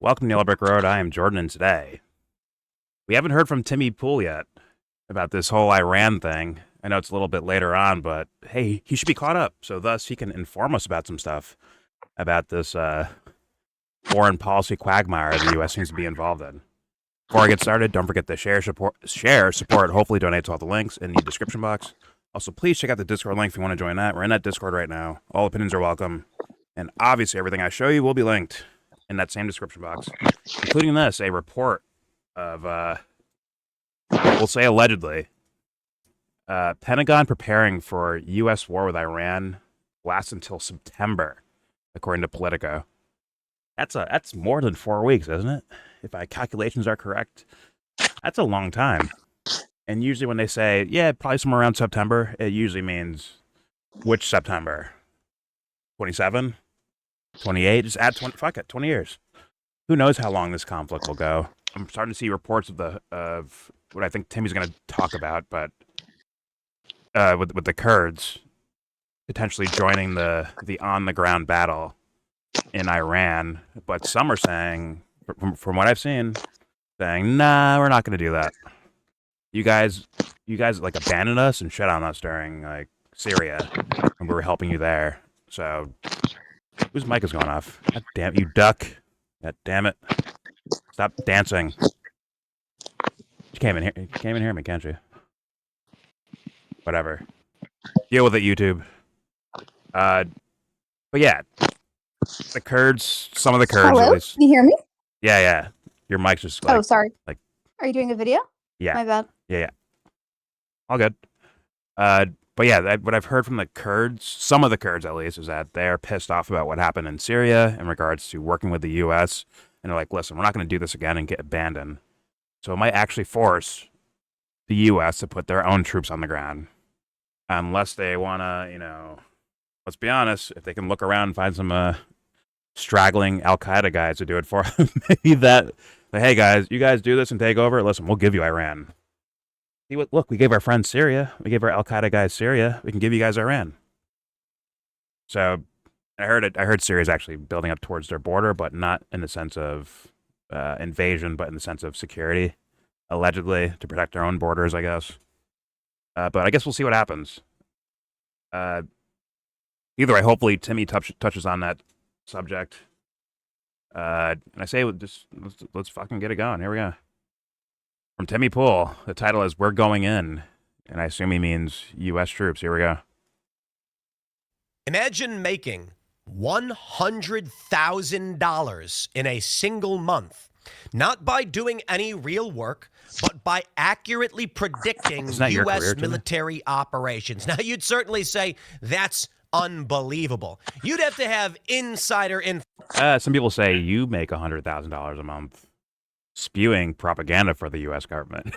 Welcome to Yellow Brick Road. I am Jordan, and today we haven't heard from Timmy Pool yet about this whole Iran thing. I know it's a little bit later on, but hey, he should be caught up, so thus he can inform us about some stuff about this foreign policy quagmire the U.S. seems to be involved in. Before I get started, don't forget to share, support, hopefully donate to all the links in the description box. Also, please check out the Discord link if you want to join that. We're in that Discord right now. All opinions are welcome, and obviously everything I show you will be linked in that same description box, including this, a report of, we'll say allegedly, Pentagon preparing for U.S. war with Iran lasts until September, according to Politico. That's more than 4 weeks, isn't it? If my calculations are correct, that's a long time. And usually when they say, yeah, probably somewhere around September, it usually means which September? 27? 28? Just add 20. Fuck it, 20 years. Who knows how long this conflict will go? I'm starting to see reports of what I think Timmy's going to talk about, but with the Kurds potentially joining the on the ground battle in Iran. But some are saying, from what I've seen, saying, nah, we're not going to do that. You guys like abandoned us and shit on us during like Syria, and we were helping you there. So whose mic is going off? God damn you, duck! God damn it! Stop dancing. You can't even hear me, can't you? Whatever. Deal with it, YouTube. But yeah, the Kurds. Some of the Kurds. Hello? At least. Can you hear me? Yeah. Your mic's just like. Oh, sorry. Like. Are you doing a video? Yeah. My bad. Yeah. All good. But yeah, what I've heard from the Kurds, some of the Kurds at least, is that they're pissed off about what happened in Syria in regards to working with the U.S. And they're like, listen, we're not going to do this again and get abandoned. So it might actually force the U.S. to put their own troops on the ground. Unless they want to, let's be honest, if they can look around and find some straggling Al-Qaeda guys to do it for them, maybe that, like, hey guys, you guys do this and take over, listen, we'll give you Iran. See what? Look, we gave our friends Syria. We gave our Al-Qaeda guys Syria. We can give you guys Iran. So I heard Syria is actually building up towards their border, but not in the sense of invasion, but in the sense of security, allegedly, to protect their own borders, I guess. But I guess we'll see what happens. Either way, hopefully Timmy touches on that subject. And I say, let's fucking get it going. Here we go. From Timmy Pool, the title is We're Going In, and I assume he means U.S. troops. Here we go. Imagine making $100,000 in a single month, not by doing any real work, but by accurately predicting U.S. military operations. Now, you'd certainly say that's unbelievable. You'd have to have insider info. Some people say you make $100,000 a month spewing propaganda for the U.S. government.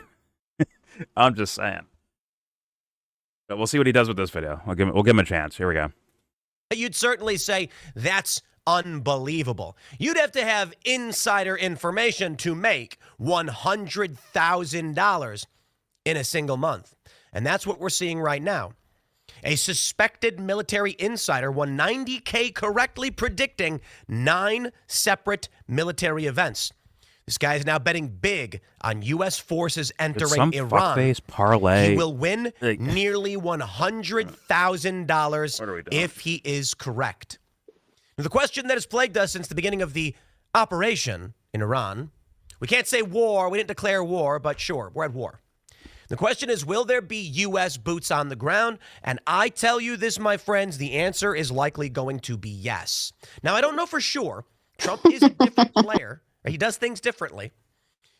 I'm just saying. But we'll see what he does with this video. We'll give him a chance. Here we go. You'd certainly say that's unbelievable. You'd have to have insider information to make $100,000 in a single month. And that's what we're seeing right now. A suspected military insider won $90K correctly predicting 9 separate military events. This guy is now betting big on U.S. forces entering Iran. Parlay. He will win nearly $100,000 if he is correct. Now, the question that has plagued us since the beginning of the operation in Iran, we can't say war, we didn't declare war, but sure, we're at war. The question is, will there be U.S. boots on the ground? And I tell you this, my friends, the answer is likely going to be yes. Now, I don't know for sure. Trump is a different player. He does things differently.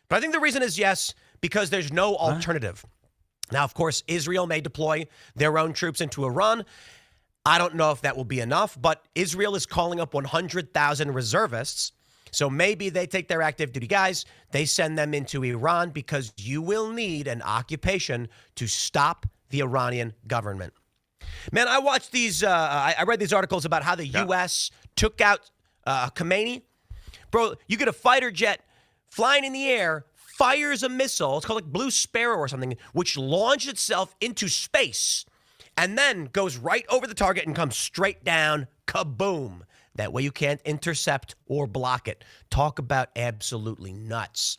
But I think the reason is yes, because there's no alternative. Now, of course, Israel may deploy their own troops into Iran. I don't know if that will be enough, but Israel is calling up 100,000 reservists. So maybe they take their active duty guys, they send them into Iran because you will need an occupation to stop the Iranian government. Man, I watched these, I read these articles about how the U.S. took out Khomeini. Bro, you get a fighter jet flying in the air, fires a missile, it's called like Blue Sparrow or something, which launched itself into space and then goes right over the target and comes straight down, kaboom. That way you can't intercept or block it. Talk about absolutely nuts.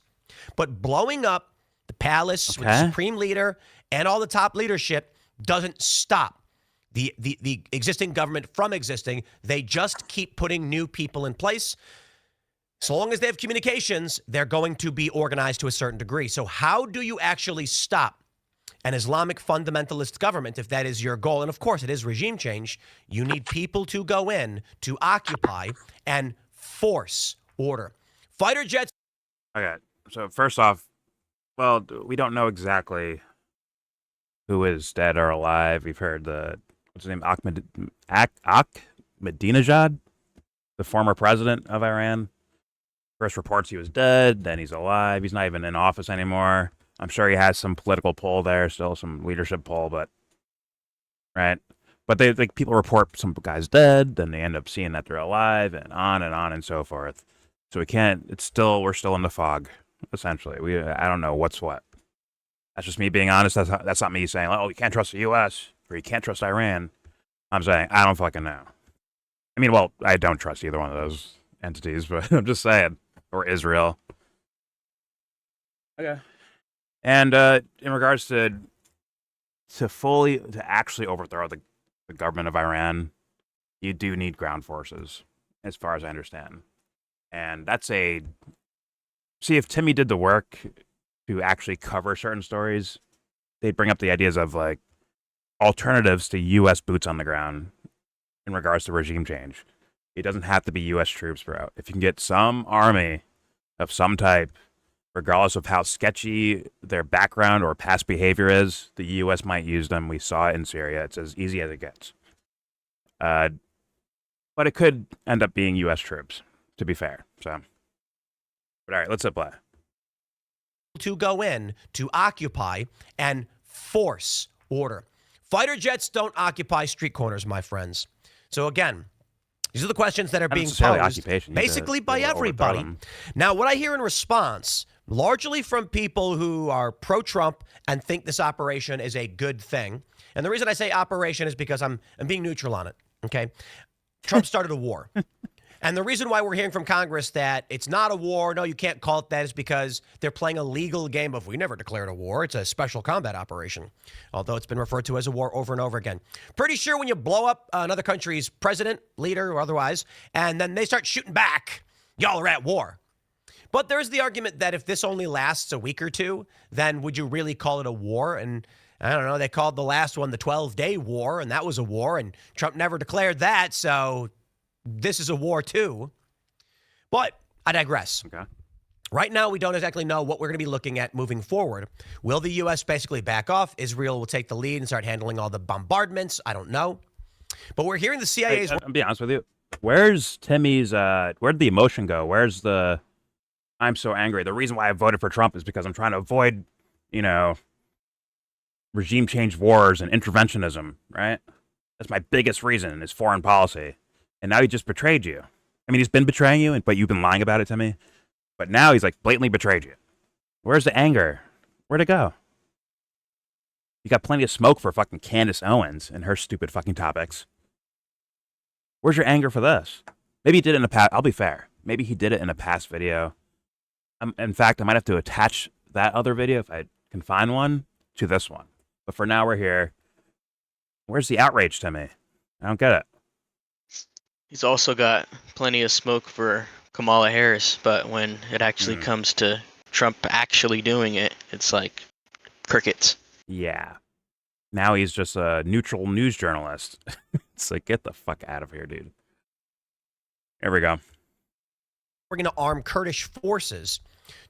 But blowing up the palace with the supreme leader and all the top leadership doesn't stop the existing government from existing. They just keep putting new people in place. So long as they have communications, they're going to be organized to a certain degree. So how do you actually stop an Islamic fundamentalist government if that is your goal? And of course, it is regime change. You need people to go in, to occupy, and force order. Fighter jets. Okay, so first off, well, we don't know exactly who is dead or alive. We've heard what's his name, Ahmadinejad, the former president of Iran. First reports he was dead, then he's alive. He's not even in office anymore. I'm sure he has some political pull there, still some leadership pull, but right. But people report some guy's dead, then they end up seeing that they're alive, and on and so forth. So we can't. We're still in the fog, essentially. I don't know what's what. That's just me being honest. That's not me saying, oh, you can't trust the U.S. or you can't trust Iran. I'm saying I don't fucking know. I mean, well, I don't trust either one of those entities, but I'm just saying. Or Israel. Okay. And in regards to actually overthrow the government of Iran, you do need ground forces, as far as I understand. And see if Timmy did the work to actually cover certain stories, they'd bring up the ideas of like alternatives to U.S. boots on the ground in regards to regime change. It doesn't have to be U.S. troops, bro. If you can get some army of some type, regardless of how sketchy their background or past behavior is, the U.S. might use them. We saw it in Syria. It's as easy as it gets. But it could end up being U.S. troops, to be fair. So, but all right, let's apply. To go in, to occupy, and force order. Fighter jets don't occupy street corners, my friends. So again, these are the questions that are being posed basically by everybody. Now, what I hear in response, largely from people who are pro-Trump and think this operation is a good thing, and the reason I say operation is because I'm being neutral on it, okay? Trump started a war. And the reason why we're hearing from Congress that it's not a war, no, you can't call it that, is because they're playing a legal game of we never declared a war. It's a special combat operation, although it's been referred to as a war over and over again. Pretty sure when you blow up another country's president, leader, or otherwise, and then they start shooting back, y'all are at war. But there's the argument that if this only lasts a week or two, then would you really call it a war? And I don't know, they called the last one the 12-day war, and that was a war, and Trump never declared that, so this is a war too. But I digress. Okay. Right now, we don't exactly know what we're going to be looking at moving forward. Will the U.S. basically back off? Israel will take the lead and start handling all the bombardments? I don't know. But we're hearing the CIA's... I'll be honest with you. Where's Timmy's... where'd the emotion go? Where's the... I'm so angry. The reason why I voted for Trump is because I'm trying to avoid, regime change wars and interventionism, right? That's my biggest reason is foreign policy. And now he just betrayed you. I mean, he's been betraying you, but you've been lying about it to me. But now he's like blatantly betrayed you. Where's the anger? Where'd it go? You got plenty of smoke for fucking Candace Owens and her stupid fucking topics. Where's your anger for this? Maybe he did it in a past. I'll be fair. Maybe he did it in a past video. In fact, I might have to attach that other video if I can find one to this one. But for now, we're here. Where's the outrage to me? I don't get it. He's also got plenty of smoke for Kamala Harris, but when it actually comes to Trump actually doing it, it's like crickets. Yeah. Now he's just a neutral news journalist. It's like, get the fuck out of here, dude. Here we go. We're going to arm Kurdish forces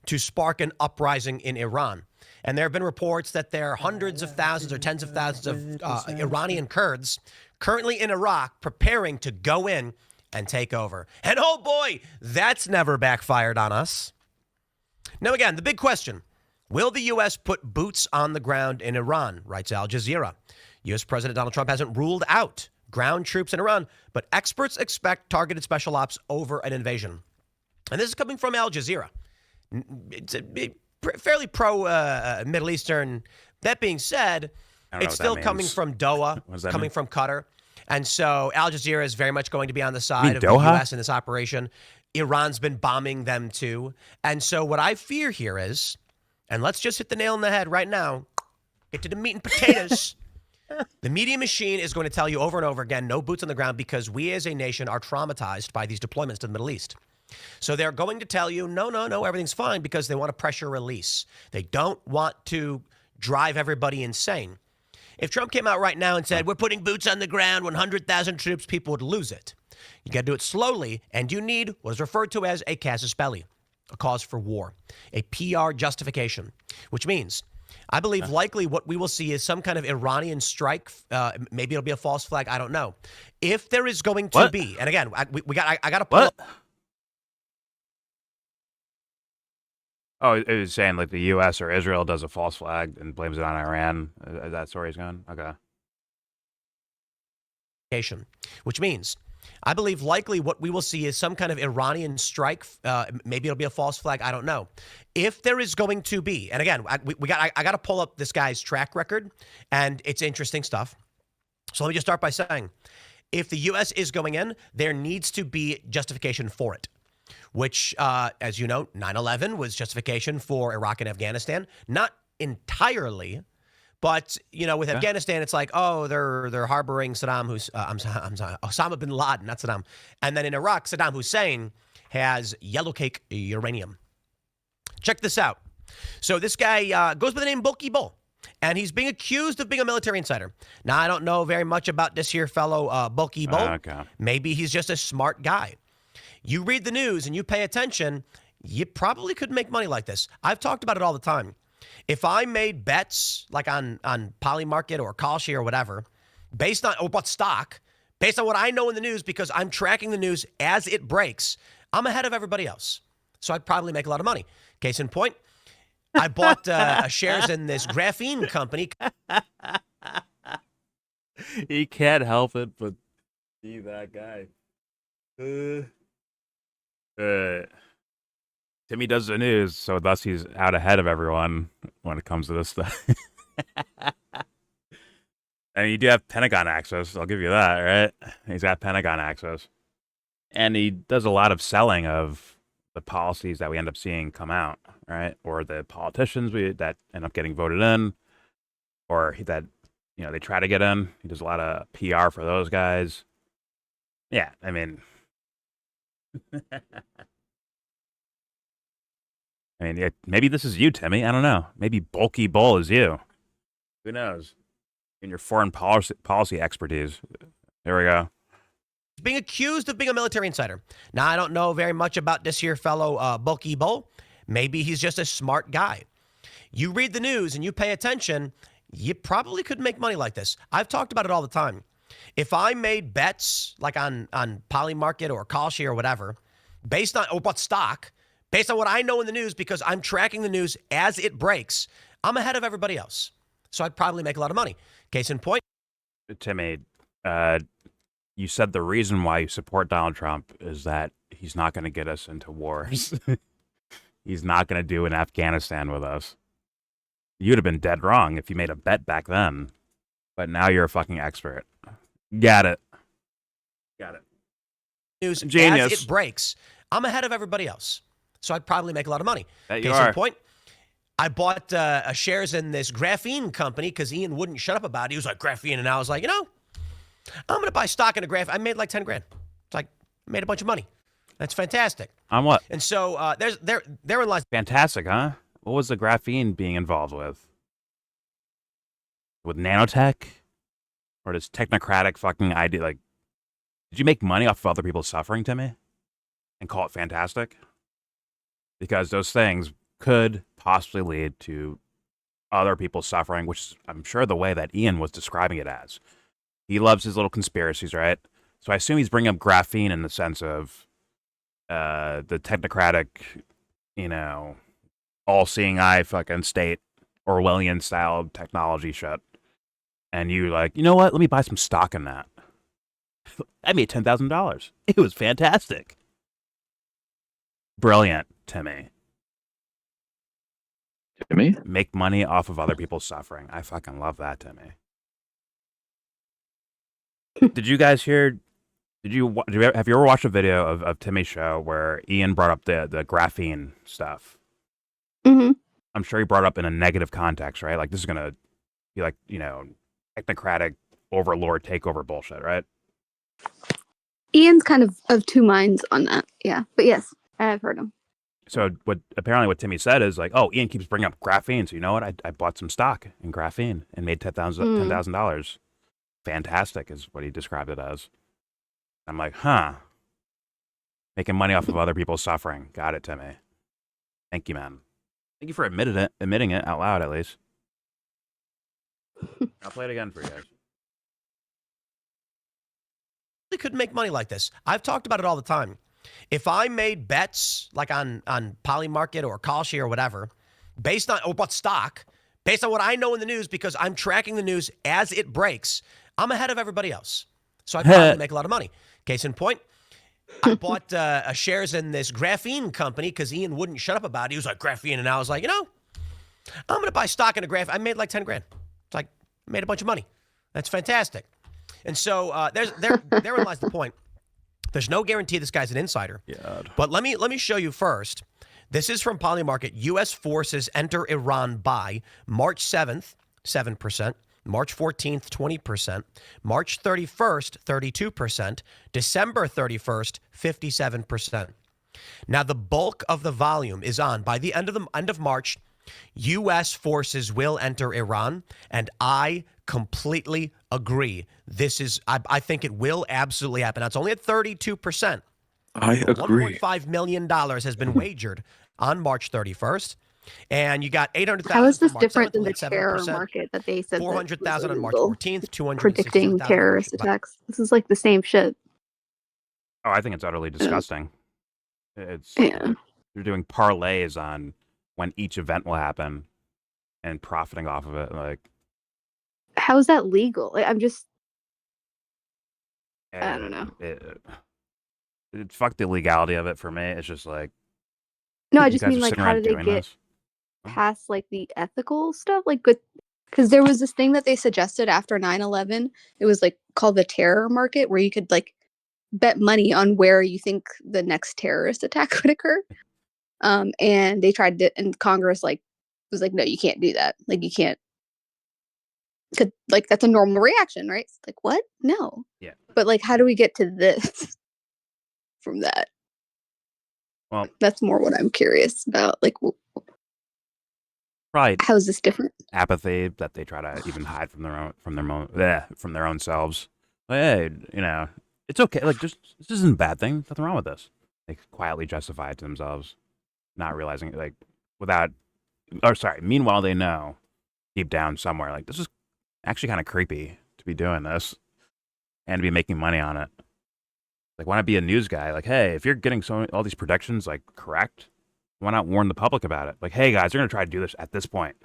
to spark an uprising in Iran. And there have been reports that there are hundreds of thousands or tens of thousands of Iranian Kurds currently in Iraq preparing to go in and take over. And oh boy, that's never backfired on us. Now again, the big question, will the U.S. put boots on the ground in Iran, writes Al Jazeera. U.S. President Donald Trump hasn't ruled out ground troops in Iran, but experts expect targeted special ops over an invasion. And this is coming from Al Jazeera. It's fairly pro-Middle Eastern. That being said, it's still coming from Doha, coming from Qatar. And so Al Jazeera is very much going to be on the side of the Doha? U.S. in this operation. Iran's been bombing them too. And so what I fear here is, and let's just hit the nail on the head right now, get to the meat and potatoes. The media machine is going to tell you over and over again, no boots on the ground, because we as a nation are traumatized by these deployments to the Middle East. So they're going to tell you, no, everything's fine, because they want a pressure release. They don't want to drive everybody insane. If Trump came out right now and said, we're putting boots on the ground, 100,000 troops, people would lose it. You got to do it slowly, and you need what is referred to as a casus belli, a cause for war, a PR justification, which means I believe likely what we will see is some kind of Iranian strike. Maybe it'll be a false flag. I don't know. If there is going to be, and again, I got to pull up. Oh, it was saying like the U.S. or Israel does a false flag and blames it on Iran. Is that story's going? Okay. Which means I believe likely what we will see is some kind of Iranian strike. Maybe it'll be a false flag. I don't know. If there is going to be, and again, I got to pull up this guy's track record, and it's interesting stuff. So let me just start by saying, if the U.S. is going in, there needs to be justification for it, which, as you know, 9/11 was justification for Iraq and Afghanistan. Not entirely. But, you know, with Afghanistan, it's like, oh, they're harboring Saddam Osama bin Laden, not Saddam. And then in Iraq, Saddam Hussein has yellow cake uranium. Check this out. So this guy goes by the name Bulky Bull, and he's being accused of being a military insider. Now, I don't know very much about this here fellow Bulky Bull. Okay. Maybe he's just a smart guy. You read the news and you pay attention, you probably could make money like this. I've talked about it all the time. If I made bets like on Polymarket or Kalshi or whatever, based on, or bought stock, based on what I know in the news, because I'm tracking the news as it breaks, I'm ahead of everybody else. So I'd probably make a lot of money. Case in point, I bought shares in this graphene company. He can't help it but be that guy. Timmy does the news, so thus he's out ahead of everyone when it comes to this stuff. And you do have Pentagon access, I'll give you that, right? He's got Pentagon access. And he does a lot of selling of the policies that we end up seeing come out, right? Or the politicians that end up getting voted in, or that, you know, they try to get in. He does a lot of PR for those guys. Yeah, I mean... maybe this is you, Timmy. I don't know. Maybe Bulky Bull is you. Who knows? In your foreign policy expertise. There we go. Being accused of being a military insider. Now, I don't know very much about this here fellow Bulky Bull. Maybe he's just a smart guy. You read the news and you pay attention, you probably could make money like this. I've talked about it all the time. If I made bets like on Polymarket or Kalshi or whatever, based on, or bought stock, based on what I know in the news, because I'm tracking the news as it breaks, I'm ahead of everybody else. So I'd probably make a lot of money. Case in point. Timmy, you said the reason why you support Donald Trump is that he's not going to get us into wars. He's not going to do in Afghanistan with us. You'd have been dead wrong if you made a bet back then. But now you're a fucking expert. Got it. News Genius. as it breaks, I'm ahead of everybody else. So I'd probably make a lot of money. Bet you Case are. in point, I bought shares in this graphene company because Ian wouldn't shut up about it. He was like, graphene. And I was like, you know, I'm going to buy stock in a graphene. I made like 10 grand. It's like, I made a bunch of money. That's fantastic. On what? And so therein lies. Fantastic, huh? What was the graphene being involved with? With nanotech? Or this technocratic fucking idea? Like, did you make money off of other people's suffering, Timmy? And call it fantastic? Because those things could possibly lead to other people suffering, which is, I'm sure, the way that Ian was describing it as. He loves his little conspiracies, right? So I assume he's bringing up graphene in the sense of the technocratic, you know, all-seeing eye fucking state, Orwellian-style technology shit. And you like, you know what? Let me buy some stock in that. I made $10,000. It was fantastic. Brilliant, Timmy. Timmy? Make money off of other people's suffering. I fucking love that, Timmy. Did you guys hear? Have you ever watched a video of Timmy's show where Ian brought up the graphene stuff? Hmm. I'm sure he brought it up in a negative context, right? Like this is gonna be like technocratic overlord takeover bullshit, right? Ian's kind of two minds on that. Yeah, but yes, I've heard him. So what Timmy said is like, oh, Ian keeps bringing up graphene. So you know what? I bought some stock in graphene and made $10,000. Fantastic is what he described it as. I'm like, huh. Making money off of other people's suffering. Got it, Timmy. Thank you, man. Thank you for admitting it out loud, at least. I'll play it again for you guys. They couldn't make money like this. I've talked about it all the time. If I made bets like on Polymarket or Kalshi or whatever, based on or what stock, based on what I know in the news, because I'm tracking the news as it breaks, I'm ahead of everybody else. So I probably make a lot of money. Case in point, I bought shares in this graphene company because Ian wouldn't shut up about it. He was like, graphene. And I was like, I'm going to buy stock in a graphene. I made like 10 grand. It's like, I made a bunch of money. That's fantastic. And so therein lies the point. There's no guarantee this guy's an insider. God. But let me show you first. This is from Polymarket. U.S. forces enter Iran by March 7th, 7%. March 14th, 20%. March 31st, 32%. December 31st, 57%. Now, the bulk of the volume is on. By the end of March, U.S. forces will enter Iran, and I completely agree. I think it will absolutely happen. Now, it's only at 32%. I agree. $1.5 million has been wagered on March 31st. And you got 800,000. How is this March different 7th, than the 7%, terror market that they said? 400,000 on March illegal, 14th, 200,000 predicting terrorist attacks. This is like the same shit. Oh, I think it's utterly disgusting. It's Yeah. You're doing parlays on when each event will happen and profiting off of it. Like, How is that legal? Like, I don't know. Fuck the legality of it for me. It's just like, No, I you just guys mean are like, sitting how around do they doing get this? past like the ethical stuff? Like, good, because there was this thing that they suggested after 9/11. It was like called the terror market, where you could like bet money on where you think the next terrorist attack would occur. And they tried to, and Congress was like, no, you can't do that. Like, you can't. Like, that's a normal reaction, right? It's like, what? No. Yeah. But like, how do we get to this from that? Well, That's more what I'm curious about. Like, probably how is this different? apathy that they try to even hide from their own selves. Like, hey, it's okay. Like, this isn't a bad thing. Nothing wrong with this. They quietly justify it to themselves, not realizing it. Meanwhile, they know deep down somewhere, like, this is actually kind of creepy to be doing this and to be making money on it. Like, why not be a news guy? Like, hey, if you're getting all these predictions like correct, why not warn the public about it? Like, hey guys, they're gonna try to do this at this point.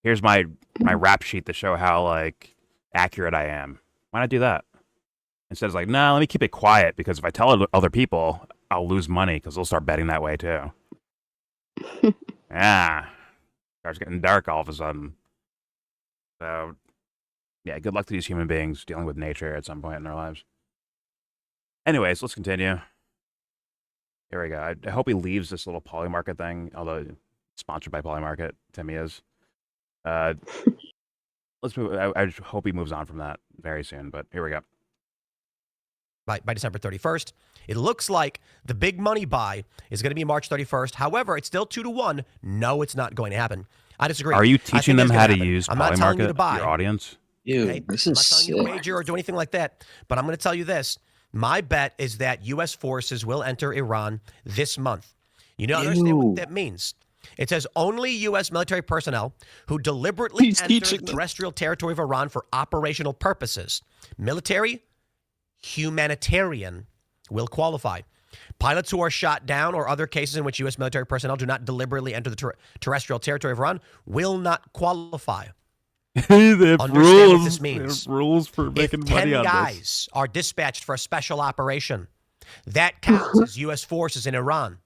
Here's my rap sheet to show how like accurate I am. Why not do that? Instead of like, no, let me keep it quiet because if I tell other people, I'll lose money because they'll start betting that way too. Yeah, starts getting dark all of a sudden. So, yeah, good luck to these human beings dealing with nature at some point in their lives. Anyways, let's continue. Here we go. I hope he leaves this little Polymarket thing, although sponsored by Polymarket. Timmy is. Let's move. I hope he moves on from that very soon. But here we go. By December 31st, it looks like the big money buy is going to be March 31st. However, it's still 2-1. No, it's not going to happen. I disagree. Are you teaching them how to use I'm not telling you to Polymarket, buy. your audience? Ew, Okay? this I'm is not telling you to sick. wager or do anything like that. But I'm going to tell you this. My bet is that U.S. forces will enter Iran this month. You don't understand what that means. It says only U.S. military personnel who deliberately He's enter teaching the them. terrestrial territory of Iran for operational purposes. Military, humanitarian will qualify. Pilots who are shot down or other cases in which U.S. military personnel do not deliberately enter the terrestrial territory of Iran will not qualify. They Understand what this means. rules for If making 10 money on guys this. are dispatched for a special operation, that counts as U.S. forces in Iran.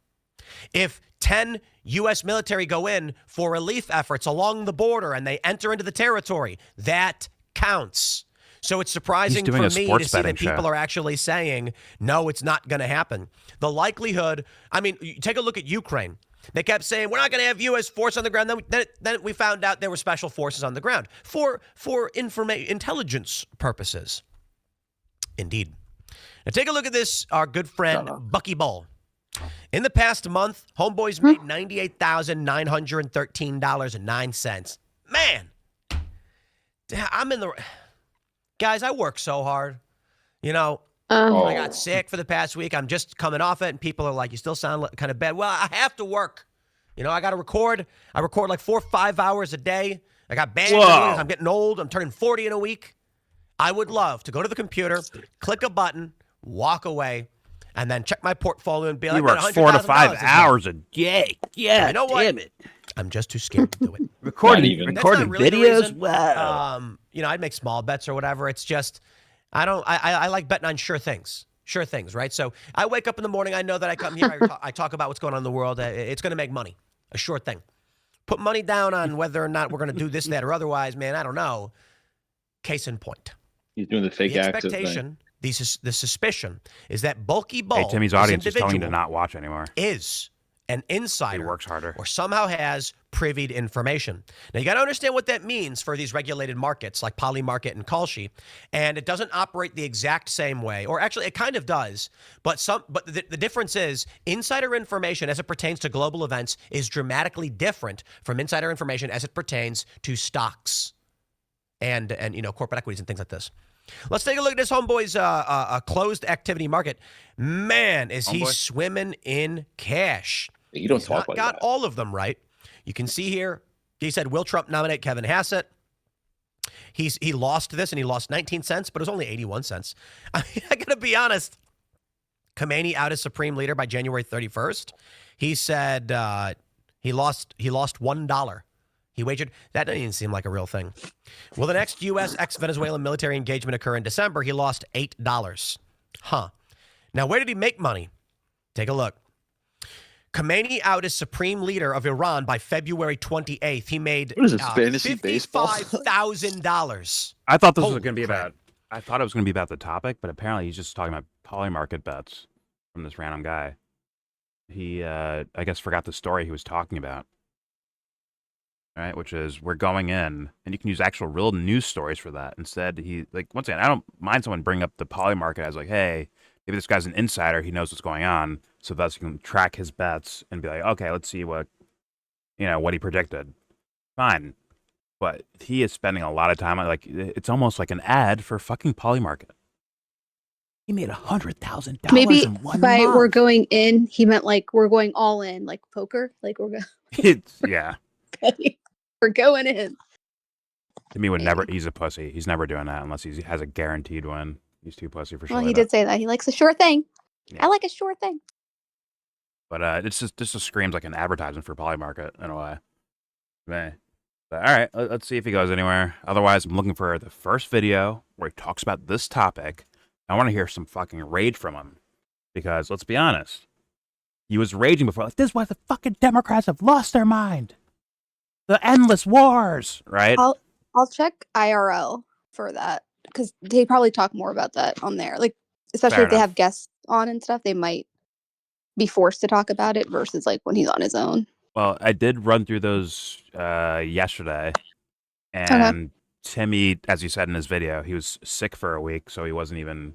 If 10 U.S. military go in for relief efforts along the border and they enter into the territory, that counts. So it's surprising doing for a me sports to see that betting people show. are actually saying, no, it's not going to happen. The likelihood, I mean, take a look at Ukraine. They kept saying, we're not going to have U.S. force on the ground. Then we found out there were special forces on the ground for intelligence purposes. Indeed. Now take a look at this, our good friend Bucky Bull. In the past month, homeboys made $98,913.09. Man, I'm in the... Guys, I work so hard. You know, I got sick for the past week. I'm just coming off it, and people are like, you still sound kind of bad. Well, I have to work. You know, I got to record. I record like 4 or 5 hours a day. I got bands. I'm getting old. I'm turning 40 in a week. I would love to go to the computer, click a button, walk away, and then check my portfolio and be like, you work 4 to 5 hours a day. Yeah, you know what? Damn it. I'm just too scared to do it. Recording really videos? Wow. You know, I'd make small bets or whatever. It's just, I like betting on sure things. Sure things, right? So I wake up in the morning. I know that I come here. I talk about what's going on in the world. It's going to make money. A sure thing. Put money down on whether or not we're going to do this, that, or otherwise, man, I don't know. Case in point. He's doing the fake accent thing. The suspicion is that Bulky Bull, Hey, Timmy's audience is telling you to not watch anymore. Is an insider. He works harder. Or somehow has privied information. Now, you got to understand what that means for these regulated markets like Polymarket and Kalshi. And it doesn't operate the exact same way. Or actually, it kind of does. But the difference is insider information as it pertains to global events is dramatically different from insider information as it pertains to stocks and you know, corporate equities and things like this. Let's take a look at this homeboy's closed activity market. Man, is he swimming in cash. You don't talk like that. Got all of them right. You can see here, he said, will Trump nominate Kevin Hassett? He lost this, and he lost 19 cents, but it was only 81 cents. I got to be honest. Khomeini out as supreme leader by January 31st. He said he lost $1. He wagered. That doesn't even seem like a real thing. Will the next U.S. ex-Venezuelan military engagement occur in December? He lost $8. Huh. Now, where did he make money? Take a look. Khomeini out as supreme leader of Iran by February 28th. He made what is this, fantasy baseball? $55,000. I thought this was going to be about. I thought it was going to be about the topic, but apparently he's just talking about Polymarket bets from this random guy. He, I guess, forgot the story he was talking about. All right, which is we're going in, and you can use actual real news stories for that. Instead, once again, I don't mind someone bring up the Polymarket as like, hey, maybe this guy's an insider, he knows what's going on, so thus you can track his bets and be like, okay, let's see what he predicted. Fine, but he is spending a lot of time on, like, it's almost like an ad for fucking Polymarket. He made $100,000 Maybe in 1 by month. we're going in, he meant like we're going all in, like poker, like we're Yeah. we're going in. Timmy would never. He's a pussy. He's never doing that unless he has a guaranteed win. He's too pussy for sure. Well, he did say that he likes a sure thing. Yeah. I like a sure thing. But this just screams like an advertisement for Polymarket in a way. But all right, let's see if he goes anywhere. Otherwise, I'm looking for the first video where he talks about this topic. I want to hear some fucking rage from him because let's be honest, he was raging before. Like, this is why the fucking Democrats have lost their mind. The endless wars, right? I'll check IRL for that because they probably talk more about that on there. Like, especially if they have guests on and stuff, they might be forced to talk about it versus like when he's on his own. Well, I did run through those yesterday, and Timmy, as he said in his video, he was sick for a week, so he wasn't even.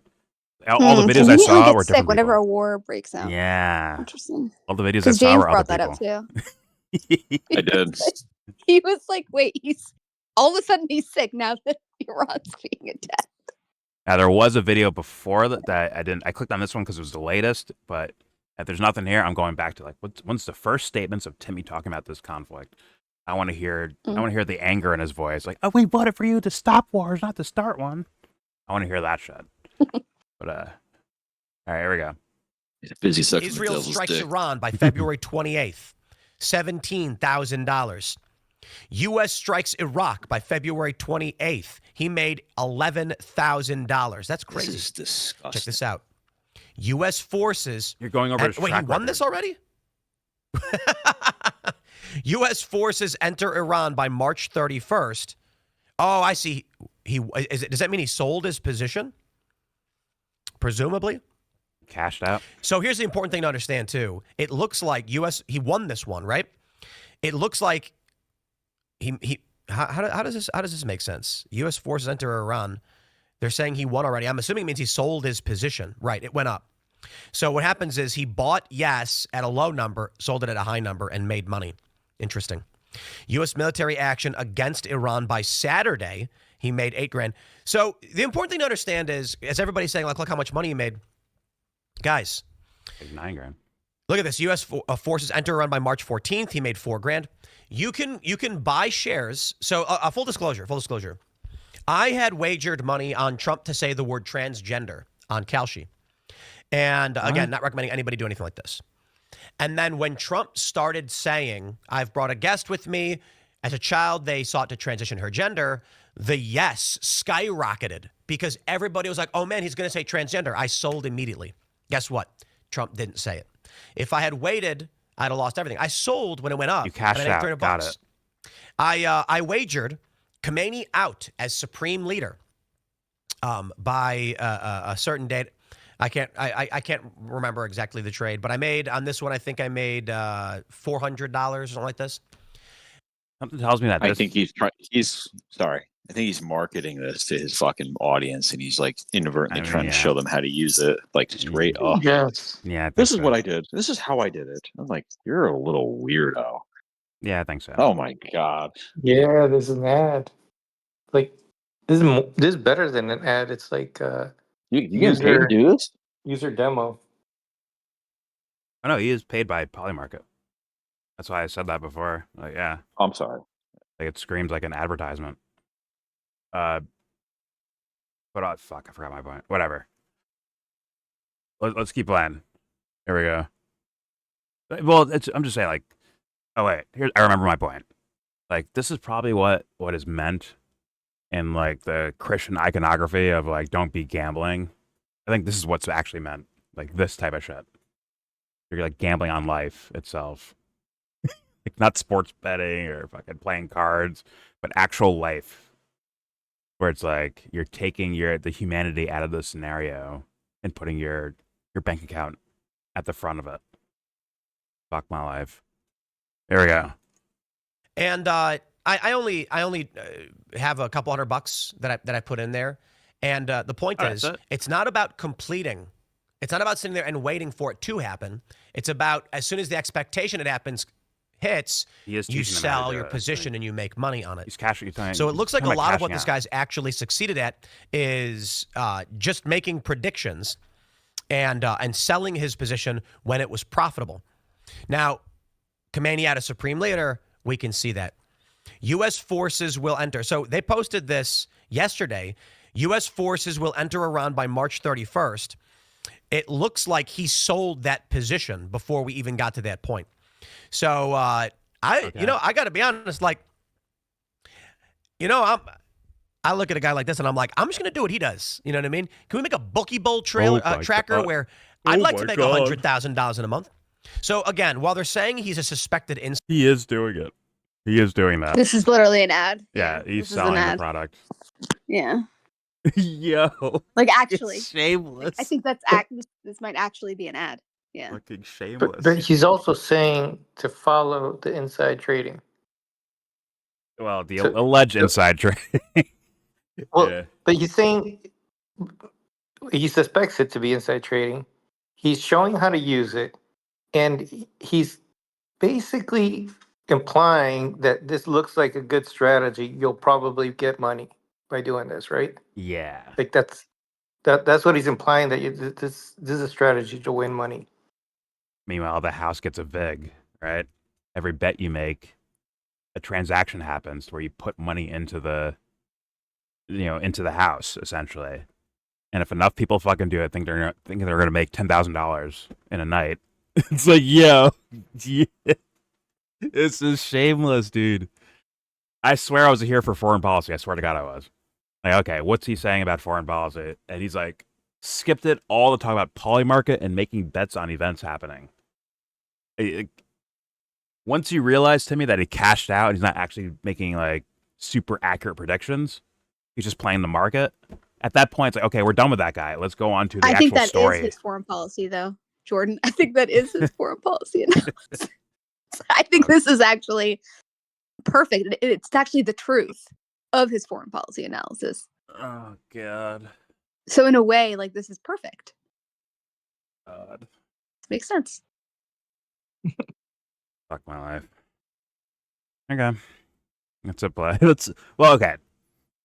All the videos I saw were different. Whenever people. a war breaks out. Yeah. Interesting. All the videos I saw James were brought other that people. up too. I did. He was like, "Wait, he's all of a sudden he's sick now that Iran's being attacked." Now there was a video before that I didn't. I clicked on this one because it was the latest, but if there's nothing here, I'm going back to like what's the first statements of Timmy talking about this conflict. I want to hear. I want to hear the anger in his voice. Like, oh, we voted for you to stop wars, not to start one. I want to hear that shit. But all right, here we go. He's a busy sucking the Israel devil's strikes dick. Iran by February 28th. $17,000. U.S. strikes Iraq by February 28th. He made $11,000. That's crazy. This is disgusting. Check this out. U.S. forces. You're going over his Wait, he track won record. this already? U.S. forces enter Iran by March 31st. Oh, I see. does that mean he sold his position? Presumably. Cashed out. So here's the important thing to understand too. It looks like he won this one, right? It looks like how does this make sense? U.S. forces enter Iran. They're saying he won already. I'm assuming it means he sold his position. Right, it went up. So what happens is he bought yes at a low number, sold it at a high number, and made money. Interesting. U.S. military action against Iran by Saturday. He made $8,000. So the important thing to understand is, as everybody's saying, like, look how much money he made. Guys, Like $9,000. look at this. U.S. forces enter Iran by March 14th. He made $4,000. You can buy shares. So full disclosure. I had wagered money on Trump to say the word transgender on Kalshi. And again, not recommending anybody do anything like this. And then when Trump started saying, I've brought a guest with me, as a child, they sought to transition her gender, the yes skyrocketed because everybody was like, oh man, he's going to say transgender. I sold immediately. Guess what? Trump didn't say it. If I had waited, I'd have lost everything. I sold when it went up. You cashed out. $300. Got it. I wagered Khomeini out as supreme leader by a certain date. I can't remember exactly the trade, but I made on this one. I think I made $400 or something like this. Something tells me that I think I think he's marketing this to his fucking audience, and he's like inadvertently trying to show them how to use it, like straight up. Yes. Yeah, I think This is so. what I did. This is how I did it. I'm like, you're a little weirdo. Yeah, I think so. Oh my god. Yeah, there's an ad. Like this is better than an ad. It's like You getting paid to do this? user demo. Oh no, he is paid by Polymarket. That's why I said that before. Like, yeah, I'm sorry. like it screams like an advertisement. But fuck, I forgot my point. Whatever. Let's keep playing. Here we go. Well, I'm just saying, like, oh wait, I remember my point. Like, this is probably what is meant in like the Christian iconography of like, don't be gambling. I think this is what's actually meant. Like this type of shit. You're like gambling on life itself. Like not sports betting or fucking playing cards, but actual life. Where it's like you're taking the humanity out of the scenario and putting your bank account at the front of it. Fuck my life. There we go. And I only have a couple $100 that I put in there. And the point is, it's not about completing. It's not about sitting there and waiting for it to happen. It's about as soon as the expectation it happens hits, you sell your position and you make money on it. He's cashing time. So it looks like a lot of what this guy's actually succeeded at is just making predictions and selling his position when it was profitable. Now, Khomeini out a supreme leader, we can see that. U.S. forces will enter. So they posted this yesterday. U.S. forces will enter Iran by March 31st. It looks like he sold that position before we even got to that point. So I got to be honest, like, I look at a guy like this and I'm like, I'm just going to do what he does. You know what I mean? Can we make a Bookie Bowl tracker where I'd like to make $100,000 in a month? So again, while they're saying he's a suspected insider, he is doing it. He is doing that. This is literally an ad. Yeah, he's this selling the product. Yeah. Yo. Like actually. It's shameless. I think this might actually be an ad. Yeah. Fucking shameless. But he's also saying to follow the inside trading. Well, the alleged inside trading. Well, Yeah. but he's saying he suspects it to be inside trading. He's showing how to use it, and he's basically implying that this looks like a good strategy. You'll probably get money by doing this, right? Yeah. Like that's what he's implying, that this is a strategy to win money. Meanwhile, the house gets a vig, right? Every bet you make, a transaction happens where you put money into the house, essentially. And if enough people fucking do it, think they're going to make $10,000 in a night. It's like, yo, yeah. This is shameless, dude. I swear I was here for foreign policy. I swear to God I was. Like, okay, what's he saying about foreign policy? And he's like, skipped it all to talk about Polymarket and making bets on events happening. Once you realize, Timmy, that he cashed out and he's not actually making like super accurate predictions, He's just playing the market. At that point, it's like, okay, we're done with that guy. Let's go on to the I actual think that story. is his foreign policy, though, Jordan. I think that is his foreign policy analysis. I think this is actually perfect. It's actually the truth of his foreign policy analysis. Oh God. So in a way, like, this is perfect. God. Makes sense. Fuck my life. Okay. That's a play. Okay.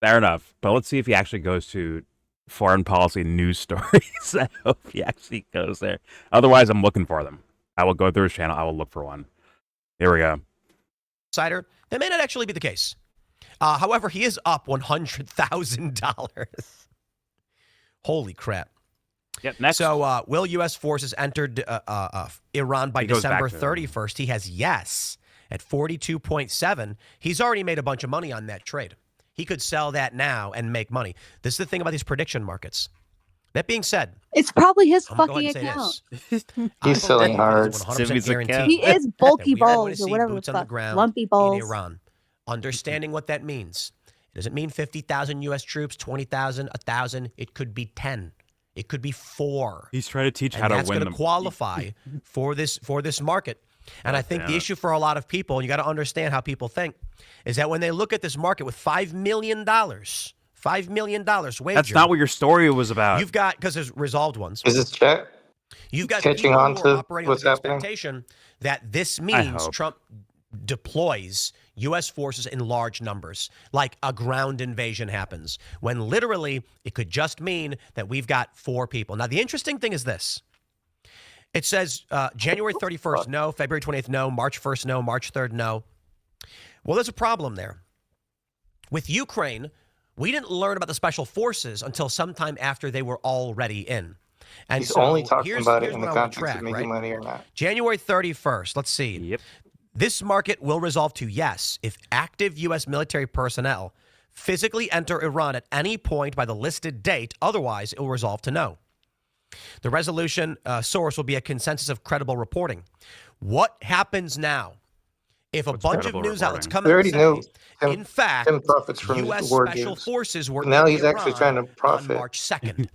Fair enough. But let's see if he actually goes to foreign policy news stories. I hope he actually goes there. Otherwise, I'm looking for them. I will go through his channel. I will look for one. Here we go. That may not actually be the case. However, he is up $100,000. Holy crap. Yep, next. So, will U.S. forces enter Iran by He goes December back to- 31st? He has yes at 42.7. He's already made a bunch of money on that trade. He could sell that now and make money. This is the thing about these prediction markets. That being said, It's probably his I'm going to fucking go ahead and account. say this. He's selling hard. 100% Timmy's account. guaranteed He is that bulky we are going balls to or see whatever the boots on the fuck. ground Lumpy in balls. Iran. Understanding what that means. It doesn't mean 50,000 U.S. troops, 20,000, 1,000. It could be 10. It could be 4. He's trying to teach And how to that's win going to qualify for this market. And I think the issue for a lot of people, and you got to understand how people think, is that when they look at this market with $5 million wager. That's not what your story was about. You've got, because there's resolved ones. Is this chat? You've got catching people on who to are operating what's with the happening? expectation that this means hope. Trump deploys U.S. forces in large numbers, like a ground invasion happens, when literally it could just mean that we've got 4 people. Now, the interesting thing is this. It says January 31st, no. February 20th, no. March 1st, no. March 3rd, no. Well, there's a problem there. With Ukraine, we didn't learn about the special forces until sometime after they were already in. And He's so only talking about it here's in what the I want to context track, of making right? money or not. January 31st, let's see. Yep. This market will resolve to yes if active U.S. military personnel physically enter Iran at any point by the listed date. Otherwise, it will resolve to no. The resolution source will be a consensus of credible reporting. What happens now if a What's bunch of credible news outlets reporting? come We out and already say, know in fact, Tim profits from U.S. war special games. forces were Now in he's actually Iran trying to on profit March 2nd.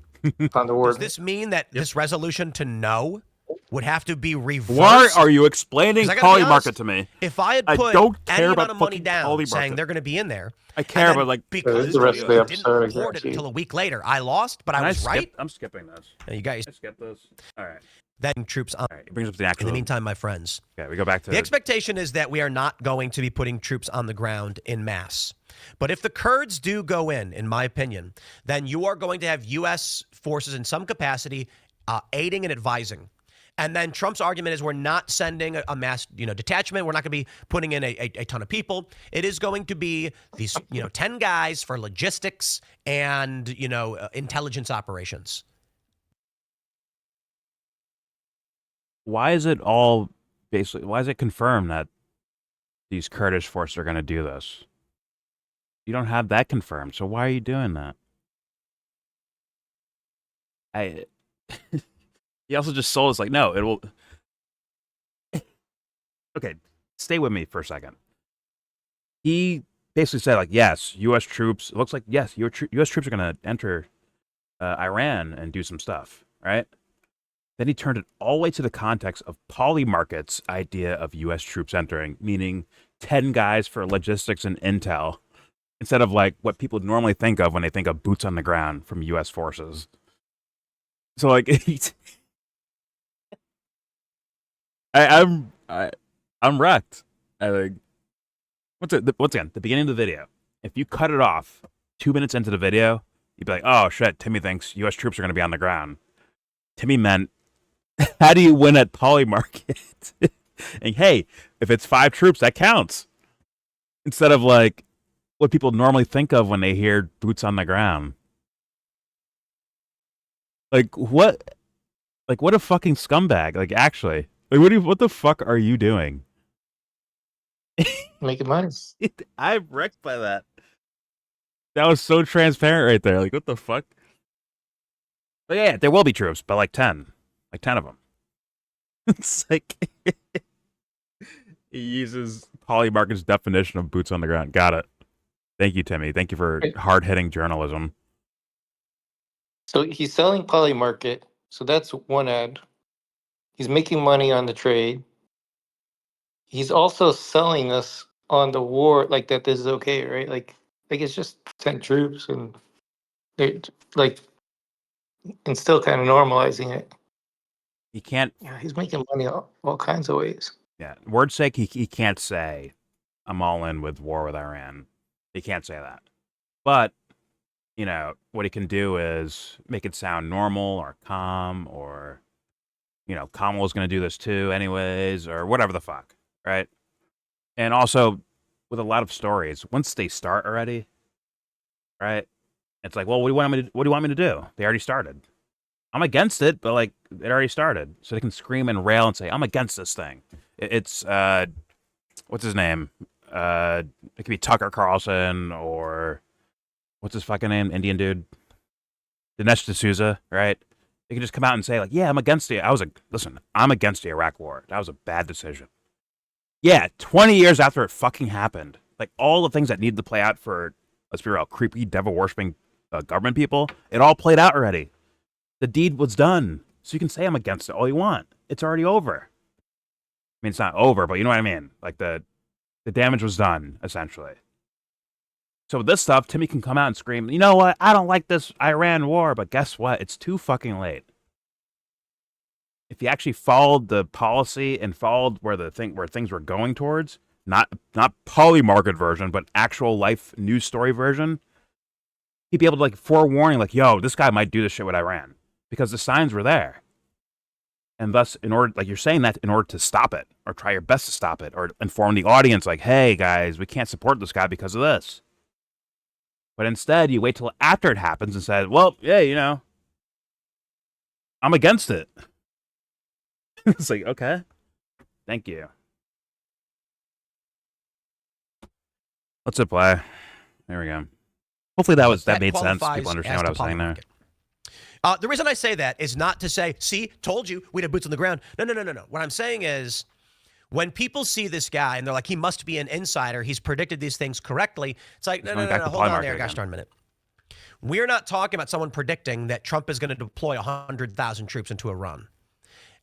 on the war. Does this mean that this resolution to no would have to be reversed? Why are you explaining 'Cause I gotta be Polymarket honest, to me? If I had I put don't care any about amount of money fucking down Polymarket. saying they're going to be in there, I care, and but then like, because the rest of the it episode, I didn't report it guarantee. until a week later, I lost, but I can was skip? right. I'm skipping this. And you guys, I skip this. All right. then troops on. All right. It brings up the In actual. the meantime, my friends, Okay, we go back to the expectation is that we are not going to be putting troops on the ground in mass. But if the Kurds do go in my opinion, then you are going to have U.S. forces in some capacity aiding and advising. And then Trump's argument is we're not sending a mass, detachment. We're not going to be putting in a ton of people. It is going to be these, 10 guys for logistics and, intelligence operations. Why is it all basically? Why is it confirmed that these Kurdish forces are going to do this? You don't have that confirmed, so why are you doing that? He also just sold us like, no, it will. Okay, stay with me for a second. He basically said like, yes, U.S. troops. It looks like yes, U.S. troops are going to enter Iran and do some stuff, right? Then he turned it all the way to the context of Polymarket's idea of U.S. troops entering, meaning 10 guys for logistics and intel, instead of like what people normally think of when they think of boots on the ground from U.S. forces. So like, I'm wrecked. Once again, the beginning of the video. If you cut it off 2 minutes into the video, you'd be like, "Oh shit, Timmy thinks U.S. troops are going to be on the ground." Timmy meant, how do you win at Polymarket? And hey, if it's 5 troops, that counts. Instead of like what people normally think of when they hear boots on the ground. Like what? Like what a fucking scumbag! Like actually, like what the fuck are you doing? Making money. I'm wrecked by that. That was so transparent right there. Like what the fuck? But yeah, there will be troops, but like 10 of them. It's like he uses Polymarket's definition of boots on the ground. Got it. Thank you, Timmy. Thank you for hard-hitting journalism. So he's selling Polymarket. So that's one ad. He's making money on the trade. He's also selling us on the war, like that this is okay, right? Like it's just 10 troops and they're like, and still kind of normalizing it. He can't. Yeah, he's making money all kinds of ways. Yeah, word's sake, he can't say, "I'm all in with war with Iran." He can't say that. But what he can do is make it sound normal or calm, or Kamala's going to do this too, anyways, or whatever the fuck, right? And also, with a lot of stories, once they start already, right? It's like, well, what do you want me to do? They already started. I'm against it, but like it already started, so they can scream and rail and say, "I'm against this thing." It's what's his name? It could be Tucker Carlson, or what's his fucking name? Indian dude, Dinesh D'Souza, right? They can just come out and say like, "Yeah, I'm against it." Listen, I'm against the Iraq War. That was a bad decision. Yeah, 20 years after it fucking happened, like all the things that needed to play out for, let's be real, creepy devil worshipping government people, it all played out already. The deed was done. So you can say I'm against it all you want. It's already over. I mean, it's not over, but you know what I mean? Like the damage was done, essentially. So with this stuff, Timmy can come out and scream, "You know what? I don't like this Iran war," but guess what? It's too fucking late. If you actually followed the policy and followed where things were going towards, not Polymarket version, but actual life news story version, he'd be able to like forewarning, like, "Yo, this guy might do this shit with Iran," because the signs were there. And thus, in order, like you're saying that, in order to stop it, or try your best to stop it, or inform the audience, like, "Hey guys, we can't support this guy because of this." But instead, you wait till after it happens and say, "Well, yeah, I'm against it." It's like, okay, thank you. Let's hit play. There we go. Hopefully that made sense. People understand what I was saying there. The reason I say that is not to say, "See, told you, we'd have boots on the ground." No. What I'm saying is, when people see this guy and they're like, "He must be an insider. He's predicted these things correctly." It's like, no. Hold on there, gosh darn minute. We're not talking about someone predicting that Trump is going to deploy 100,000 troops into Iran.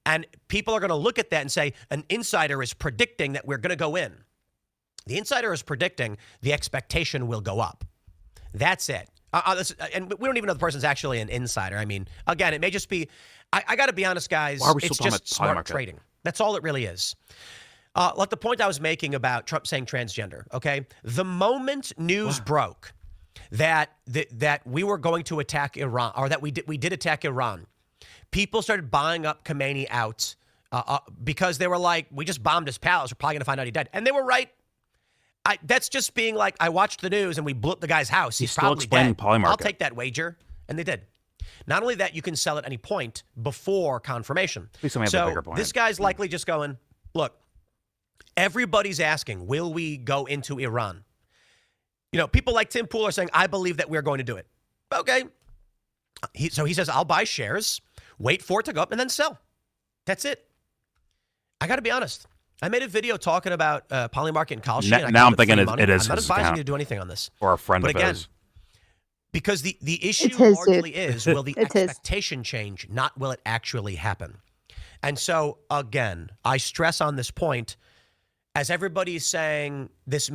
And people are going to look at that and say, an insider is predicting that we're going to go in. The insider is predicting the expectation will go up. That's it. And we don't even know the person's actually an insider. I mean, again, it may just be, I got to be honest, guys, it's just smart trading. That's all it really is. Like the point I was making about Trump saying transgender, okay? The moment news broke that we were going to attack Iran, or that we did attack Iran, people started buying up Khomeini out because they were like, "We just bombed his palace. We're probably going to find out he died." And they were right. That's just being like, I watched the news and we blew up the guy's house. He's still probably explaining dead. Polymarket. I'll take that wager. And they did. Not only that, you can sell at any point before confirmation. So this guy's likely just going, look, everybody's asking, will we go into Iran? People like Tim Pool are saying, "I believe that we're going to do it." Okay. So he says, "I'll buy shares, wait for it to go up, and then sell." That's it. I got to be honest. I made a video talking about Polymarket and Kalshi. Now I'm thinking it is I'm not his advising account. you to do anything on this. Or a friend but of again, his. Because the issue his, largely dude. is, will the expectation change, not will it actually happen? And so, again, I stress on this point, as everybody's saying, this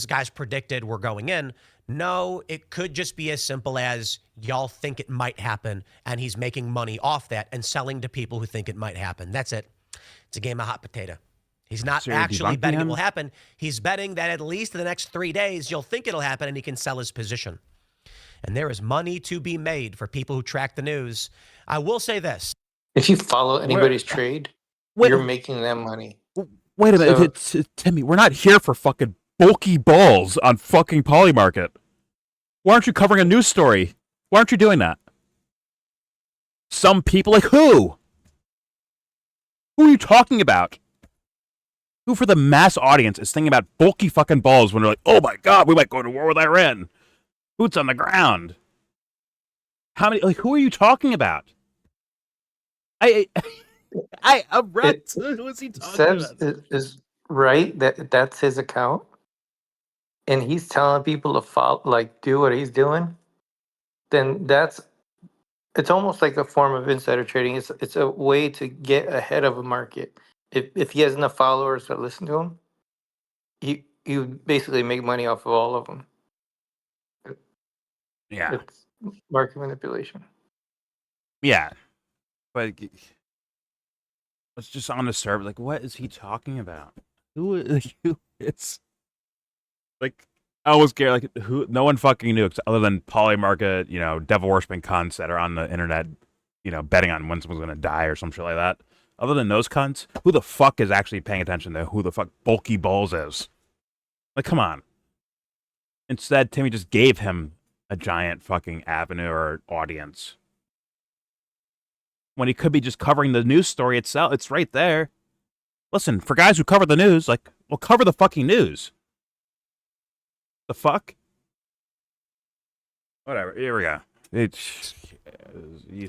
guy's predicted we're going in. No, it could just be as simple as y'all think it might happen, and he's making money off that and selling to people who think it might happen. That's it. It's a game of hot potato. He's not actually betting it will happen. He's betting that at least in the next 3 days, you'll think it'll happen and he can sell his position. And there is money to be made for people who track the news. I will say this. If you follow anybody's trade, you're making them money. Wait a minute, Timmy, we're not here for fucking bulky balls on fucking Polymarket. Why aren't you covering a news story? Why aren't you doing that? Some people, like who? Who are you talking about? Who for the mass audience is thinking about bulky fucking balls when they're like, "Oh my God, we might go to war with Iran"? Boots on the ground. How many, who are you talking about? I'm right. Who is he talking about? Is right that that's his account. and he's telling people to follow, like do what he's doing, then it's almost like a form of insider trading. It's a way to get ahead of a market. If he has enough followers that listen to him, you basically make money off of all of them. Yeah. It's market manipulation. Yeah. But it's just on the server. Like, what is he talking about? Who is like, I was scared. Like, who? No one fucking knew other than Polymarket, devil worshipping cunts that are on the internet, betting on when someone's gonna die or some shit like that. Other than those cunts, who the fuck is actually paying attention to who the fuck Bulky Balls is? Like, come on. Instead, Timmy just gave him a giant fucking avenue or audience when he could be just covering the news story itself. It's right there. Listen, for guys who cover the news, like, well, cover the fucking news. The fuck? Whatever. Here we go.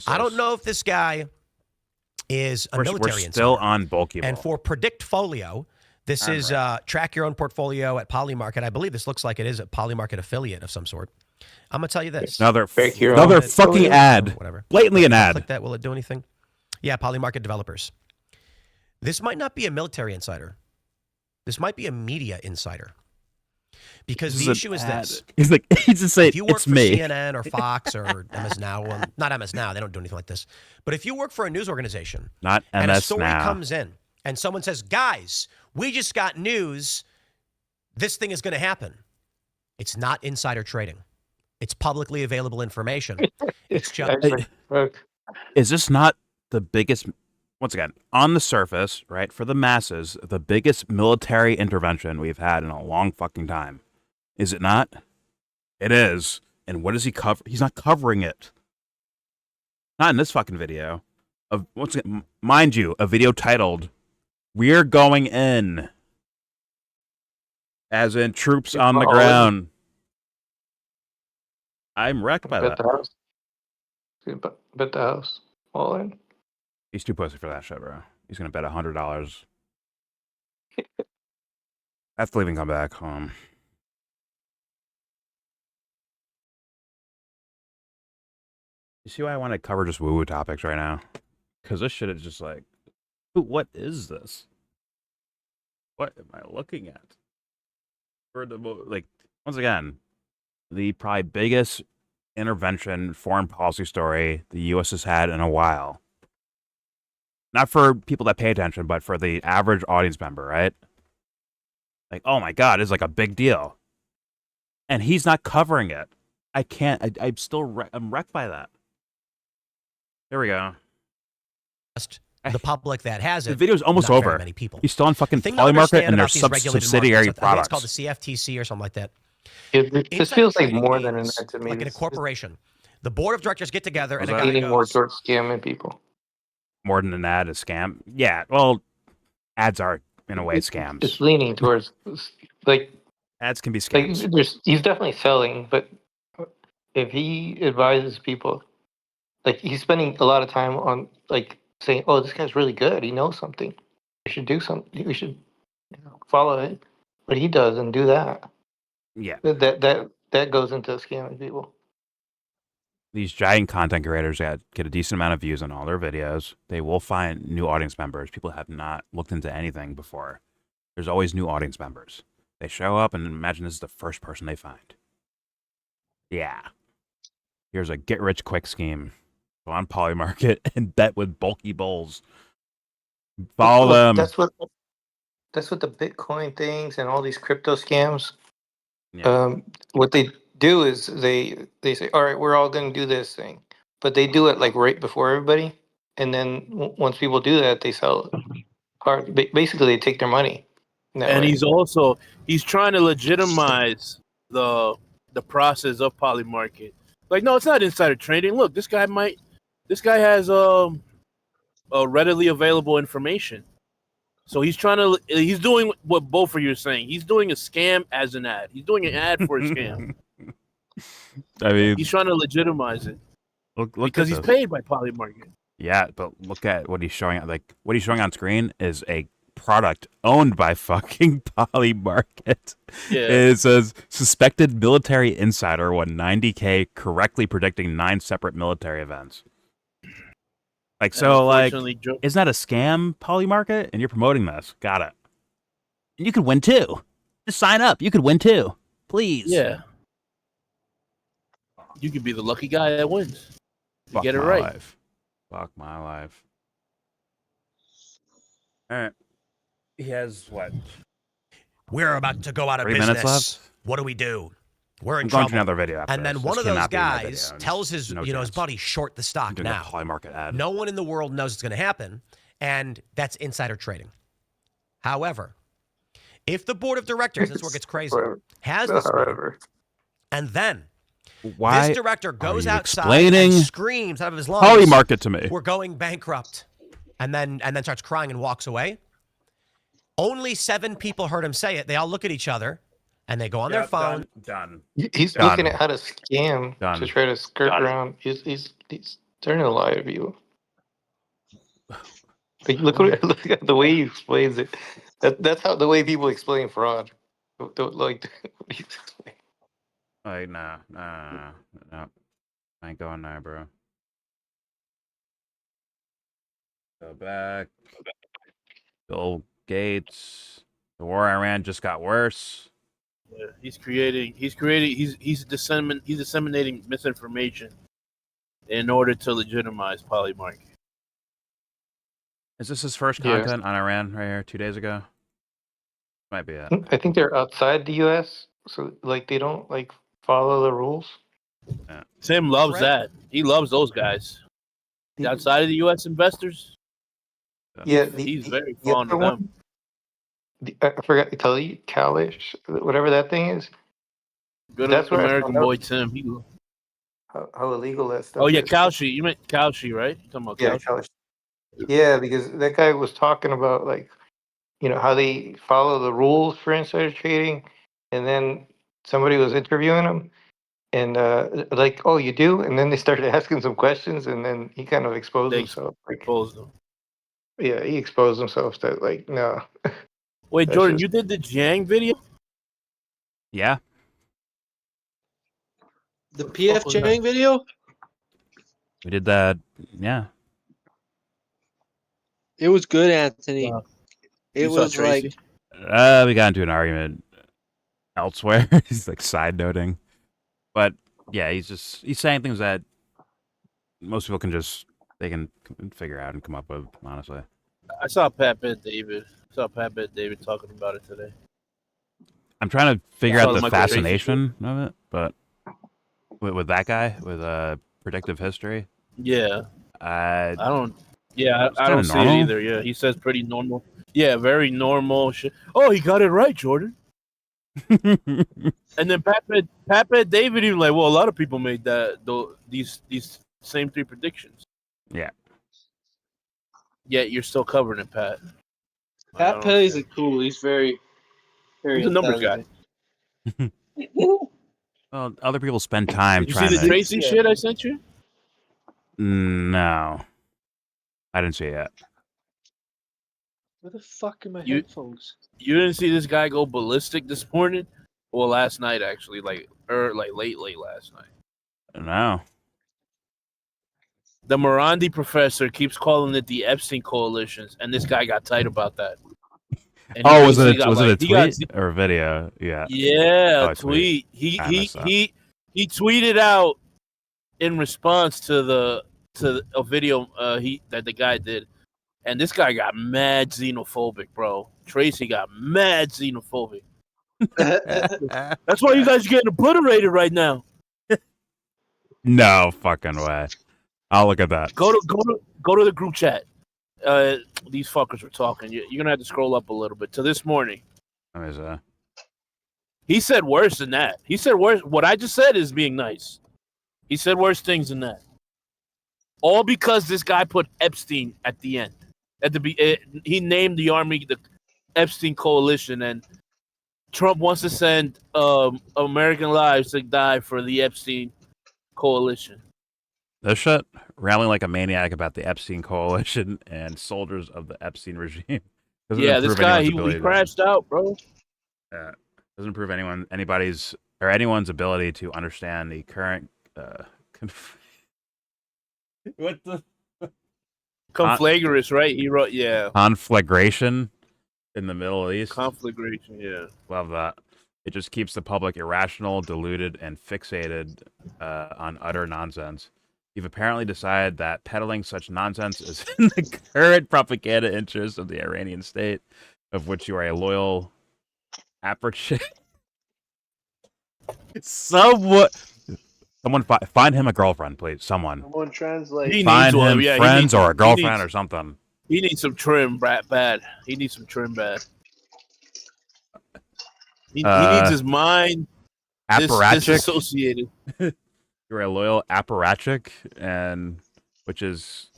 I don't know if this guy is a military We're still insider. on Bulky Ball. And for Predictfolio, this is track your own portfolio at Polymarket. I believe this looks like it is a Polymarket affiliate of some sort. I'm going to tell you this. Another fucking ad. Whatever. Blatantly an ad. Click that. Will it do anything? Yeah, Polymarket developers. This might not be a military insider. This might be a media insider. Because the issue is this. He's just saying, if you work it's for me. CNN or Fox or MS Now, well, not MS Now, they don't do anything like this. But if you work for a news organization, not MS and a story Now. comes in, and someone says, guys, we just got news, this thing is going to happen. It's not insider trading. It's publicly available information. It's just... Is this not the biggest, once again, on the surface, right, for the masses, the biggest military intervention we've had in a long fucking time? Is it not? It is. And what does he cover? He's not covering it. Not in this fucking video. Once again, mind you, a video titled, "We're Going In." As in troops on the ground. I'm wrecked by that. The house. Bet the house. All in. He's too pussy for that shit, bro. He's gonna bet $100. I have to leave and come back home. You see why I want to cover just woo-woo topics right now? Because this shit is just like, what is this? What am I looking at? Once again, the probably biggest intervention foreign policy story the U.S. has had in a while. Not for people that pay attention, but for the average audience member, right? Like, oh my God, it's like a big deal. And he's not covering it. I can't, I'm wrecked by that. There we go. The public that has it. The video's almost not over. very many people. He's still on fucking Thing to Polymarket understand and their about these regulated subsidiary markets, I think it's products. called the CFTC or something like that. This Inside feels like trading more than an is ad to me. like in a corporation. The board of directors get together and a guy Leaning more goes, towards scamming people. More than an ad, a scam. Yeah, well, ads are in a way scams. It's leaning towards like Ads can be scams. He's definitely selling, but if he advises people, like he's spending a lot of time on like saying, "Oh, this guy's really good. He knows something. We should do something. We should follow it, what he does and do that." Yeah. That goes into scamming people. These giant content creators that get a decent amount of views on all their videos, they will find new audience members. People have not looked into anything before. There's always new audience members. They show up and imagine this is the first person they find. Yeah. Here's a get-rich-quick scheme. Go on Polymarket and bet with bulky bulls. Follow them. That's what the Bitcoin things and all these crypto scams. Yeah. What they do is they say, "All right, we're all going to do this thing," but they do it like right before everybody, and then once people do that, they sell it hard. Basically, they take their money. And he's trying to legitimize the process of Polymarket. Like, no, it's not insider trading. Look, this guy has readily available information. So he's doing what both of you are saying. He's doing a scam as an ad. He's doing an ad for a scam. I mean, he's trying to legitimize it. Look because he's paid by Polymarket. Yeah, but look at what he's showing. Like, what he's showing on screen is a product owned by fucking Polymarket. Yeah. It says suspected military insider won $90K correctly predicting 9 separate military events. Like, And so, like, unfortunately, isn't that a scam, Polymarket? And you're promoting this. Got it. And you could win too. Just sign up. You could win too. Please. yeah, you could be the lucky guy that wins. You Fuck get it my right. life. Fuck my life. All right. He has what? We're about to go out of 3 business. minutes left? What do? We're in I'm going trouble. to another video after And then this. one This of those cannot be in my guys video. tells his, No his chance. buddy, short the I'm stock doing a now. Polymarket ad. No one in the world knows it's going to happen, and that's insider trading. However, if the board of directors, that's where it gets crazy, Whatever. has this meeting, However, and then Why this director goes you outside explaining and screams out of his lungs, Polymarket to me? "We're going bankrupt," and then starts crying and walks away. Only 7 people heard him say it. They all look at each other, and they go on their phone. Done. he's Done. looking at how to scam Done. to try to skirt Done. around. He's turning to lie to people. Like, look at the way he explains it. That's how the way people explain fraud. Like, what do you explain? Like, no. I ain't going there, bro. Go back. Bill Gates. The war in Iran just got worse. Yeah, he's disseminating misinformation in order to legitimize Polymarket. Is this his first Yeah. content on Iran right here 2 days ago? Might be it. I think they're outside the U.S., so like they don't like follow the rules. Tim loves Fred- that. He loves those guys. The outside of the U.S. investors, Yeah, he's very the fond of other them. I forgot to tell you, Kalish, whatever that thing is. Good That's where I American found out boy Tim. how illegal that stuff Oh yeah, is. Kalshi. You meant Kalshi, right? You're talking about Yeah, Kalshi? Kalish. Yeah, because that guy was talking about like, how they follow the rules for insider trading, and then somebody was interviewing him, and like, oh, you do, and then they started asking some questions, and then he kind of exposed They himself. Like, exposed them. yeah, he exposed himself that like, no. Wait, That's Jordan, just- you did the Jiang video? Yeah. The What the PF fuck was that? Chang video? We did that. Yeah. It was good, Anthony. Wow. It You saw was Tracy? like We got into an argument elsewhere. He's like side noting. But yeah, he's saying things that most people they can figure out and come up with, honestly. I saw Pat Bet David. Talking about it today. I'm trying to figure Saw out the the Michael Tracy fascination of it, but with that guy with predictive history, Yeah, I I don't. Yeah, It's I don't kinda see it normal. either. Yeah, he says pretty normal. Yeah, very normal shit. Oh, he got it right, Jordan. And then Pat Bet David even like, well, a lot of people made these same 3 predictions. Yeah. Yet you're still covering it, Pat. I Pat don't Pelly's understand. cool. He's very He's a numbers guy. intelligent. Well, other people spend time Did you trying see the to. Tracy Yeah. shit I sent you? No, I didn't see it yet. Where the fuck are my You- headphones? You didn't see this guy go ballistic this morning? Well, last night actually, like late last night. No. The Morandi professor keeps calling it the Epstein coalitions, and this guy got tight about that. And he Oh, was basically it got, was like, it a he got- tweet or a video? Yeah. Yeah, Oh, a a tweet. tweet. I missed that. He tweeted out in response to a video that the guy did, and this guy got mad xenophobic, bro. Tracy got mad xenophobic. That's why you guys are getting obliterated right now. No fucking way. I'll look at that. Go to the group chat. These fuckers were talking. You're gonna have to scroll up a little bit to this morning. Let me see. He said worse than that. He said worse. What I just said is being nice. He said worse things than that. All because this guy put Epstein at the end. He named the army the Epstein coalition, and Trump wants to send American lives to die for the Epstein coalition. This shit, rallying like a maniac about the Epstein coalition and soldiers of the Epstein regime. Doesn't Yeah, this improve guy anyone's he ability to- crashed out, bro. doesn't improve anyone's ability to understand the current what the Conflagrous, right? He wrote, yeah. conflagration in the Middle East. Conflagration, yeah. Love that. It just keeps the public irrational, deluded, and fixated on utter nonsense. You've apparently decided that peddling such nonsense is in the current propaganda interests of the Iranian state, of which you are a loyal apparatchik. Someone find him a girlfriend, please. Someone Someone translate. He find needs one. him Yeah, he friends needs- or a he girlfriend needs- or something. He needs some trim, bad. He needs some trim, bad. He needs his mind Apparatchik. disassociated. You're a loyal apparatchik, and which is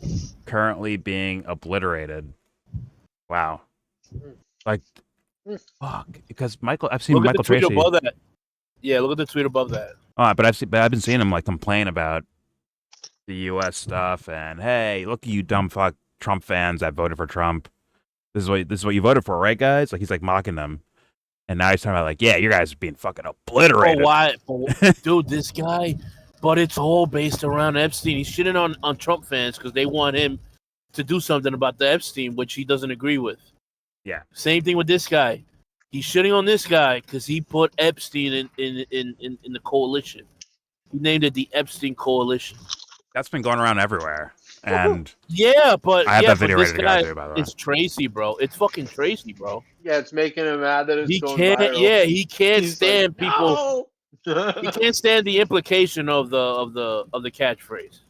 currently being obliterated. Wow. Like, fuck. Because I've seen Look Michael at the tweet Tracy. above that. Yeah, look at the tweet above that. But I've been seeing him like complain about the U.S. stuff, and hey, look at you dumb fuck Trump fans that voted for Trump. This is what you voted for, right, guys? Like he's like mocking them, and now he's talking about like, yeah, you guys are being fucking obliterated. Oh, why, dude? This guy, but it's all based around Epstein. He's shitting on Trump fans because they want him to do something about the Epstein, which he doesn't agree with. Yeah. Same thing with this guy. He's shitting on this guy because he put Epstein in the coalition. He named it the Epstein Coalition. That's been going around everywhere, and Yeah, but I have yeah, that video but this ready to guy, go too, by the way. it's Tracy, bro. It's fucking Tracy, bro. Yeah, it's making him mad that it's He going can't. viral. Yeah, he can't He's stand like, people. "No!" He can't stand the implication of the catchphrase.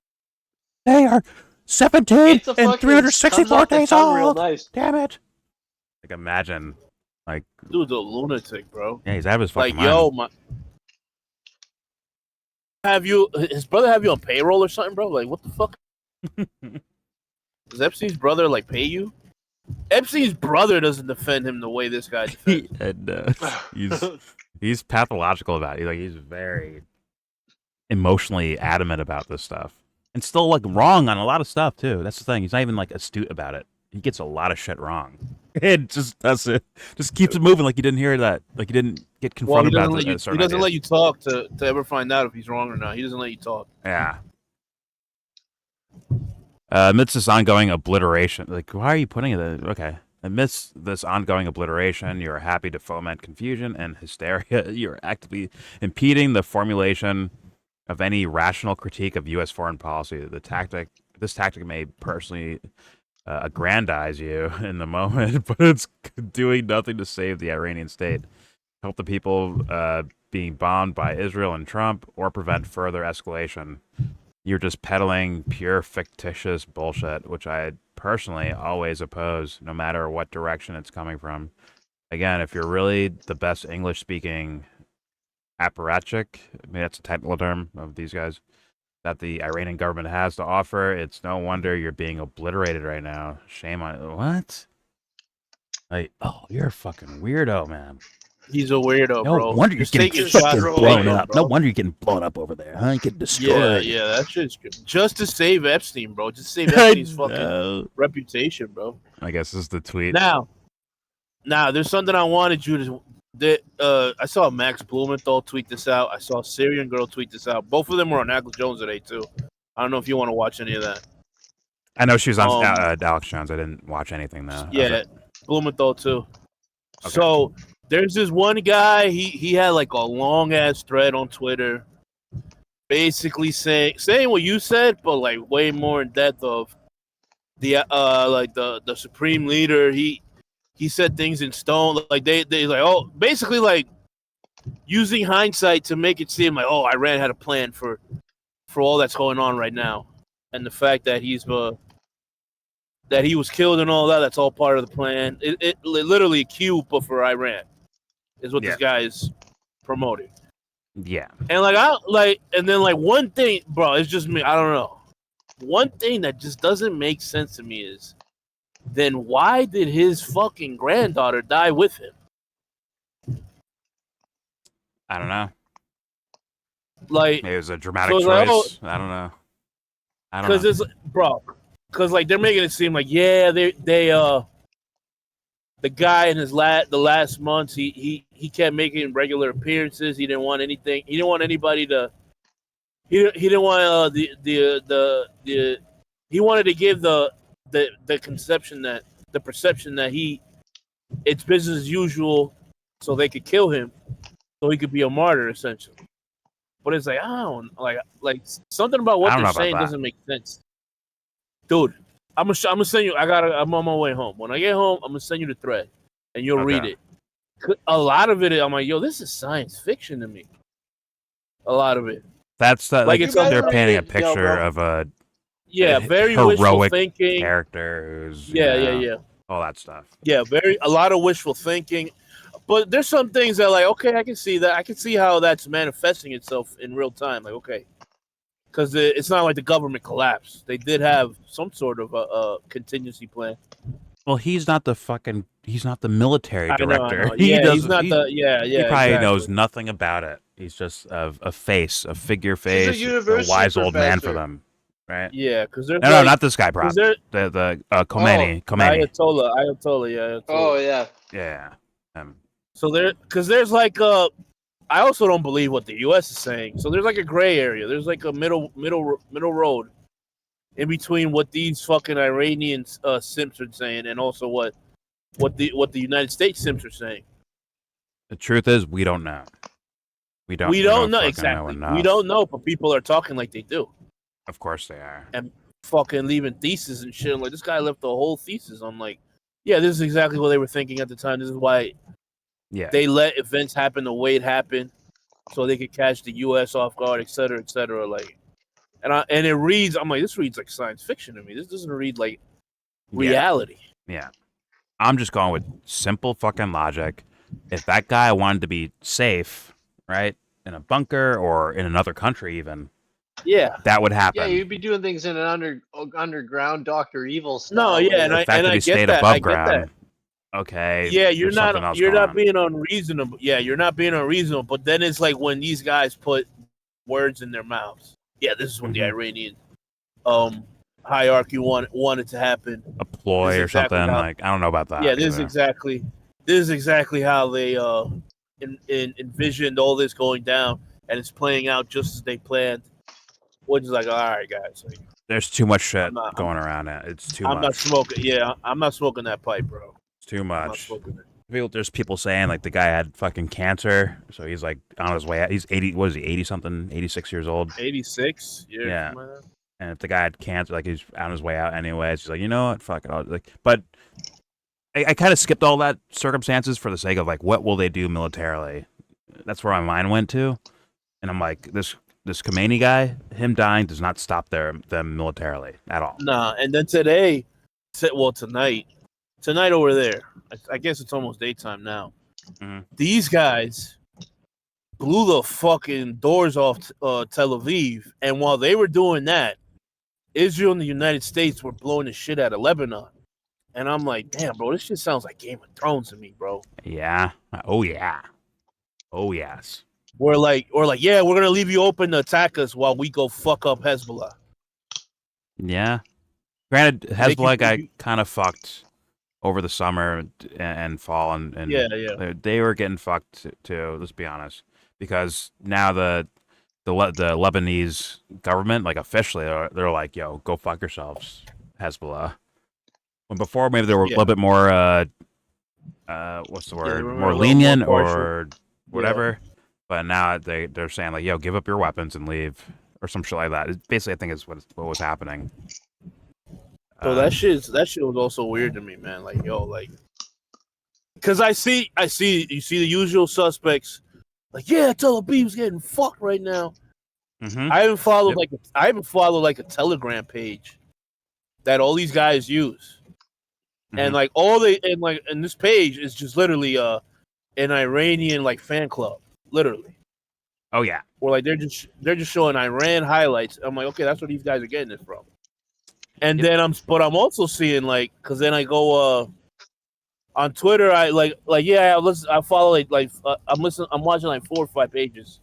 They are 17 It's a and fucking- 364 comes off the days tongue real old. nice. Damn it! Like imagine, like Dude's a lunatic, bro. yeah, he's out of his fucking Like, mind. yo, his brother have you on payroll or something, bro? Like, what the fuck? Does Epstein's brother like pay you? Epstein's brother doesn't defend him the way this guy defends. And he's pathological about it. Like he's very emotionally adamant about this stuff, and still like wrong on a lot of stuff too. That's the thing. He's not even like astute about it. He gets a lot of shit wrong. It just does it. Just keeps it moving like you didn't hear that. Like you didn't get Well, confronted he doesn't about let you. it. He doesn't let you talk to ever find out if he's wrong or not. He doesn't let you talk. Yeah. Amidst this ongoing obliteration, like, why are you putting it? Okay. Amidst this ongoing obliteration, you are happy to foment confusion and hysteria. You are actively impeding the formulation of any rational critique of U.S. foreign policy. This tactic may personally aggrandize you in the moment, but it's doing nothing to save the Iranian state, help the people being bombed by Israel and Trump, or prevent further escalation. You're just peddling pure fictitious bullshit, which I personally always oppose, no matter what direction it's coming from. Again, if you're really the best English-speaking apparatchik, I mean, that's a technical term of these guys, that the Iranian government has to offer, it's no wonder you're being obliterated right now. Shame on what? Like, oh, you're a fucking weirdo, man. He's a weirdo, No bro. wonder you're Just getting take his fucking shots blown away, up. bro. No wonder you're getting blown up over there, huh? You get Yeah, destroyed. yeah, that shit's good. Just to save Epstein, bro. Just save I Epstein's fucking know. reputation, bro. I guess this is the tweet. Now, there's something I wanted you to. I saw Max Blumenthal tweet this out. I saw Syrian Girl tweet this out. Both of them were on Alex Jones today too. I don't know if you want to watch any of that. I know she was on Alex Jones. I didn't watch anything though. Yeah, Blumenthal too. Okay. So there's this one guy. He had like a long ass thread on Twitter, basically saying what you said, but like way more in depth of the like the supreme leader. He said things in stone, like they like basically like using hindsight to make it seem like Iran had a plan for all that's going on right now, and the fact that that he was killed and all that's all part of the plan. It literally a cue for Iran is what this guy is promoting. Yeah. And and then one thing, bro, it's just me. I don't know. One thing that just doesn't make sense to me is, then why did his fucking granddaughter die with him? I don't know. Like, maybe it was a dramatic choice. I don't know. Because it's, bro, because like they're making it seem like they the guy in the last months, he kept making regular appearances. He didn't want anything. He didn't want anybody to. He didn't want the. He wanted to give the perception that it's business as usual, so they could kill him, so he could be a martyr essentially. But it's like, I don't like something about what they're saying doesn't make sense, dude. I'm gonna send you. I'm on my way home. When I get home, I'm gonna send you the thread, and you'll read it. A lot of it, I'm like, yo, this is science fiction to me. A lot of it. That's like it's they're painting a picture of a very heroic wishful thinking character who's all that stuff. Yeah, a lot of wishful thinking. But there's some things that like, okay, I can see that. I can see how that's manifesting itself in real time. Like, okay, because it's not like the government collapsed. They did have some sort of a contingency plan. Well, he's not the military director. I know. Yeah, he's not the. He probably knows nothing about it. He's just a figure face, a wise old man for them, right? Yeah, because no, not this guy, prop. The Khomeini. Ayatollah, yeah. Oh yeah. Yeah. So there's like I also don't believe what the U.S. is saying. So there's like a gray area. There's like a middle road in between what these fucking Iranian simps are saying and also what the United States simps are saying. The truth is, we don't know. We don't know exactly. We don't know, but people are talking like they do. Of course they are. And fucking leaving theses and shit. I'm like, this guy left the whole thesis. I'm like, yeah, this is exactly what they were thinking at the time. This is why they let events happen the way it happened so they could catch the U.S. off guard, et cetera, et cetera. Like, and it reads, I'm like, this reads like science fiction to me. This doesn't read like reality. Yeah. I'm just going with simple fucking logic. If that guy wanted to be safe, right, in a bunker or in another country even, that would happen. Yeah, you'd be doing things in an underground Dr. Evil style. No, yeah, and I get that. Above ground. Okay. Yeah, you're not being unreasonable. Yeah, you're not being unreasonable. But then it's like when these guys put words in their mouths. Yeah, this is what the Iranian hierarchy wanted to happen. A ploy or something. I don't know about that. Yeah, this is exactly how they envisioned all this going down, and it's playing out just as they planned. Which is like, all right, guys. Like, there's too much shit going around. It's too much. I'm not smoking. Yeah, I'm not smoking that pipe, bro. Too much. There's people saying like the guy had fucking cancer, so he's like on his way out. He's 80. What is he? 80 something? 86 years old. 86. Yeah. And if the guy had cancer, like he's on his way out anyways, he's like, you know what? Fuck it. Like, but I kind of skipped all that circumstances for the sake of like, what will they do militarily? That's where my mind went to, and I'm like, this Khomeini guy, him dying does not stop them militarily at all. Nah, and then tonight over there, I guess it's almost daytime now. Mm-hmm. These guys blew the fucking doors off Tel Aviv, and while they were doing that, Israel and the United States were blowing the shit out of Lebanon. And I'm like, damn, bro, this shit sounds like Game of Thrones to me, bro. Yeah. Oh, yeah. Oh, yes. We're like, yeah, we're going to leave you open to attack us while we go fuck up Hezbollah. Yeah. Granted, Hezbollah got kind of fucked over the summer and fall, and they were getting fucked too. Let's be honest, because now the Lebanese government, like officially, they're like, "Yo, go fuck yourselves, Hezbollah." When before maybe they were a little bit more, what's the word? More lenient or whatever. Yeah. But now they're saying like, "Yo, give up your weapons and leave," or some shit like that. Basically, I think is what was happening. So that shit was also weird to me, man. Like, yo, like, because I see you see the usual suspects, like, yeah, Tel Aviv's getting fucked right now. Mm-hmm. I haven't followed like a Telegram page that all these guys use, and like and this page is just literally an Iranian like fan club, literally. Oh yeah. Or like they're just showing Iran highlights. I'm like, okay, that's where these guys are getting it from. And then I'm also seeing like, cause then I go on Twitter. I I follow I'm watching like 4 or 5 pages,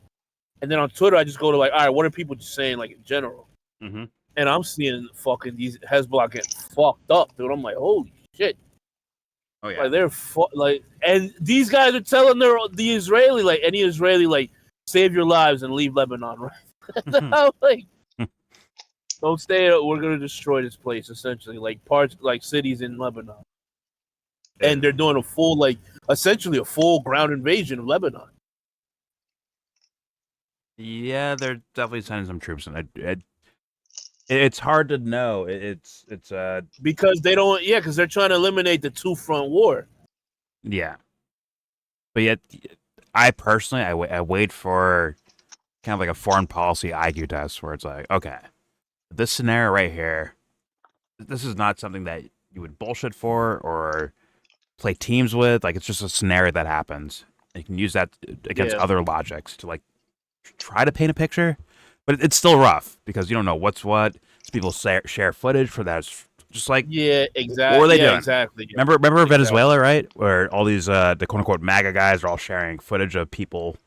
and then on Twitter I just go to like, all right, what are people just saying like in general? Mm-hmm. And I'm seeing fucking these Hezbollah getting fucked up, dude. I'm like, holy shit. Oh yeah. Like they're and these guys are telling the Israeli, like any Israeli, like save your lives and leave Lebanon, right? Like, don't stay. We're gonna destroy this place, essentially, like parts, like cities in Lebanon, and they're doing a full, like, essentially a full ground invasion of Lebanon. Yeah, they're definitely sending some troops in. It's hard to know. It's because they don't. Yeah, because they're trying to eliminate the two-front war. Yeah, but yet, I personally, I wait for kind of like a foreign policy IQ test where it's like, okay, this scenario right here, this is not something that you would bullshit for or play teams with. Like, it's just a scenario that happens. You can use that against other logics to like try to paint a picture, but it's still rough because you don't know what's what. People share footage for that. It's just like, Exactly. What were they doing? Exactly. Remember Venezuela, right? Where all these the quote unquote MAGA guys are all sharing footage of people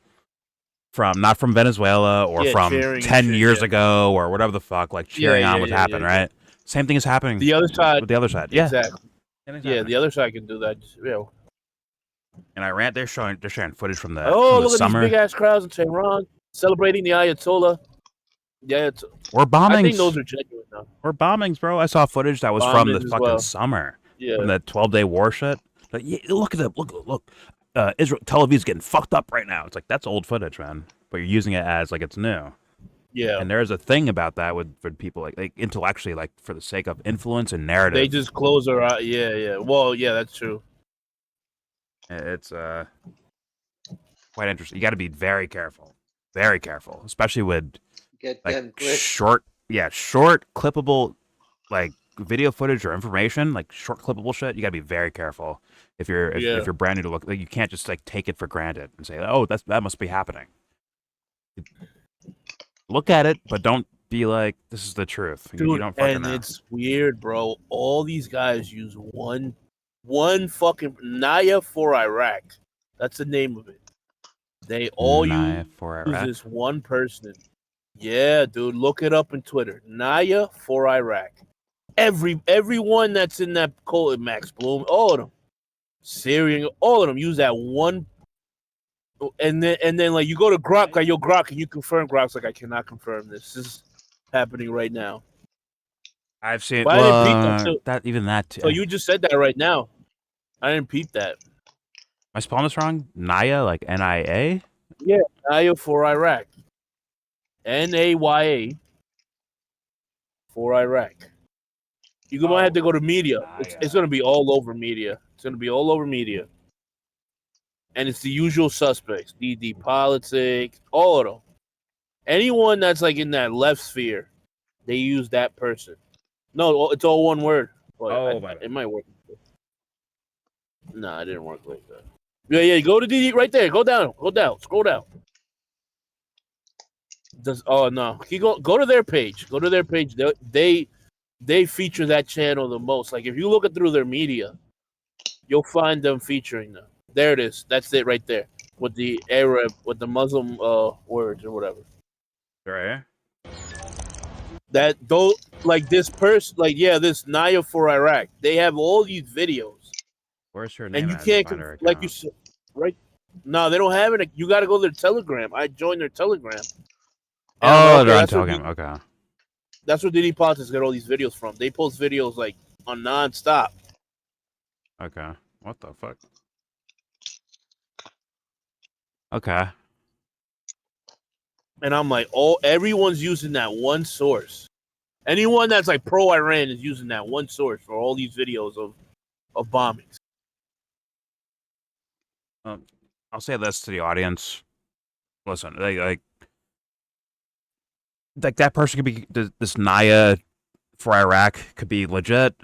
from not from Venezuela or from 10 years ago or whatever the fuck, like cheering on what happened, right? Same thing is happening. The other side with the other side, exactly. Yeah, the other side can do that. In Iran, they're sharing footage from the look summer. at these big ass crowds in Tehran celebrating the Ayatollah. Yeah, or bombings. I think those are genuine now. Or bombings, bro. I saw footage that was from the fucking summer. Yeah. From the 12-day war shit. Like, look at them. Look. Israel, Tel Aviv's getting fucked up right now. It's like, that's old footage, man. But you're using it as like it's new. Yeah. And there's a thing about that for people like intellectually, like for the sake of influence and narrative. They just close their eyes. Yeah. Well, yeah, that's true. It's quite interesting. You got to be very careful, especially with like short, clippable, like video footage or information, like short clippable shit. You got to be very careful if you're brand new to look. Like, you can't just like take it for granted and say, oh, that must be happening. Look at it, but don't be like, this is the truth. Dude, you don't fucking and know. It's weird, bro. All these guys use one fucking Naya for Iraq. That's the name of it. They all use this one person. Yeah, dude, look it up on Twitter. Naya for Iraq. Everyone that's in that code, Max Bloom, all of them, Syrian, all of them use that one. And then like you go to Grok, like, yo, Grok, can you confirm? Grok's like, I cannot confirm this. This is happening right now. I've seen I didn't peep that too. So you just said that right now. I didn't peep that. Am I spelling this wrong? Naya, like NIA? Yeah, Naya for Iraq. NAYA for Iraq. You're gonna have to go to media. It's gonna be all over media. And it's the usual suspects. DD Politics, all of them. Anyone that's like in that left sphere, they use that person. No, it's all one word. But it might work. Nah, it didn't work like that. Yeah, go to DD right there. Go down, scroll down. No. Go to their page. They feature that channel the most. Like if you look through their media, you'll find them featuring them. There it is. That's it right there. With the Arab, with the Muslim words or whatever. Right. That though, like this person, like this Naya for Iraq. They have all these videos. Where's her name? And you can't, like you said, right? No, they don't have it. You got to go to their Telegram. I joined their Telegram. They're on Telegram. Okay. That's where DD Politics get all these videos from. They post videos like on nonstop. Okay. What the fuck? Okay. And I'm like, everyone's using that one source. Anyone that's like pro Iran is using that one source for all these videos of bombings. I'll say this to the audience. Listen, like that person could be this Naya for Iraq could be legit.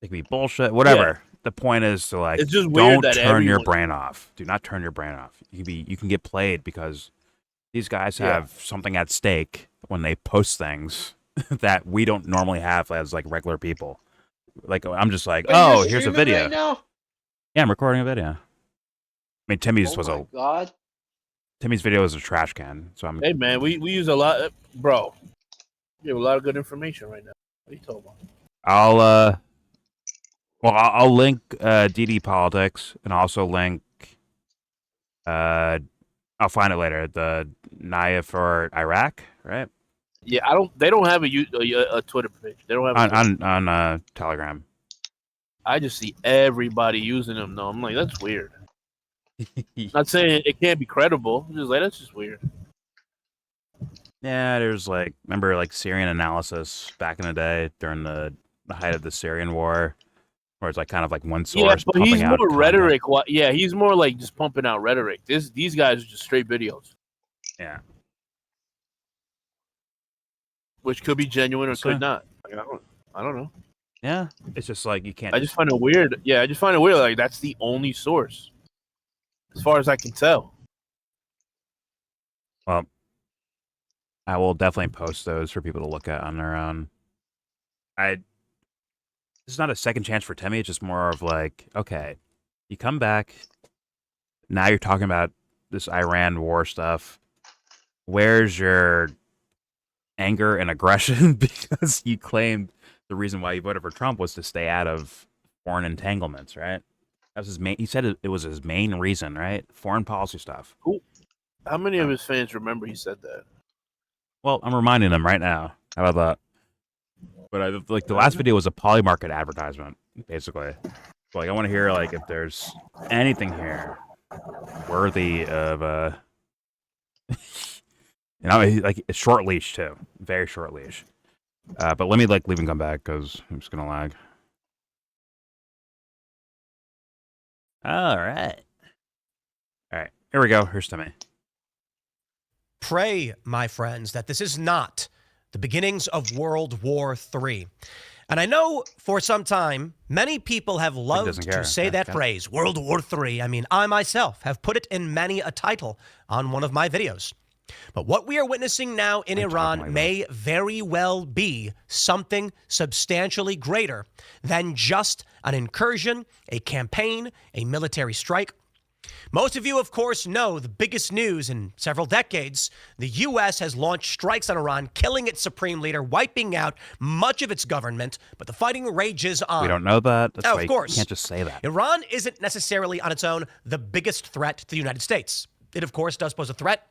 It could be bullshit. Whatever. Yeah. The point is to like, it's just don't turn your brain off. Do not turn your brain off. You can get played because these guys have something at stake when they post things that we don't normally have as like regular people. Like I'm just like, here's a video. Right now? Yeah, I'm recording a video. I mean, Timmy's God. Timmy's video is a trash can. So I'm. Hey man, we use a lot, bro. We have a lot of good information right now. What are you talking about? Well, I'll link DD Politics and also link. I'll find it later. The Naya for Iraq, right? Yeah, I don't. They don't have a Twitter page. They don't have a Twitter. On Telegram. I just see everybody using them. though. I'm like, that's weird. Not saying it can't be credible. I'm just like, that's just weird. Yeah, there's like, remember like Syrian analysis back in the day during the height of the Syrian war, where it's like kind of like one source. Yeah, but pumping he's out more content. rhetoric. Yeah, he's more like just pumping out rhetoric. These guys are just straight videos, Yeah. which could be genuine or So- could not. Like, I don't know. Yeah, it's just like you can't. I just find it weird. Yeah, I just find it weird. Like that's the only source, as far as I can tell. Well, I will definitely post those for people to look at on their own. This is not a second chance for Timmy. It's just more of like, okay, you come back. Now you're talking about this Iran war stuff. Where's your anger and aggression? Because you claimed the reason why you voted for Trump was to stay out of foreign entanglements, right? That was his main. He said it was his main reason, right? Foreign policy stuff. How many of his fans remember he said that? Well, I'm reminding them right now. How about that? But like the last video was a Polymarket advertisement, basically. So, like I want to hear like if there's anything here worthy of like a short leash too, very short leash. But let me like leave and come back because I'm just gonna lag. All right, here we go. Here's Timmy. Pray, my friends, that this is not the beginnings of World War III. And I know for some time, many people have loved doesn't care. to say that phrase, World War III. I mean, I myself have put it in many a title on one of my videos. But what we are witnessing now in Iran may very well be something substantially greater than just an incursion, a campaign, a military strike. Most of you, of course, know the biggest news in several decades. The U.S. has launched strikes on Iran, killing its supreme leader, wiping out much of its government, but the fighting rages on. We don't know that. That's why of course. You can't just say that. Iran isn't necessarily on its own the biggest threat to the United States. It, of course, does pose a threat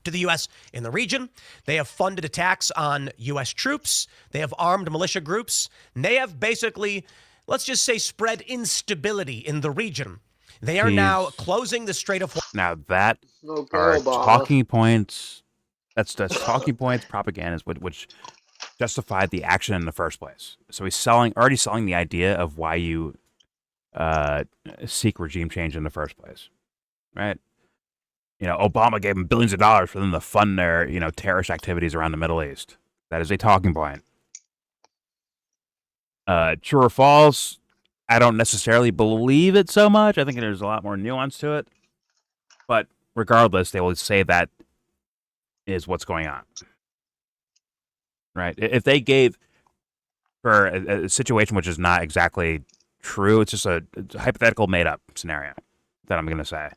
to the U.S. in the region. They have funded attacks on U.S. troops. They have armed militia groups. And they have basically, let's just say, spread instability in the region. They are now closing the Strait of Hormuz. Now that Okay, are Obama. talking points. That's talking points, propaganda, which justified the action in the first place. So he's already selling the idea of why you seek regime change in the first place, right? You know, Obama gave them billions of dollars for them to fund their, terrorist activities around the Middle East. That is a talking point. True or false? I don't necessarily believe it so much. I think there's a lot more nuance to it. But regardless, they will say that is what's going on. Right? If they gave for a situation which is not exactly true, it's just a hypothetical made-up scenario that I'm going to say.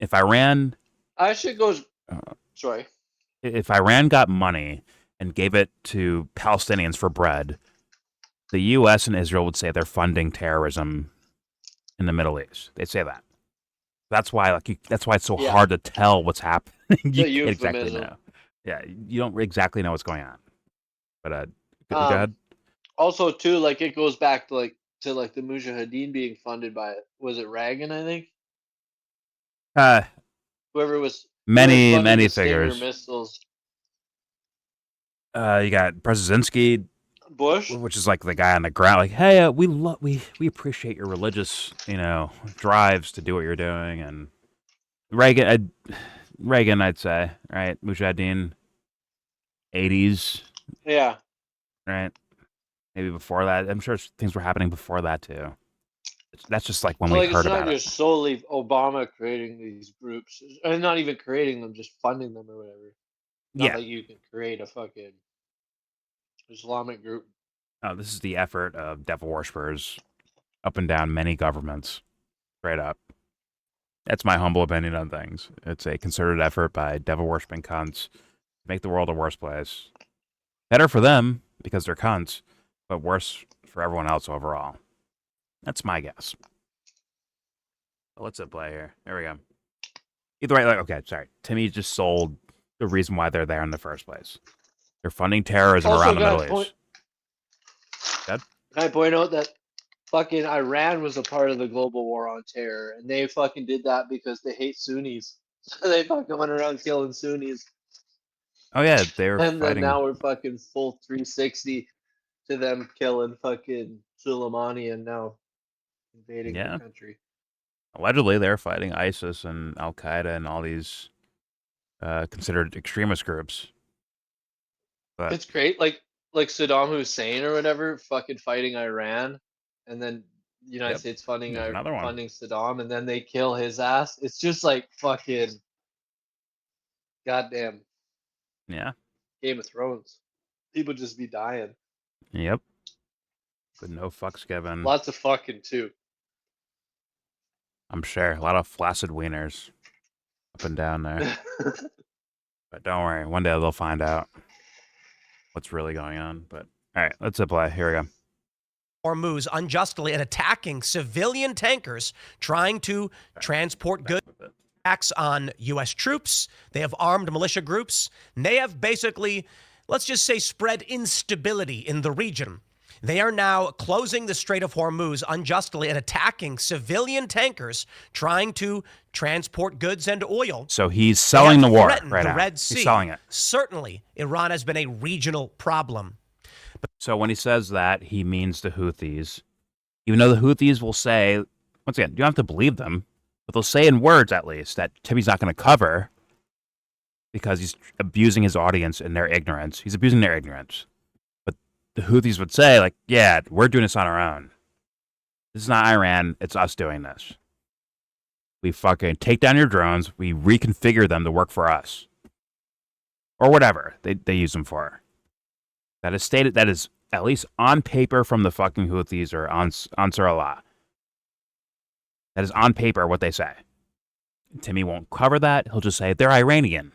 If Iran... Actually goes. Sorry. If Iran got money and gave it to Palestinians for bread, the U.S. and Israel would say they're funding terrorism in the Middle East. They'd say that. That's why, that's why it's so hard to tell what's happening. You can't exactly know. Yeah, you don't exactly know what's going on. But go ahead. Also, too, like it goes back to the Mujahideen being funded by, was it Reagan? I think. Whoever was Many the Stinger figures. missiles. You got Brzezinski, Bush, which is like the guy on the ground, like, hey, we appreciate your religious, drives to do what you're doing, and Reagan, I'd say, right, Mujahideen, 80s, yeah, right, maybe before that. I'm sure things were happening before that too. That's just like when so we heard it's not about it. just solely Obama creating these groups, and not even creating them, just funding them or whatever. Not that you can create a fucking Islamic group. Oh, this is the effort of devil worshippers up and down many governments, straight up. That's my humble opinion on things. It's a concerted effort by devil worshipping cunts to make the world a worse place. Better for them because they're cunts, but worse for everyone else overall. That's my guess. What's at play here? There we go. Either way, okay, sorry. Timmy just sold the reason why they're there in the first place. They're funding terrorism Also, around the can I Middle East. Can I point out that fucking Iran was a part of the global war on terror, and they fucking did that because they hate Sunnis. So they fucking went around killing Sunnis. Oh yeah, they were And then fighting. now we're fucking full 360 to them killing fucking Soleimani and now invading the country. Allegedly, they're fighting ISIS and Al Qaeda and all these considered extremist groups. But It's great, like Saddam Hussein or whatever, fucking fighting Iran, and then the United States funding There's another one. funding Saddam, and then they kill his ass. It's just like fucking goddamn yeah, Game of Thrones. People just be dying. yep. But no fucks given. Lots of fucking too. I'm sure a lot of flaccid wieners up and down there. But don't worry, one day they'll find out what's really going on. But all right, let's play. Here we go. Hormuz unjustly and attacking civilian tankers trying to transport goods. Attacks on U.S. troops. They have armed militia groups. And they have basically, let's just say, spread instability in the region. They are now closing the Strait of Hormuz unjustly and attacking civilian tankers trying to transport goods and oil. So he's selling the war right the now. Red Sea. He's selling it. Certainly, Iran has been a regional problem. So when he says that, he means the Houthis. Even though the Houthis will say, once again, you don't have to believe them, but they'll say in words at least that Timmy's not going to cover because he's abusing his audience in their ignorance. He's abusing their ignorance. But the Houthis would say, like, yeah, we're doing this on our own. This is not Iran. It's us doing this. We fucking take down your drones. We reconfigure them to work for us. Or whatever they use them for. That is stated, that is at least on paper from the fucking Houthis or Ansar Allah. That is on paper what they say. Timmy won't cover that. He'll just say they're Iranian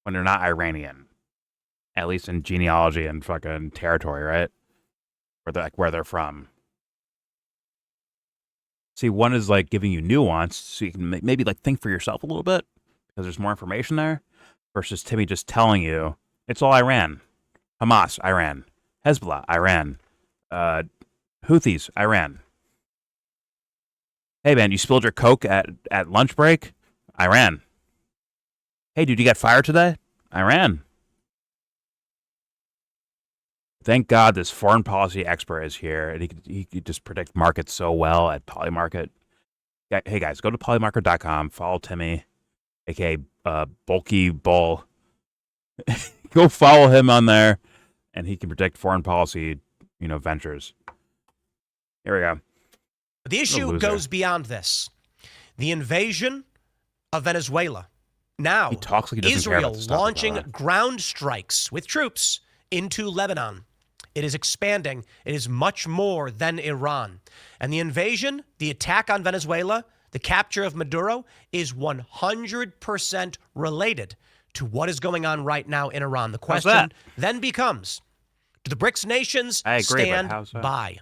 when they're not Iranian. At least in genealogy and fucking territory, right? Where they're from. See, one is like giving you nuance so you can maybe like think for yourself a little bit because there's more information there versus Timmy just telling you it's all Iran. Hamas, Iran. Hezbollah, Iran. Houthis, Iran. Hey, man, you spilled your Coke at lunch break? Iran. Hey, dude, you got fired today? Iran. Thank God this foreign policy expert is here, and he could just predict markets so well at Polymarket. Hey, guys, go to polymarket.com, follow Timmy, a.k.a. Bulky Bull. Go follow him on there, and he can predict foreign policy, ventures. Here we go. The issue goes beyond this. The invasion of Venezuela. Now, he talks like he doesn't care about Israel stuff, launching ground strikes with troops into Lebanon. It is expanding. It is much more than Iran. And the invasion, the attack on Venezuela, the capture of Maduro is 100% related to what is going on right now in Iran. The question then becomes, do the BRICS nations stand by?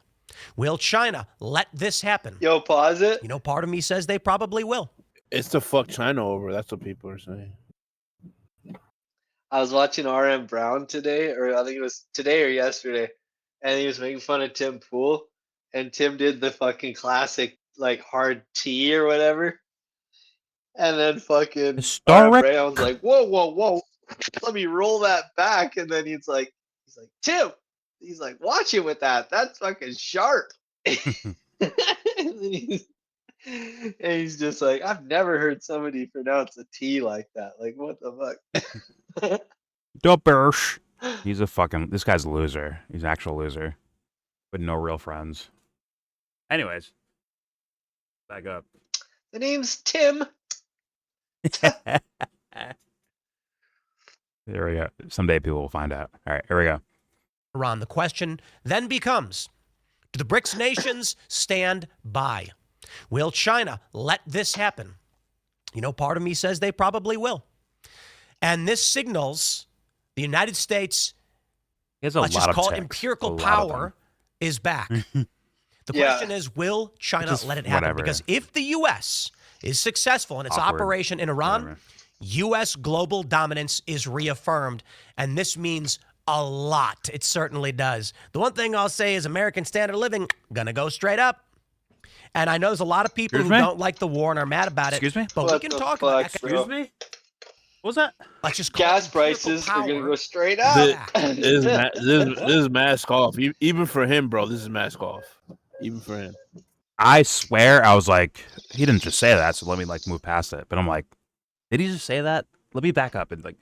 Will China let this happen? Yo, pause it. Part of me says they probably will. It's to fuck China over. That's what people are saying. I was watching RM Brown today, or I think it was today or yesterday, and he was making fun of Tim Pool, and Tim did the fucking classic, like, hard T or whatever. And then fucking RM Brown's like, whoa, let me roll that back. And then he's like, Tim, he's like, watch it with that. That's fucking sharp. and he's just like, I've never heard somebody pronounce a T like that. Like, what the fuck? Dubbersh. This guy's a loser. He's an actual loser. With no real friends. Anyways. Back up. The name's Tim. There we go. Someday people will find out. All right, here we go. Iran. The question then becomes, do the BRICS nations stand by? Will China let this happen? Part of me says they probably will. And this signals the United States, let's just call it empirical power, is back. The Yeah. question is, will China Just let it happen? whatever. Because if the U.S. is successful in its Awkward. operation in Iran, Whatever. U.S. global dominance is reaffirmed, and this means a lot. It certainly does. The one thing I'll say is American standard of living gonna go straight up. And I know there's a lot of people Excuse who me? don't like the war and are mad about it. Excuse me? But What we can the talk about fuck, bro? me? What was that? let's just call Gas it empirical prices are gonna power. go straight up. This is mask off. Even for him, bro. This is mask off. Even for him. I swear, I was like, he didn't just say that, so let me like move past it. But I'm like, did he just say that? Let me back up and like,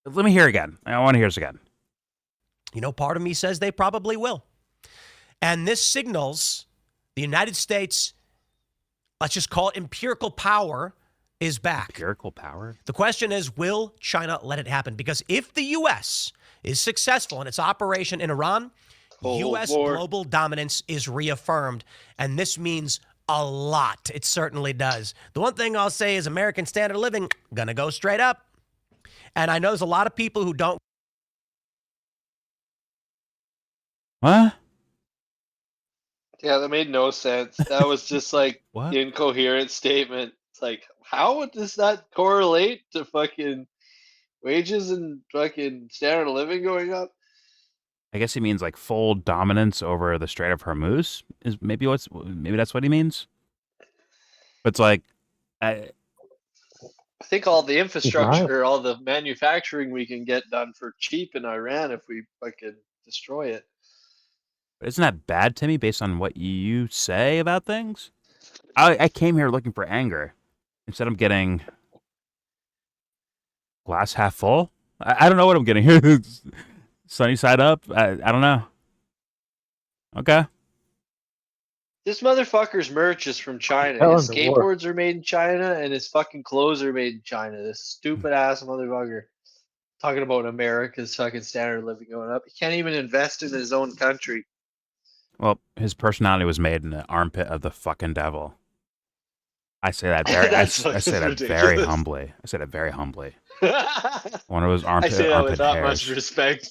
let me hear it again. I want to hear this again. You know, part of me says they probably will. And this signals the United States, let's just call it empirical power, is back. Empirical power? The question is, will China let it happen? Because if the U.S. is successful in its operation in Iran, Cold U.S. War. global dominance is reaffirmed. And this means a lot. It certainly does. The one thing I'll say is American standard of living gonna go straight up. And I know there's a lot of people who don't. What? Yeah, that made no sense. That was just like What? incoherent statement. It's like, how would this not correlate to fucking wages and fucking standard of living going up? I guess he means like full dominance over the Strait of Hormuz. Is maybe that's what he means. But it's like, I think all the infrastructure, all the manufacturing we can get done for cheap in Iran if we fucking destroy it. isn't that bad, Timmy? Based on what you say about things, I came here looking for anger. Instead, I'm getting glass half full. I don't know what I'm getting here. Sunny side up. I don't know. Okay. This motherfucker's merch is from China. Hell His in the war. skateboards are made in China, and his fucking clothes are made in China. This stupid ass motherfucker. Talking about America's fucking standard of living going up. He can't even invest in his own country. Well, his personality was made in the armpit of the fucking devil. I say that very. I That's say fucking that very ridiculous. humbly. I say that very humbly. I One of those armpit say that armpit without much hairs. respect.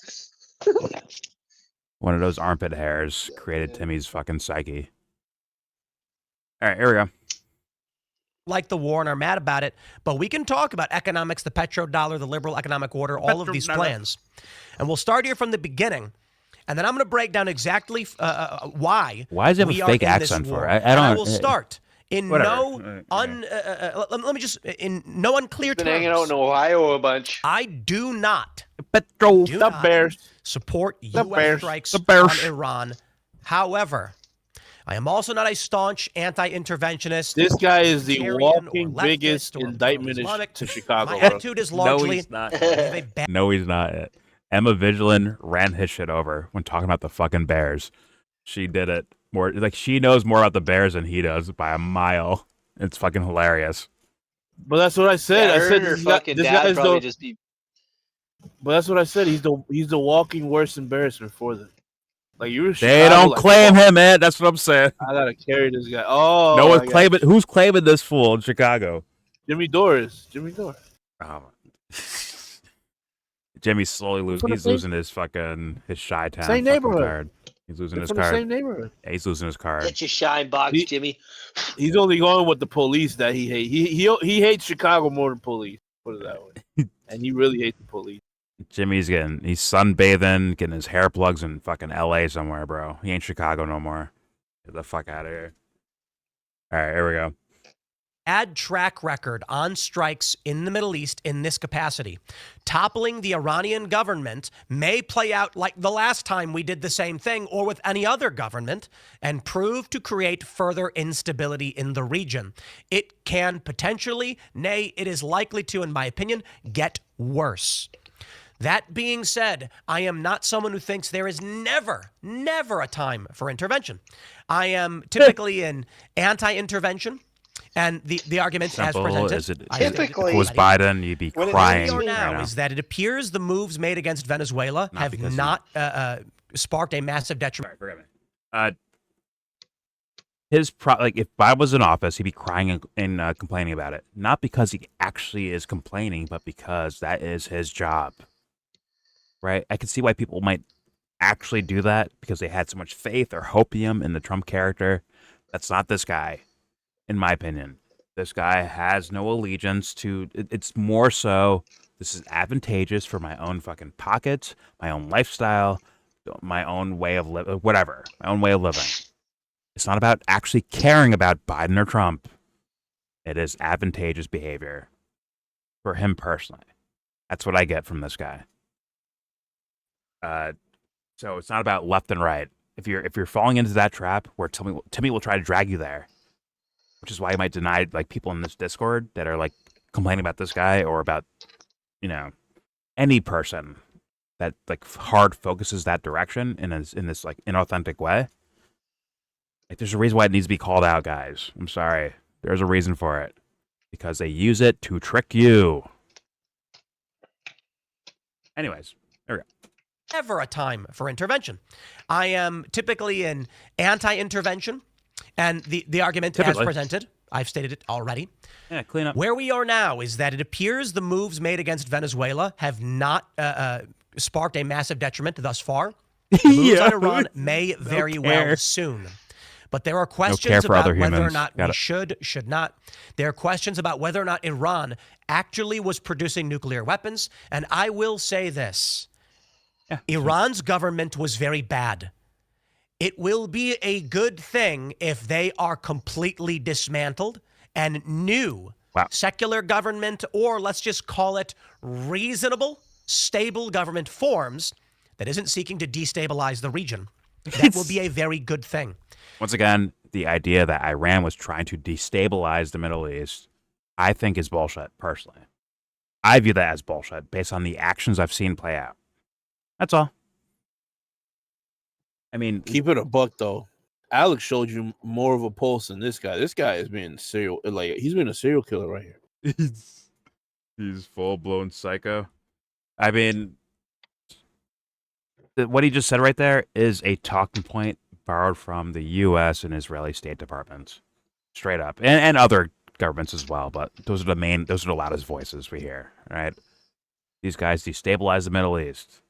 One of those armpit hairs created Timmy's fucking psyche. All right, here we go. Like the war and are mad about it, but we can talk about economics, the petrodollar, the liberal economic order, all of these Petrodollar. plans. And we'll start here from the beginning, and then I'm going to break down exactly why. Why does he have we a are fake in this accent for? war. I And I don't. will start in whatever. let me just in no unclear Been terms. hanging out in Ohio a bunch. I do not Petro. do The not Bears. support The U.S. Bears. strikes The Bears. on Iran. However, I am also not a staunch anti-interventionist. This guy is the Libertarian walking or biggest leftist or indictment Islamic. to Chicago, My bro. attitude is No, largely he's not. we have a bad No, he's not. Emma Vigilant ran his shit over when talking about the fucking Bears. She did it more like she knows more about the Bears than he does by a mile. It's fucking hilarious. But that's what I said. Yeah, I her said and her this guy, fucking this dad guy is probably the. just be. But that's what I said. He's the walking worst embarrassment for them. Like you were. They Chicago, don't like, claim come on, him, man. That's what I'm saying. I gotta carry this guy. Oh, No I one's got claiming. Who's claiming this fool in Chicago? Jimmy Doris. Oh. Jimmy's slowly losing. He's losing his fucking his shy town Same fucking neighborhood. card. He's losing They're his from the card. same neighborhood. Yeah, he's losing his card. Get your shine box, He- Jimmy. He's only going with the police that he hates. He hates Chicago more than police. Put it that way. And he really hates the police. Jimmy's he's sunbathing, getting his hair plugs in fucking LA somewhere, bro. He ain't Chicago no more. Get the fuck out of here. All right, here we go. track record on strikes in the Middle East in this capacity. Toppling the Iranian government may play out like the last time we did the same thing or with any other government and prove to create further instability in the region. It can potentially, nay, it is likely to, in my opinion, get worse. That being said, I am not someone who thinks there is never a time for intervention. I am typically in anti-intervention. And the argument Simple as presented, as it is. Typically- If it was Biden, you'd be When it crying. where we are right now now. is that it appears the moves made against Venezuela Not have because not sparked a massive detriment. Sorry, forgive me. If Biden was in office, he'd be crying and complaining about it. Not because he actually is complaining, but because that is his job. Right? I can see why people might actually do that because they had so much faith or hopium in the Trump character. That's not this guy, in my opinion. This guy has no allegiance to. It's more so. This is advantageous for my own fucking pockets, my own lifestyle, my own way of living, whatever, my own way of living. It's not about actually caring about Biden or Trump. It is advantageous behavior for him personally. That's what I get from this guy. So it's not about left and right. If you're falling into that trap where Timmy will try to drag you there, which is why he might deny like people in this Discord that are like complaining about this guy or about any person that like hard focuses that direction in this like inauthentic way. Like there's a reason why it needs to be called out, guys. I'm sorry. There's a reason for it. Because they use it to trick you. Anyways, there we go. Never a time for intervention. I am typically an anti-intervention, and the argument as presented, I've stated it already. Yeah, clean up. Where we are now is that it appears the moves made against Venezuela have not sparked a massive detriment thus far. The moves on Iran may very well soon. But there are questions about whether or not we should not. There are questions about whether or not Iran actually was producing nuclear weapons. And I will say this. Yeah. Iran's government was very bad. It will be a good thing if they are completely dismantled and new secular government, or let's just call it reasonable, stable government forms that isn't seeking to destabilize the region. That will be a very good thing. Once again, the idea that Iran was trying to destabilize the Middle East, I think is bullshit, personally. I view that as bullshit based on the actions I've seen play out. That's all. I mean, keep it a buck, though. Alex showed you more of a pulse than this guy. This guy is being he's been a serial killer right here. He's full-blown psycho. I mean, what he just said right there is a talking point borrowed from the U.S. and Israeli State Departments, straight up, and other governments as well. But those are the loudest voices we hear. Right? These guys destabilize the Middle East.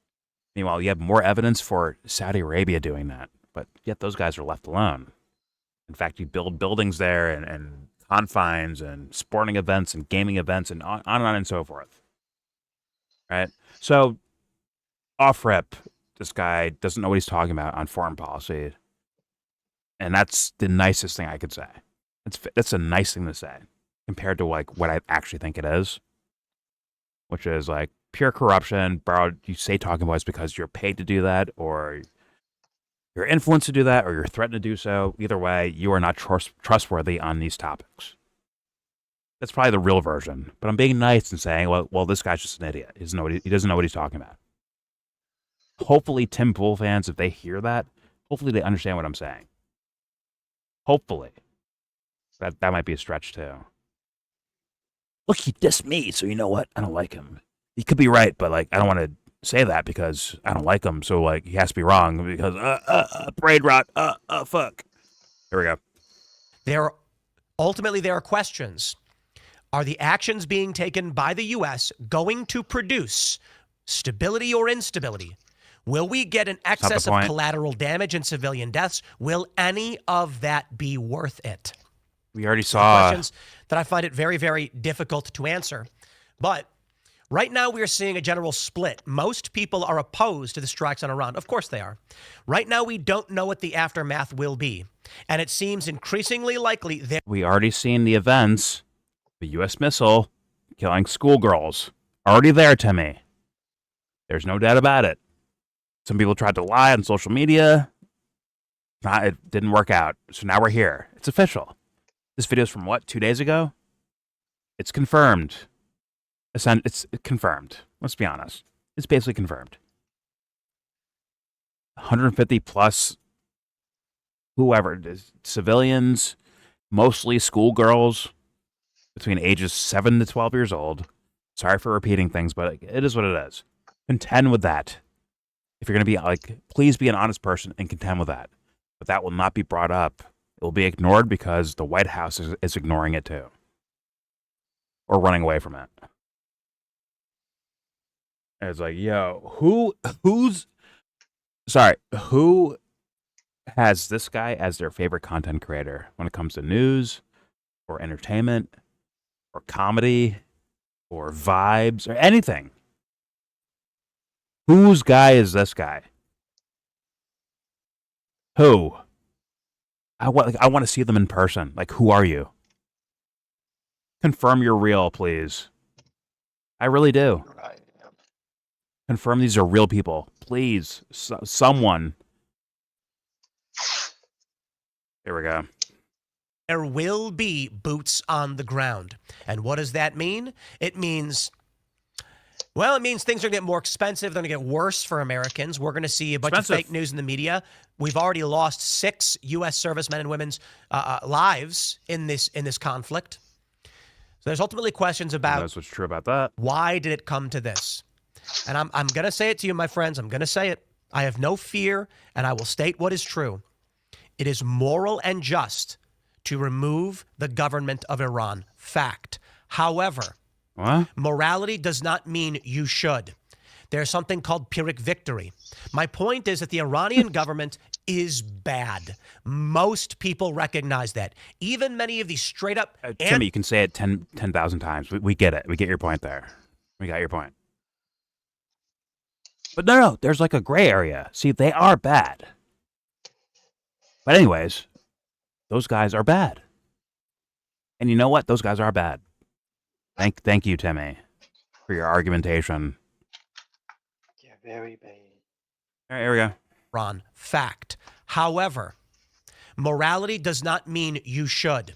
Meanwhile, you have more evidence for Saudi Arabia doing that, but yet those guys are left alone. In fact, you build buildings there and confines and sporting events and gaming events and on and so forth. Right? So, off rip, this guy doesn't know what he's talking about on foreign policy. And that's the nicest thing I could say. That's a nice thing to say compared to like what I actually think it is, which is like pure corruption. Borrowed, you say talking points because you're paid to do that, or you're influenced to do that, or you're threatened to do so. Either way, you are not trustworthy on these topics. That's probably the real version. But I'm being nice and saying, well, this guy's just an idiot. He doesn't know what he's talking about. Hopefully, Tim Pool fans, if they hear that, hopefully they understand what I'm saying. Hopefully. That might be a stretch, too. Look, he dissed me, so you know what? I don't like him. He could be right, but, like, I don't want to say that because I don't like him, so, like, he has to be wrong because, brain rot, fuck. Here we go. Ultimately, there are questions. Are the actions being taken by the U.S. going to produce stability or instability? Will we get an excess of collateral damage and civilian deaths? Will any of that be worth it? We already saw questions that I find it very, very difficult to answer. But right now we are seeing a general split. Most people are opposed to the strikes on Iran. Of course they are. Right now we don't know what the aftermath will be. And it seems increasingly likely that we already seen the events. The U.S. missile killing schoolgirls. Already there, Timmy. There's no doubt about it. Some people tried to lie on social media. It didn't work out. So now we're here. It's official. This video's from what, 2 days ago? It's confirmed. It's confirmed. Let's be honest. It's basically confirmed. 150 plus whoever, civilians, mostly schoolgirls between ages 7 to 12 years old. Sorry for repeating things, but it is what it is. Contend with that. If you're going to be like, please be an honest person and contend with that. But that will not be brought up. It will be ignored because the White House is ignoring it too. Or running away from it. And it's like, yo, who's Sorry, who has this guy as their favorite content creator when it comes to news or entertainment or comedy or vibes or anything? Whose guy is this guy? Who? I want to see them in person. Like, who are you? Confirm you're real, please. I really do. Confirm these are real people, please. Someone. Here we go. There will be boots on the ground. And what does that mean? It means, well, it means things are going to get more expensive. They're going to get worse for Americans. We're going to see a bunch of fake news in the media. We've already lost 6 U.S. servicemen and women's lives in this conflict. So there's ultimately questions about that's what's true about that. Why did it come to this? And I'm going to say it to you, my friends. I'm going to say it. I have no fear, and I will state what is true. It is moral and just to remove the government of Iran. Fact. However, what? Morality does not mean you should. There's something called Pyrrhic victory. My point is that the Iranian government is bad. Most people recognize that. Even many of these straight up... Timmy, you can say it 10,000 times. We get it. We get your point there. We got your point. But no, there's like a gray area. See, they are bad. But anyways, those guys are bad. And you know what? Those guys are bad. Thank you, Timmy, for your argumentation. Yeah, very bad. All right, here we go. Ron, fact. However, morality does not mean you should.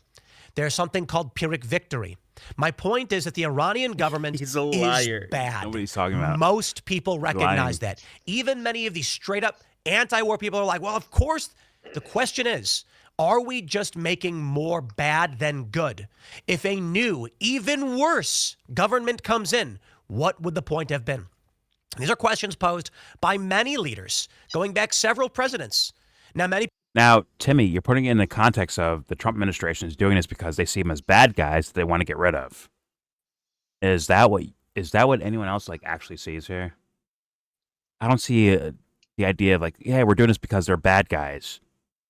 There's something called Pyrrhic victory. My point is that the Iranian government He's a liar. is bad. Nobody's talking about. Most people recognize that. Even many of these straight up anti-war people are like, well, of course. The question is, are we just making more bad than good? If a new, even worse government comes in, what would the point have been? These are questions posed by many leaders, going back several presidents. Now, Timmy, you're putting it in the context of the Trump administration is doing this because they see them as bad guys that they want to get rid of. Is that what anyone else like actually sees here? I don't see the idea of like, yeah, we're doing this because they're bad guys.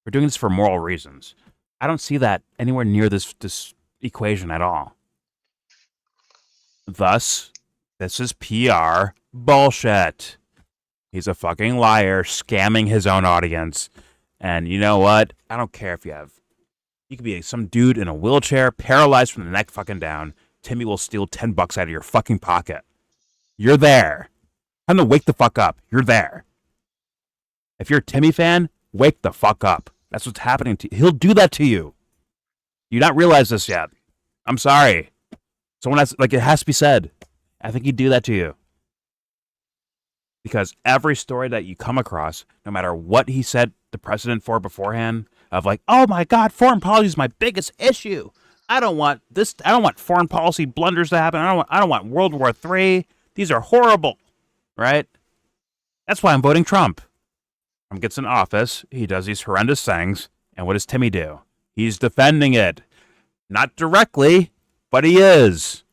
We're doing this for moral reasons. I don't see that anywhere near this equation at all. Thus, this is PR bullshit. He's a fucking liar, scamming his own audience. And you know what? I don't care if you could be some dude in a wheelchair, paralyzed from the neck fucking down. Timmy will steal $10 out of your fucking pocket. You're there. Time to wake the fuck up. You're there. If you're a Timmy fan, wake the fuck up. That's what's happening to you. He'll do that to you. You not realize this yet. I'm sorry. Someone has, like, it has to be said. I think he'd do that to you. Because every story that you come across, no matter what he said the president for beforehand, of like, oh my God, foreign policy is my biggest issue. I don't want this. I don't want foreign policy blunders to happen. I don't want World War III. These are horrible, right? That's why I'm voting Trump. Trump gets in office, he does these horrendous things, and what does Timmy do? He's defending it. Not directly, but he is.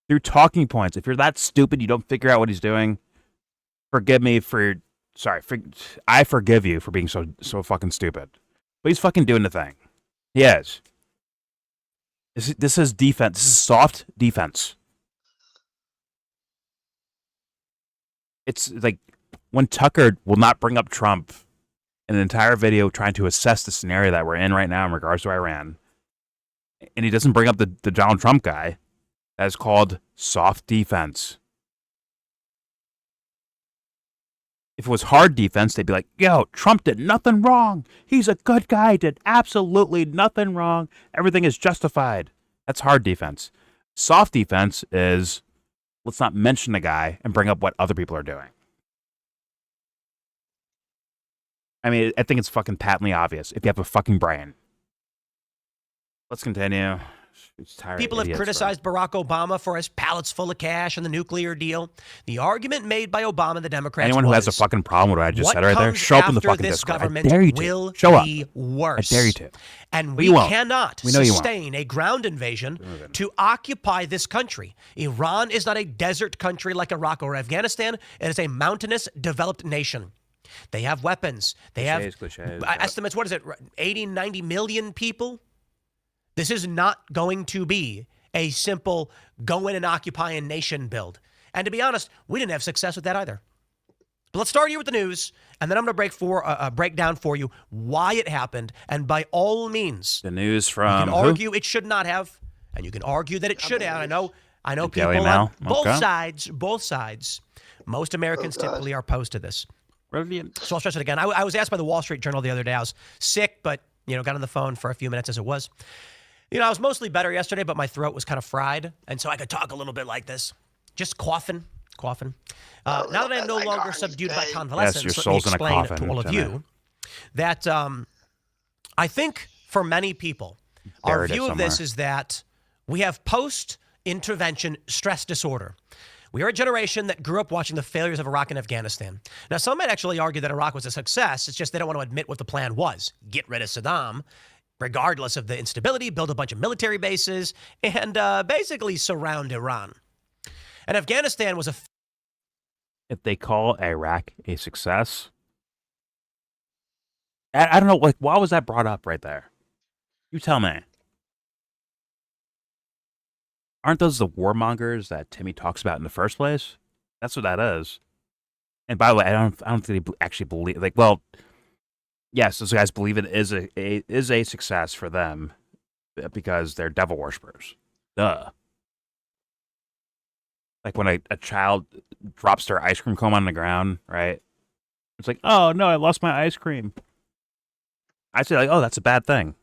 Through talking points. If you're that stupid, you don't figure out what he's doing, forgive me for... Sorry, I forgive you for being so fucking stupid. But he's fucking doing the thing. He is. This is defense. This is soft defense. It's like when Tucker will not bring up Trump in an entire video trying to assess the scenario that we're in right now in regards to Iran, and he doesn't bring up the Donald Trump guy, that is called soft defense. If it was hard defense, they'd be like, yo, Trump did nothing wrong. He's a good guy, did absolutely nothing wrong. Everything is justified. That's hard defense. Soft defense is, let's not mention the guy and bring up what other people are doing. I mean, I think it's fucking patently obvious if you have a fucking brain. Let's continue. People have criticized Barack Obama for his pallets full of cash and the nuclear deal. The argument made by Obama and the Democrats Anyone who has a fucking problem with what I just said right there, show up in the fucking Discord. I dare you to. Show up. Worse. I dare you to. And we cannot sustain a ground invasion to occupy this country. Iran is not a desert country like Iraq or Afghanistan. It is a mountainous, developed nation. They have weapons. They have Cliches. estimates. What is it? 80, 90 million people? This is not going to be a simple go in and occupy a nation build. And to be honest, we didn't have success with that either. But let's start here with the news, and then I'm going to break down for you why it happened. And by all means, The news from you can argue it should not have, and you can argue that it should have. I know The people Daily Mail? on both Okay. sides. Most Americans typically are opposed to this. Brilliant. So I'll stress it again. I was asked by the Wall Street Journal the other day. I was sick, but got on the phone for a few minutes as it was. I was mostly better yesterday, but my throat was kind of fried, and so I could talk a little bit like this, just coughing. Now that I'm no longer subdued by convalescence, your let me soul's in a explain coffin, to all of Jimmy. you that I think for many people, our Buried it view of this somewhere. is that we have post-intervention stress disorder. We are a generation that grew up watching the failures of Iraq and Afghanistan. Now, some might actually argue that Iraq was a success. It's just they don't want to admit what the plan was. Get rid of Saddam, regardless of the instability, build a bunch of military bases, and basically surround Iran. And Afghanistan was a If they call Iraq a success, I don't know. Like, why was that brought up right there? You tell me. Aren't those the warmongers that Timmy talks about in the first place? That's what that is. And by the way, I don't think they actually believe. Like, well, yes, those guys believe it is a success for them because they're devil worshippers. Duh. Like when a child drops their ice cream cone on the ground, right? It's like, oh no, I lost my ice cream. I say like, oh, that's a bad thing.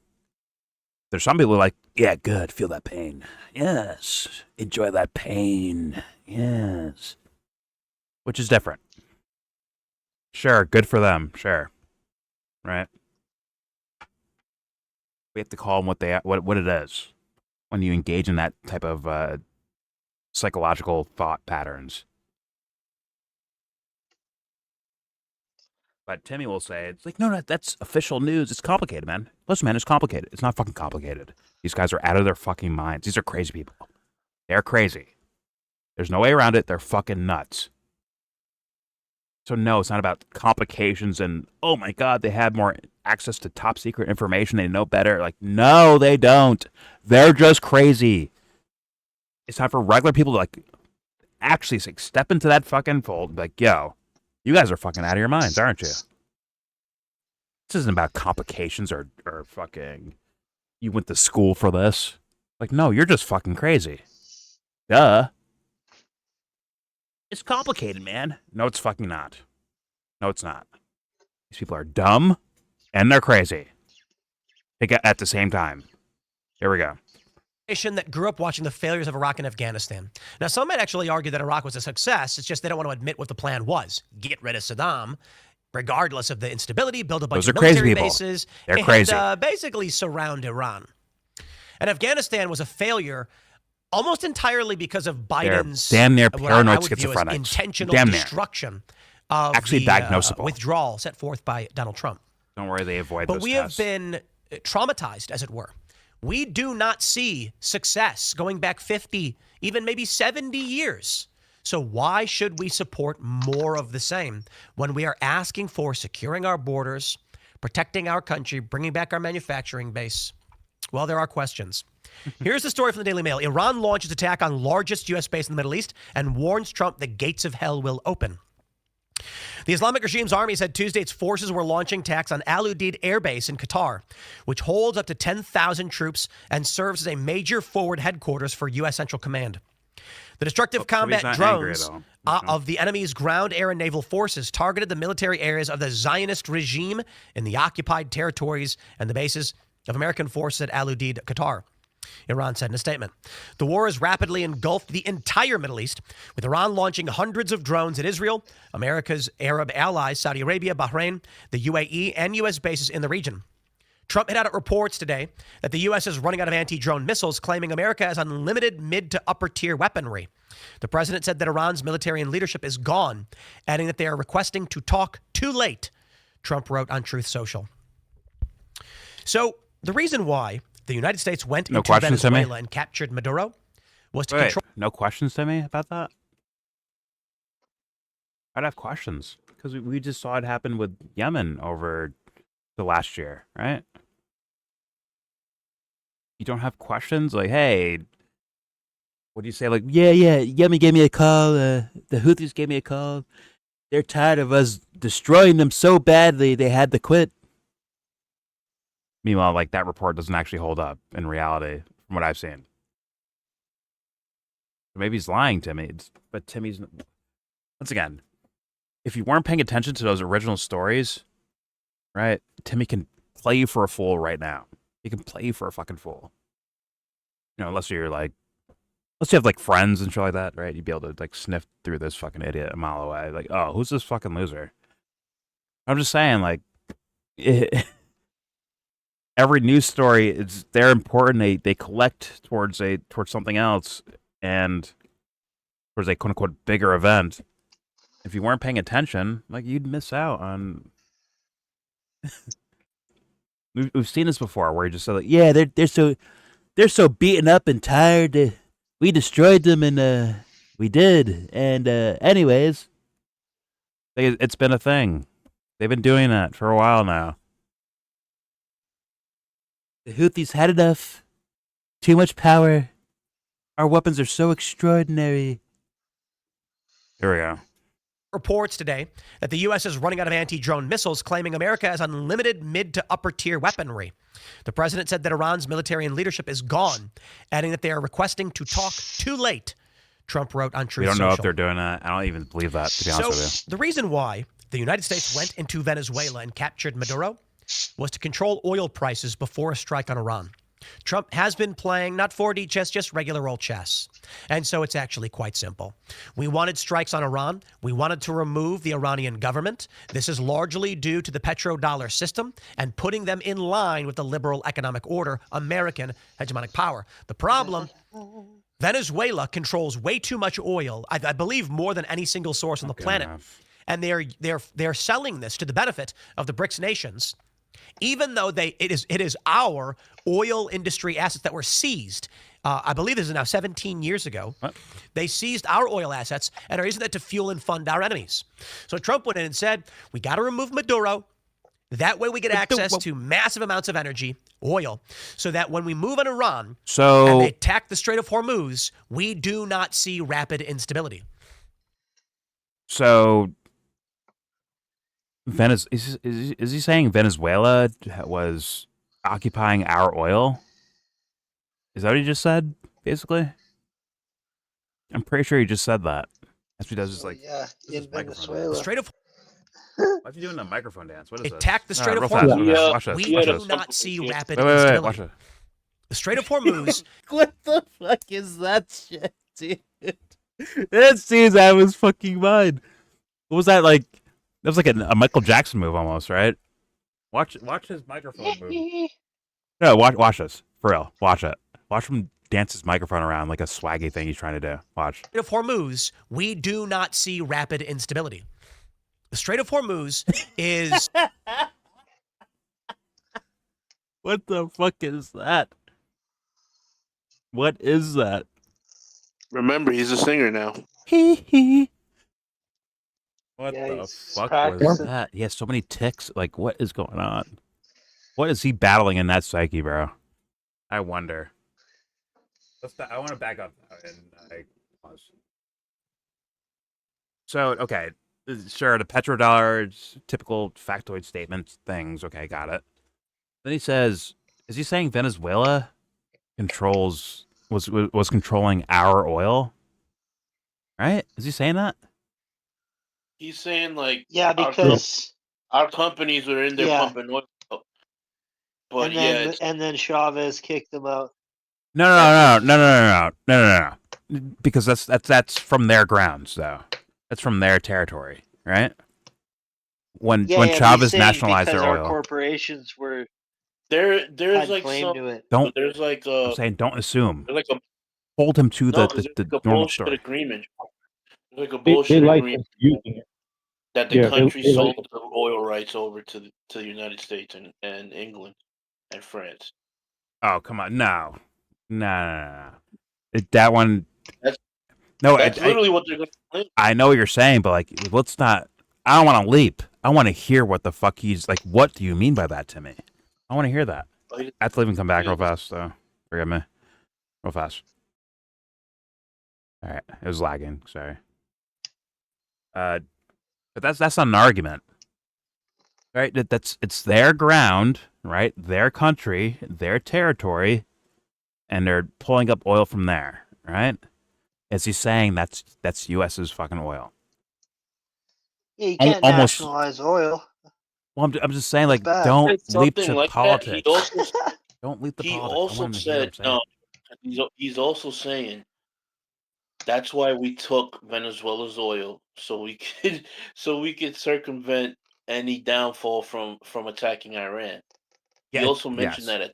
There's some people who are like, yeah, good, feel that pain. Yes, enjoy that pain. Yes. Which is different. Sure, good for them. Sure. Right? We have to call them what it is when you engage in that type of psychological thought patterns. But Timmy will say, it's like, no, that's official news. It's complicated, man. Listen, man, it's complicated. It's not fucking complicated. These guys are out of their fucking minds. These are crazy people. They're crazy. There's no way around it. They're fucking nuts. So no, it's not about complications and, oh my God, they have more access to top secret information. They know better. Like, no, they don't. They're just crazy. It's time for regular people to like actually like, step into that fucking fold and be like, yo, you guys are fucking out of your minds, aren't you? This isn't about complications or fucking you went to school for this. Like, no, you're just fucking crazy. Duh. It's complicated, man. No, it's fucking not. No, it's not. These people are dumb and they're crazy. At the same time. Here we go. nation that grew up watching the failures of Iraq and Afghanistan. Now, some might actually argue that Iraq was a success. It's just they don't want to admit what the plan was. Get rid of Saddam, regardless of the instability, build a bunch Those of are crazy military people. bases, They're and crazy. Basically surround Iran. And Afghanistan was a failure almost entirely because of Biden's damn near what I paranoid would view as schizophrenics. intentional Damn near. destruction of Actually the diagnosable. withdrawal set forth by Donald Trump. Don't worry, they avoid But those we tests. have been traumatized, as it were. We do not see success going back 50, even maybe 70 years. So why should we support more of the same when we are asking for securing our borders, protecting our country, bringing back our manufacturing base? Well, there are questions. Here's the story from the Daily Mail. Iran launches attack on largest U.S. base in the Middle East and warns Trump the gates of hell will open. The Islamic regime's army said Tuesday its forces were launching attacks on Al Udeid Air Base in Qatar, which holds up to 10,000 troops and serves as a major forward headquarters for U.S. Central Command. The destructive combat not angry, drones though. of the enemy's ground, air, and naval forces targeted the military areas of the Zionist regime in the occupied territories and the bases of American forces at Al Udeid, Qatar. Iran said in a statement. The war has rapidly engulfed the entire Middle East, with Iran launching hundreds of drones at Israel, America's Arab allies, Saudi Arabia, Bahrain, the UAE, and U.S. bases in the region. Trump hit out at reports today that the U.S. is running out of anti-drone missiles, claiming America has unlimited mid to upper tier weaponry. The president said that Iran's military and leadership is gone, adding that they are requesting to talk too late, Trump wrote on Truth Social. So the reason why the United States went into Venezuela and captured Maduro was to control. No questions to me about that? I'd have questions. Because we just saw it happen with Yemen over the last year, right? You don't have questions like, hey, what do you say? Like, yeah, Yemen gave me a call. The Houthis gave me a call. They're tired of us destroying them so badly they had to quit. Meanwhile, like that report doesn't actually hold up in reality, from what I've seen. Maybe he's lying to me, but Timmy's once again. If you weren't paying attention to those original stories, right? Timmy can play you for a fool right now. He can play you for a fucking fool. You know, unless you have like friends and shit like that, right? You'd be able to like sniff through this fucking idiot a mile away. Like, oh, who's this fucking loser? I'm just saying, like, every news story they're important. They collect towards something else and towards a quote unquote bigger event. If you weren't paying attention, like you'd miss out on. We've seen this before, where you just said, like, yeah, they're so beaten up and tired. We destroyed them, and we did. And anyways, it's been a thing. They've been doing that for a while now. The Houthis had enough. Too much power. Our weapons are so extraordinary. Here we go. Reports today that the U.S. is running out of anti-drone missiles, claiming America has unlimited mid to upper tier weaponry. The president said that Iran's military and leadership is gone, adding that they are requesting to talk too late. Trump wrote on Truth We don't Social. know if they're doing that. I don't even believe that, to be honest with you. The reason why the United States went into Venezuela and captured Maduro was to control oil prices before a strike on Iran. Trump has been playing not 4D chess, just regular old chess. And so it's actually quite simple. We wanted strikes on Iran. We wanted to remove the Iranian government. This is largely due to the petrodollar system and putting them in line with the liberal economic order, American hegemonic power. The problem, Venezuela controls way too much oil, I believe more than any single source on the planet. And they're selling this to the benefit of the BRICS nations. Even though it is our oil industry assets that were seized, I believe this is now 17 years ago. What? They seized our oil assets and are using that to fuel and fund our enemies. So Trump went in and said, we got to remove Maduro. That way we get access to massive amounts of energy, oil, so that when we move on Iran and they attack the Strait of Hormuz, we do not see rapid instability. So is he saying Venezuela was occupying our oil? Is that what he just said, basically? I'm pretty sure he just said that. That's what he does. Just like, yeah, in Venezuela. The Strait of why are you doing a microphone dance? What is this? attack the Strait of real fast, Hormuz. real fast. Watch this. We Watch do this. not see rapid Wait, instability. watch it. The Strait of Hormuz. What the fuck is that shit, dude? That seems out of his fucking mind. What was that like? That was like a Michael Jackson move almost, right? Watch his microphone move. No, watch this. For real. Watch it. Watch him dance his microphone around like a swaggy thing he's trying to do. Watch. Strait of Hormuz, we do not see rapid instability. The Strait of Hormuz is... What the fuck is that? What is that? Remember, he's a singer now. What Yeah, the he's fuck practicing. was that? He has so many ticks. Like, what is going on? What is he battling in that psyche, bro? I wonder. I want to back up and pause. So, okay, sure, the petrodollar, typical factoid statements, things. Okay, got it. Then he says, is he saying Venezuela was controlling our oil? Right? Is he saying that? He's saying like, Yeah, because our companies were in there Yeah. pumping oil. But and then Chavez kicked them out. No. Because that's from their grounds, though. That's from their territory, right? When Chavez nationalized their our oil, corporations were there's had like claim some, to it. there's like I'm saying don't assume. there's like a Hold him to no, the there's like a normal bullshit story. agreement. There's like a They bullshit like agreement using it. that the Yeah, country they sold like- the oil rights over to the United States and England and France. Oh, come on, no. That one. That's No, literally what they're going to claim. I know what you're saying, but like, let's not I don't want to leap. I want to hear what the fuck he's like. What do you mean by that, Timmy? I want to hear that. I have to leave and come back real fast, so forgive me. Real fast. All right, it was lagging. Sorry. But that's not an argument, right? It's their ground, right? Their country, their territory, and they're pulling up oil from there, right? Is he saying that's U.S.'s fucking oil? Yeah, you can't Almost. nationalize oil. Well, I'm just saying, like, bad. don't Said leap something to like that. politics. He also Don't leap to he politics. I also want him to hear what I'm said saying. no. He's also saying that's why we took Venezuela's oil so we could circumvent any downfall from attacking Iran. He Yeah, also mentioned yes. that.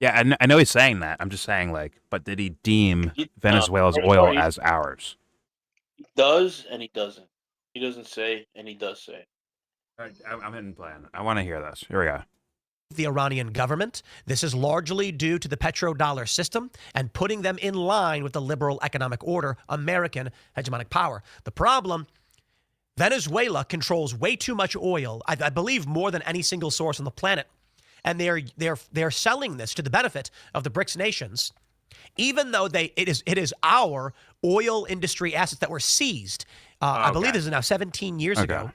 Yeah, I know he's saying that. I'm just saying, like, but did he deem Venezuela's oil as ours? He does and he doesn't. He doesn't say and he does say. I'm hitting plan. I want to hear this. Here we go. The Iranian government. This is largely due to the petrodollar system and putting them in line with the liberal economic order, American hegemonic power. The problem, Venezuela controls way too much oil, I believe more than any single source on the planet. And they're selling this to the benefit of the BRICS nations, even though it is our oil industry assets that were seized. I believe this is now 17 years ago.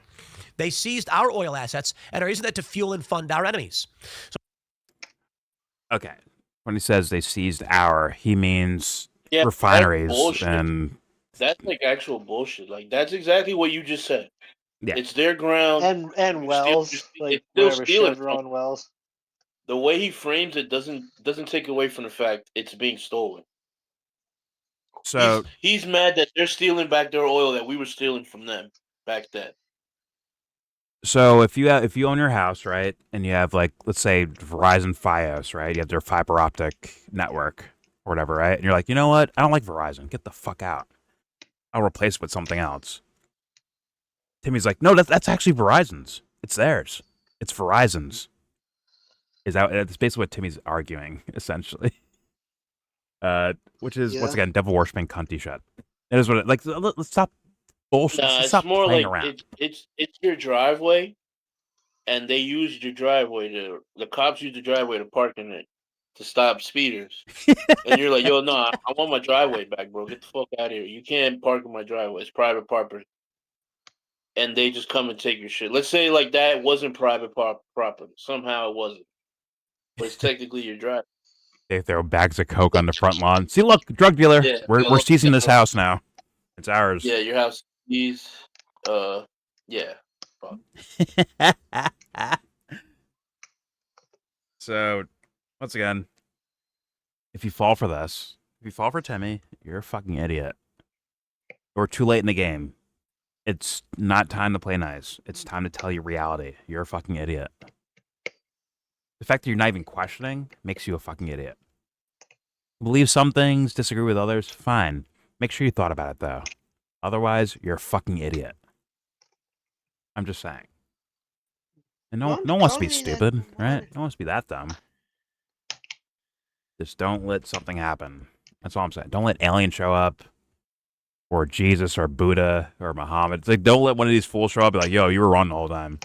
They seized our oil assets and are using that to fuel and fund our enemies. Okay. When he says they seized our, he means Yeah, refineries and that's like actual bullshit. Like that's exactly what you just said. yeah. It's their ground. And wells, like whatever Chevron wells. The way he frames it doesn't take away from the fact it's being stolen. So he's mad that they're stealing back their oil that we were stealing from them back then. So if you own your house, right, and you have like let's say Verizon Fios, right, you have their fiber optic network or whatever, right, and you're like, you know what, I don't like Verizon, get the fuck out. I'll replace it with something else. Timmy's like, no, that's actually Verizon's. It's theirs. It's Verizon's. That's basically what Timmy's arguing essentially. Which is once again devil worshipping cunty shit. It is what like. Let's stop bullshit. Nah, it's more like around. It's your driveway, and they used your driveway the cops used the driveway to park in it to stop speeders. And you're like, yo, no, I want my driveway back, bro. Get the fuck out of here. You can't park in my driveway. It's private property. And they just come and take your shit. Let's say like that wasn't private property. Somehow it wasn't, but it's technically your driveway. They throw bags of coke on the front lawn. See, look, drug dealer. Yeah, we're seizing this house now. It's ours. Yeah, your house. These, yeah. So, once again, if you fall for this, if you fall for Timmy, you're a fucking idiot. Or too late in the game. It's not time to play nice. It's time to tell you reality. You're a fucking idiot. The fact that you're not even questioning makes you a fucking idiot. Believe some things, disagree with others, fine. Make sure you thought about it, though. Otherwise, you're a fucking idiot. I'm just saying. And no one wants to be stupid, right? No one wants to be that dumb. Just don't let something happen. That's all I'm saying. Don't let aliens show up. Or Jesus, or Buddha, or Muhammad. It's like, don't let one of these fools show up and be like, yo, you were wrong the whole time.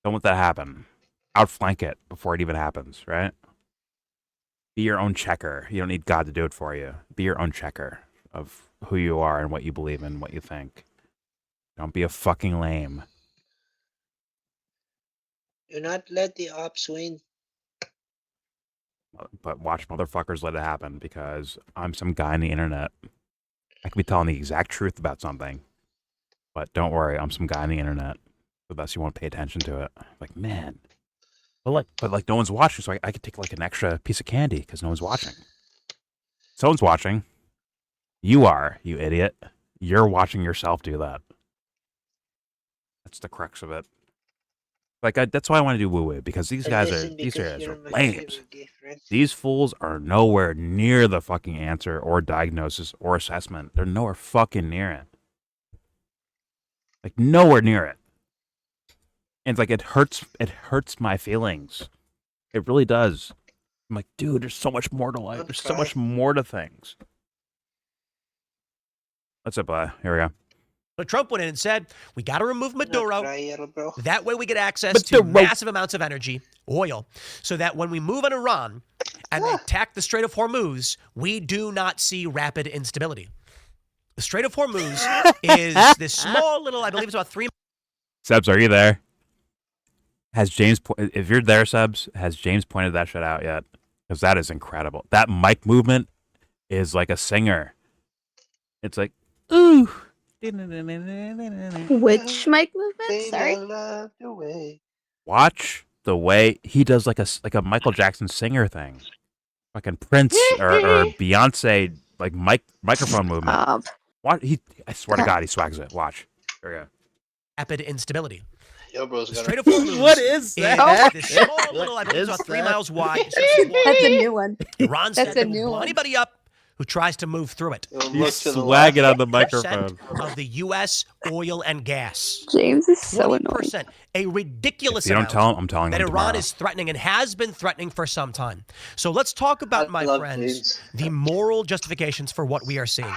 Don't let that happen. Outflank it before it even happens, right? Be your own checker. You don't need God to do it for you. Be your own checker of who you are and what you believe in, what you think. Don't be a fucking lame. Do not let the ops win. But watch motherfuckers let it happen because I'm some guy on the internet. I could be telling the exact truth about something. But don't worry, I'm some guy on the internet. Unless you want to pay attention to it. Like, man. But no one's watching, so I could take like an extra piece of candy because no one's watching. Someone's watching. You are, you idiot. You're watching yourself do that. That's the crux of it. Like that's why I want to do woo woo because these guys are lames. These fools are nowhere near the fucking answer or diagnosis or assessment. They're nowhere fucking near it. Like nowhere near it. And it's like it hurts my feelings. It really does. I'm like, dude, there's so much more to life. There's so much more to things. What's up, here we go. But Trump went in and said, we got to remove Maduro. Try, YellBro. That way we get access to massive amounts of energy, oil, so that when we move on Iran and they attack the Strait of Hormuz, we do not see rapid instability. The Strait of Hormuz is this small little, I believe it's about 3. Sebs, are you there? Has James, if you're there, Sebs, has James pointed that shit out yet? Because that is incredible. That mic movement is like a singer. It's like, ooh. Which mic movement? Baby, Sorry. I love the way. Watch the way he does like a Michael Jackson singer thing. Fucking Prince or Beyonce like microphone movement. Watch, I swear to God, he swags it. Watch. There we go. Rapid instability. YellBro's The got Strait of a Hormuz What is that? this small little, I believe it's about 3 miles wide. That's a new one. Iran said That's they a will new blow one. anybody up who tries to move through it. Look He's to the swagging left. on the microphone. Percent of the U.S. oil and gas. James is so annoying. 20%, a ridiculous If you don't amount tell him, I'm telling that him Iran tomorrow. is threatening and has been threatening for some time. So let's talk about, I my love friends, James. the moral justifications for what we are seeing.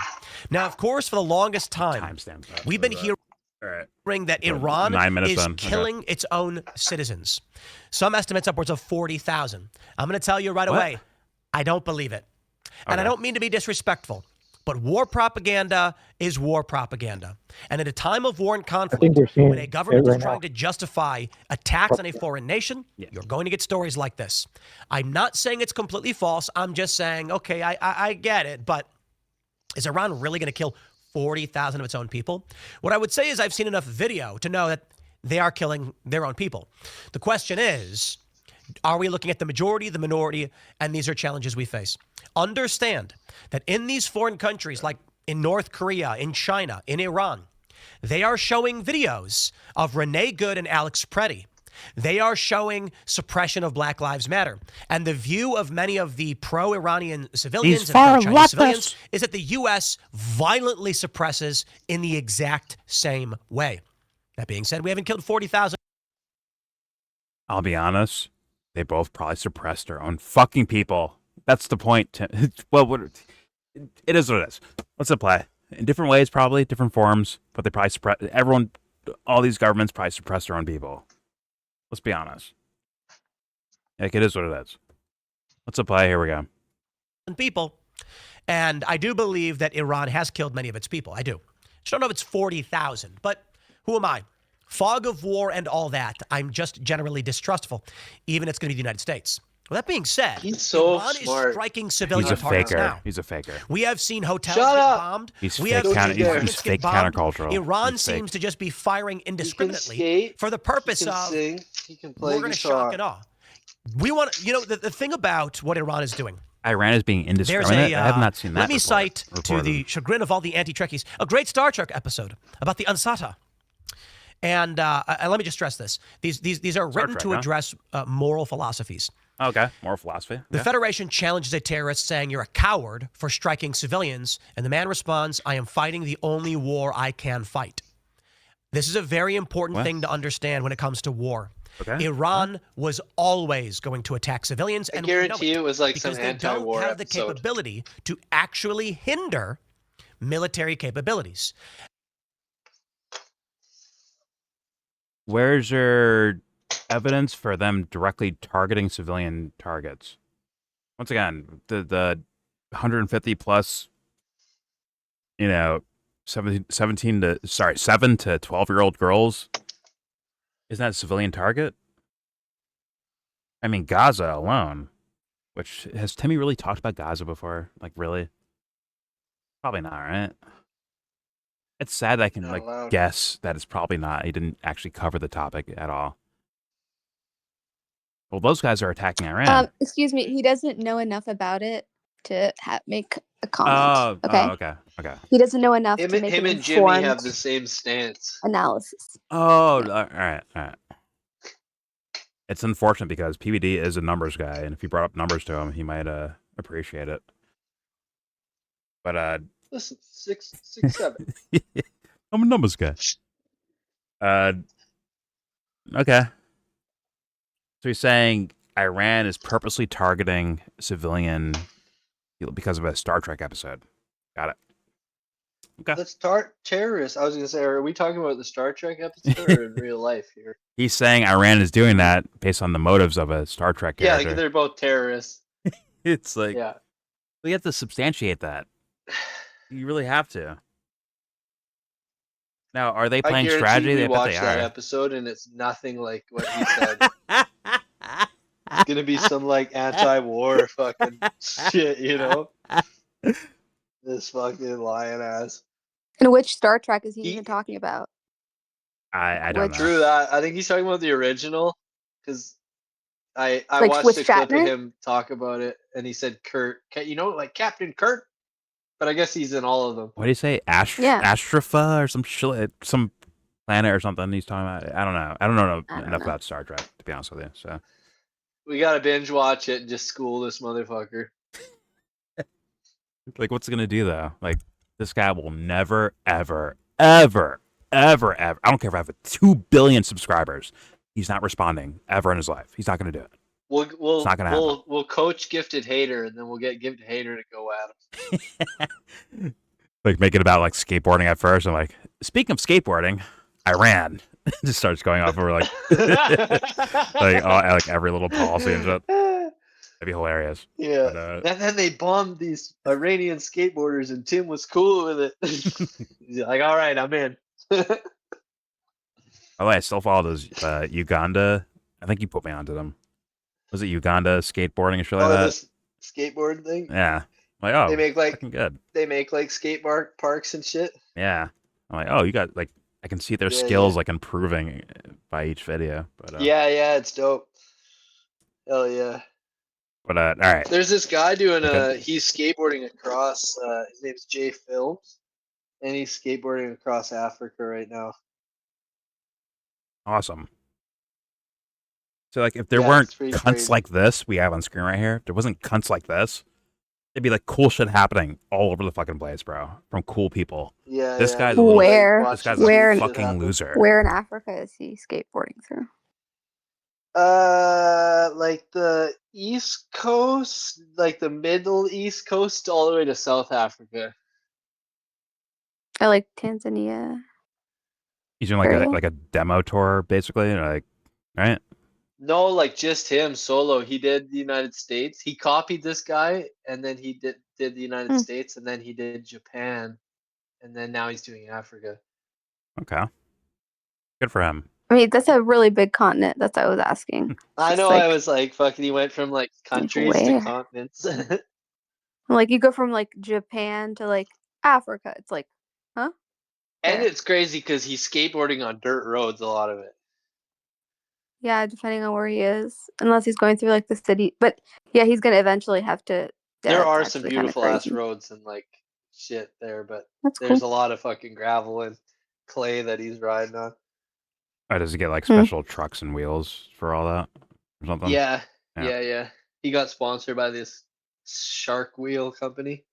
Now, of course, for the longest time, Timestamp that. we've been hearing All right. that So, Iran 9 minutes is in. Okay. killing its own citizens. Some estimates upwards of 40,000. I'm going to tell you right What? away, I don't believe it. And I Okay. don't mean to be disrespectful, but war propaganda is war propaganda. And at a time of war and conflict, when a government is trying to justify attacks on a foreign nation, you're going to get stories like this. I'm not saying it's completely false. I'm just saying, okay, I get it, but is Iran really going to kill 40,000 of its own people? What I would say is I've seen enough video to know that they are killing their own people. The question is, are we looking at the majority, the minority, and these are challenges we face? Understand that in these foreign countries, like in North Korea, in China, in Iran, they are showing videos of Renee Good and Alex Preddy. They are showing suppression of Black Lives Matter. And the view of many of the pro-Iranian civilians and pro-Chinese civilians is that the U.S. violently suppresses in the exact same way. That being said, we haven't killed 40,000. I'll be honest. They both probably suppressed their own fucking people. That's the point. Well, it is what it is. Let's apply in different ways, probably different forms, but they probably suppress everyone. All these governments probably suppress their own people. Let's be honest. Like, it is what it is. Let's apply. Here we go. People. And I do believe that Iran has killed many of its people. I do. Just don't know if it's 40,000, but who am I? Fog of war and all that. I'm just generally distrustful, even if it's going to be the United States. Well, that being said, He's so Iran smart. is striking civilian He's a targets faker. now. He's a faker. We have seen hotels Shut get up. bombed. He's We fake. have counter- seen he's markets fake get bombed. countercultural. Iran He's fake. seems to just be firing He can indiscriminately skate. for the He purpose can of sing. He can play we're going to shock and guitar. awe. We want to, the thing about what Iran is doing. Iran is being There's indiscriminate. a. I have not seen that. Let me cite to reported. the chagrin of all the anti-Trekkies a great Star Trek episode about the Ansata. And let me just stress this: these are written Trek, to huh? address moral philosophies. Okay, moral philosophy. The Yeah. Federation challenges a terrorist, saying, "You're a coward for striking civilians," and the man responds, "I am fighting the only war I can fight." This is a very important What? thing to understand when it comes to war. Okay. Iran was always going to attack civilians, I and we know guarantee it was like some because they don't anti-war have the episode. capability to actually hinder military capabilities. Where's your evidence for them directly targeting civilian targets? Once again, the 150 plus, 7 to 12-year-old girls, isn't that a civilian target? I mean, Gaza alone, which, has Timmy really talked about Gaza before? Like, really? Probably not, right? It's sad that I can, Not like, allowed. guess that it's probably not. He didn't actually cover the topic at all. Well, those guys are attacking Iran. Excuse me. He doesn't know enough about it to make a comment. Okay. Okay. He doesn't know enough Him, to make him an and Jimmy informed have the same stance. analysis. Oh, all right. It's unfortunate because PBD is a numbers guy, and if you brought up numbers to him, he might appreciate it. But Listen, 6, 7. I'm a numbers guy. Okay. So he's saying Iran is purposely targeting civilian because of a Star Trek episode. Got it. Okay. Let's start terrorists. I was gonna say, are we talking about the Star Trek episode or in real life here? He's saying Iran is doing that based on the motives of a Star Trek Yeah, character. like they're both terrorists. It's like, Yeah. we have to substantiate that. You really have to. Now, are they I playing guarantee strategy? we I bet they watched that are. episode and it's nothing like what he said. It's gonna be some like anti-war fucking shit, you know? This fucking lion ass. And which Star Trek is he He even talking about? I don't know. True that. I think he's talking about the original because I Like, watched with a clip of Shatner? him talk about it and he said Kurt, you know, like Captain Kurt. But I guess he's in all of them. What do you say? Yeah. Astrafa or some shit, some planet or something he's talking about? I don't know. I don't know enough about Star Trek, to be honest with you. So We gotta binge watch it and just school this motherfucker. like, what's it gonna do though? Like, this guy will never, ever, ever, ever, ever. I don't care if I have 2 billion subscribers. He's not responding ever in his life. He's not gonna do it. We'll not gonna happen. we'll coach Gifted Hater and then we'll get Gifted Hater to go at him. Like, make it about like skateboarding at first. I'm like, speaking of skateboarding, I ran. Just starts going off over like like every little policy and shit. That'd be hilarious. Yeah. But, And then they bombed these Iranian skateboarders and Tim was cool with it. He's like, all right, I'm in. by the way, I still follow those Uganda. I think you put me onto them. Was it Uganda skateboarding and shit like that? This skateboard thing? Yeah. I'm like, oh, They make like fucking good. They make like skate parks and shit. Yeah. I'm like, oh, you got like, I can see their skills like improving by each video. But yeah, it's dope. Hell yeah. But all right. There's this guy doing he's skateboarding across his name's Jay Films. And he's skateboarding across Africa right now. Awesome. So like, if there weren't cunts crazy. like this we have on screen right here, if there wasn't cunts like this, it'd be like cool shit happening all over the fucking place, bro. From cool people. Yeah. This guy's a little this guy's a fucking loser. Where in Africa is he skateboarding through? Like the East Coast, like the Middle East Coast, all the way to South Africa. I like Tanzania. He's doing like a demo tour, basically, like, right? No, like just him solo. He did the United States. He copied this guy, and then he did the United States, and then he did Japan, and then now he's doing Africa. Okay. Good for him. I mean, that's a really big continent. That's what I was asking. I know. I was like, fucking. He went from like countries to continents. Like, you go from like Japan to like Africa. It's like, huh? And it's crazy because he's skateboarding on dirt roads. A lot of it. Yeah, depending on where he is, unless he's going through like the city. But yeah, he's gonna eventually have to. There are some beautiful ass roads and like shit there, but there's a lot of fucking gravel and clay that he's riding on. Oh, does he get like special trucks and wheels for all that or something? Yeah. He got sponsored by this shark wheel company.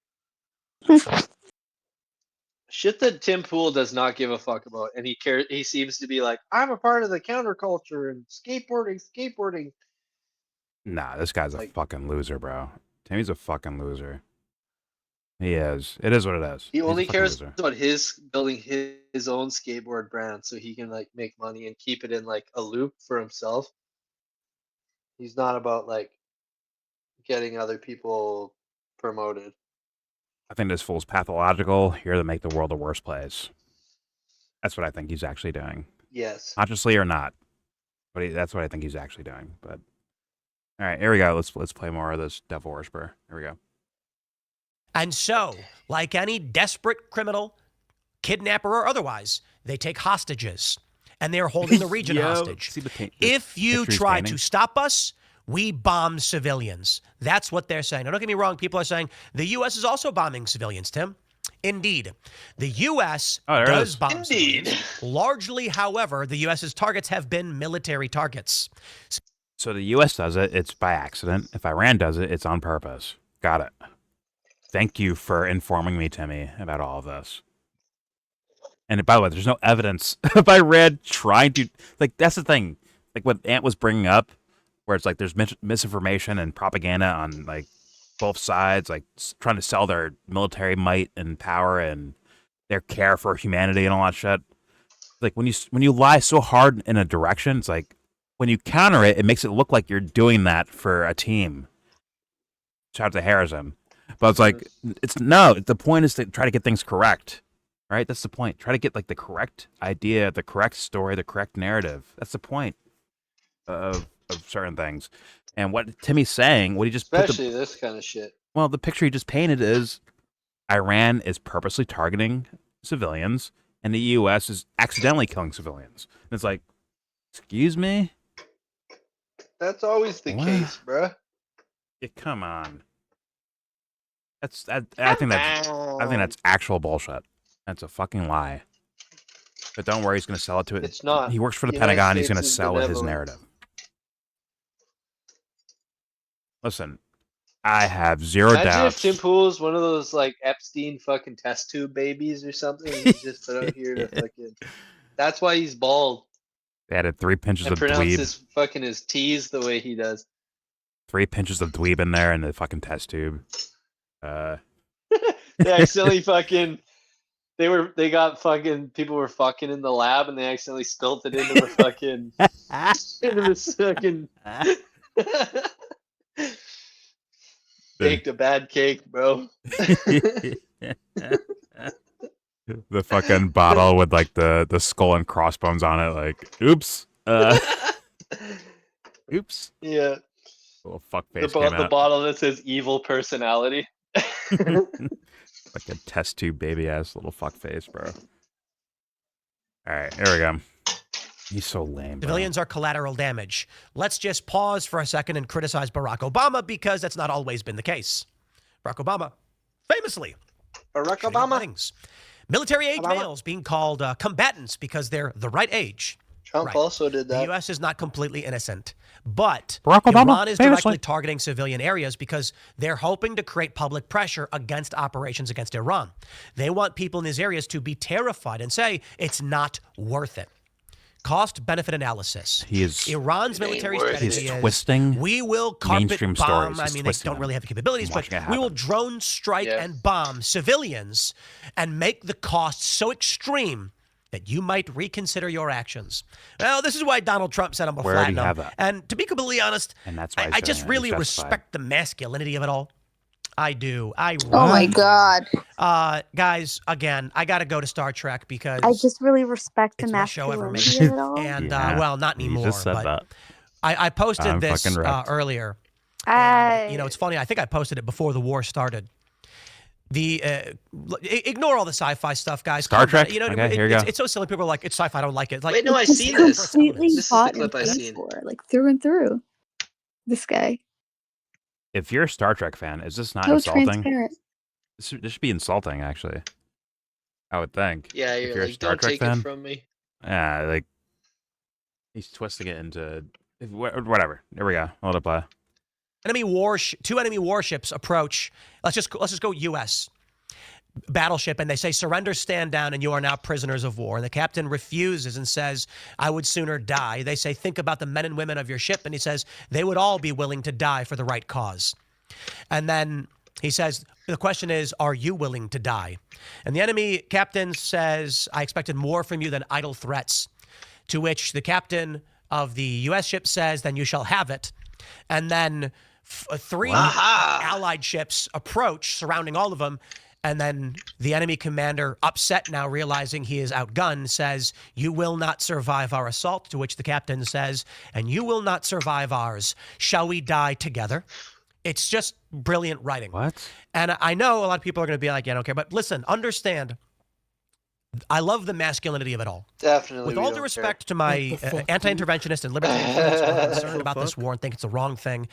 Shit that Tim Pool does not give a fuck about, and he seems to be like, I'm a part of the counterculture and skateboarding. Nah, this guy's a fucking loser, bro. Timmy's a fucking loser. He is. It is what it is. He only cares about building his own skateboard brand so he can like make money and keep it in like a loop for himself. He's not about like getting other people promoted. I think this fool's pathological, here to make the world a worse place. That's what I think he's actually doing. Yes. Consciously or not. But that's what I think he's actually doing. But all right, here we go. Let's play more of this Devil Worshiper. Here we go. And so, like any desperate criminal, kidnapper or otherwise, they take hostages. And they're holding the region hostage. If you try to stop us, we bomb civilians. That's what they're saying. Now, don't get me wrong. People are saying the U.S. is also bombing civilians, Tim. Indeed. The U.S. does bomb civilians. Largely, however, the U.S.'s targets have been military targets. So the U.S. does it, it's by accident. If Iran does it, it's on purpose. Got it. Thank you for informing me, Timmy, about all of this. And by the way, there's no evidence of Iran trying to... Like, that's the thing. Like, what Ant was bringing up, where it's like there's misinformation and propaganda on like both sides, like trying to sell their military might and power and their care for humanity and all that shit. Like when you lie so hard in a direction, it's like when you counter it, it makes it look like you're doing that for a team. Shout out to Harrison. But it's like the point is to try to get things correct. Right? That's the point. Try to get like the correct idea, the correct story, the correct narrative. That's the point of certain things. And what Timmy's saying, what he just especially this kind of shit. Well, the picture he just painted is Iran is purposely targeting civilians, and the U.S. is accidentally killing civilians. And it's like, excuse me? That's always the case, bruh. Yeah, come on. I think that's actual bullshit. That's a fucking lie. But don't worry, he's going to sell it to it. It's not. He works for the United Pentagon. He's States going to is sell his benevolent. narrative. Listen, I have zero Imagine doubts. if Tim Pool's one of those like Epstein fucking test tube babies or something. And he's just put out here to fucking. That's why he's bald. They added 3 pinches And of pronounces dweeb. fucking his T's the way he does. 3 pinches of dweeb in there in the fucking test tube. They accidentally fucking. They got fucking people were fucking in the lab and they accidentally spilt it into the fucking into this fucking baked a bad cake, bro. The fucking bottle with like the skull and crossbones on it, like oops. Oops. Yeah. Little fuck The face came out. bottle that says evil personality. Like a test tube baby ass little fuck face, bro. Alright, here we go. He's so lame. Civilians are collateral damage. Let's just pause for a second and criticize Barack Obama because that's not always been the case. Barack Obama, famously, Barack Obama. Things. Military age males being called combatants because they're the right age. Trump also did that. The U.S. is not completely innocent, but Barack Obama, Iran is famously directly targeting civilian areas because they're hoping to create public pressure against operations against Iran. They want people in these areas to be terrified and say it's not worth it. Cost-benefit analysis. Iran's military strategy is twisting we will carpet mainstream bomb. stories. I mean, they don't really have the capabilities, but we will drone strike and bomb civilians and make the cost so extreme that you might reconsider your actions. Well, this is why Donald Trump said I'm a flattener. And to be completely honest, and that's why I just really respect the masculinity of it all. I do. Oh my God. Guys, again, I got to go to Star Trek because I just really respect the it's my show ever made. masculinity of it all. And, well, not anymore. You just said but that. I posted this earlier. And, it's funny. I think I posted it before the war started. Ignore all the sci-fi stuff, guys. Star Trek? Okay, here you go. It's so silly. People are like, it's sci-fi. I don't like it. Like, wait, no, I see this. this. Completely This is the bought clip I and paid seen. for, like through and through. This guy. If you're a Star Trek fan, is this not So insulting? transparent. This should be insulting, actually. I would think. Yeah, if you're like, a Star don't Trek take fan, it from me. Yeah, like he's twisting it into whatever. There we go. Hold up, play. Two enemy warships approach. Let's just go U.S. battleship, and they say, surrender, stand down, and you are now prisoners of war. And the captain refuses and says, I would sooner die. They say, think about the men and women of your ship. And he says, they would all be willing to die for the right cause. And then he says, the question is, are you willing to die? And the enemy captain says, I expected more from you than idle threats. To which the captain of the U.S. ship says, then you shall have it. And then three allied ships approach, surrounding all of them. And then the enemy commander, upset now, realizing he is outgunned, says, you will not survive our assault. To which the captain says, and you will not survive ours. Shall we die together? It's just brilliant writing. What? And I know a lot of people are going to be like, yeah, I don't care. But listen, understand, I love the masculinity of it all. Definitely. With all due respect to my anti-interventionist and libertarian friends who are concerned about this war and think it's the wrong thing,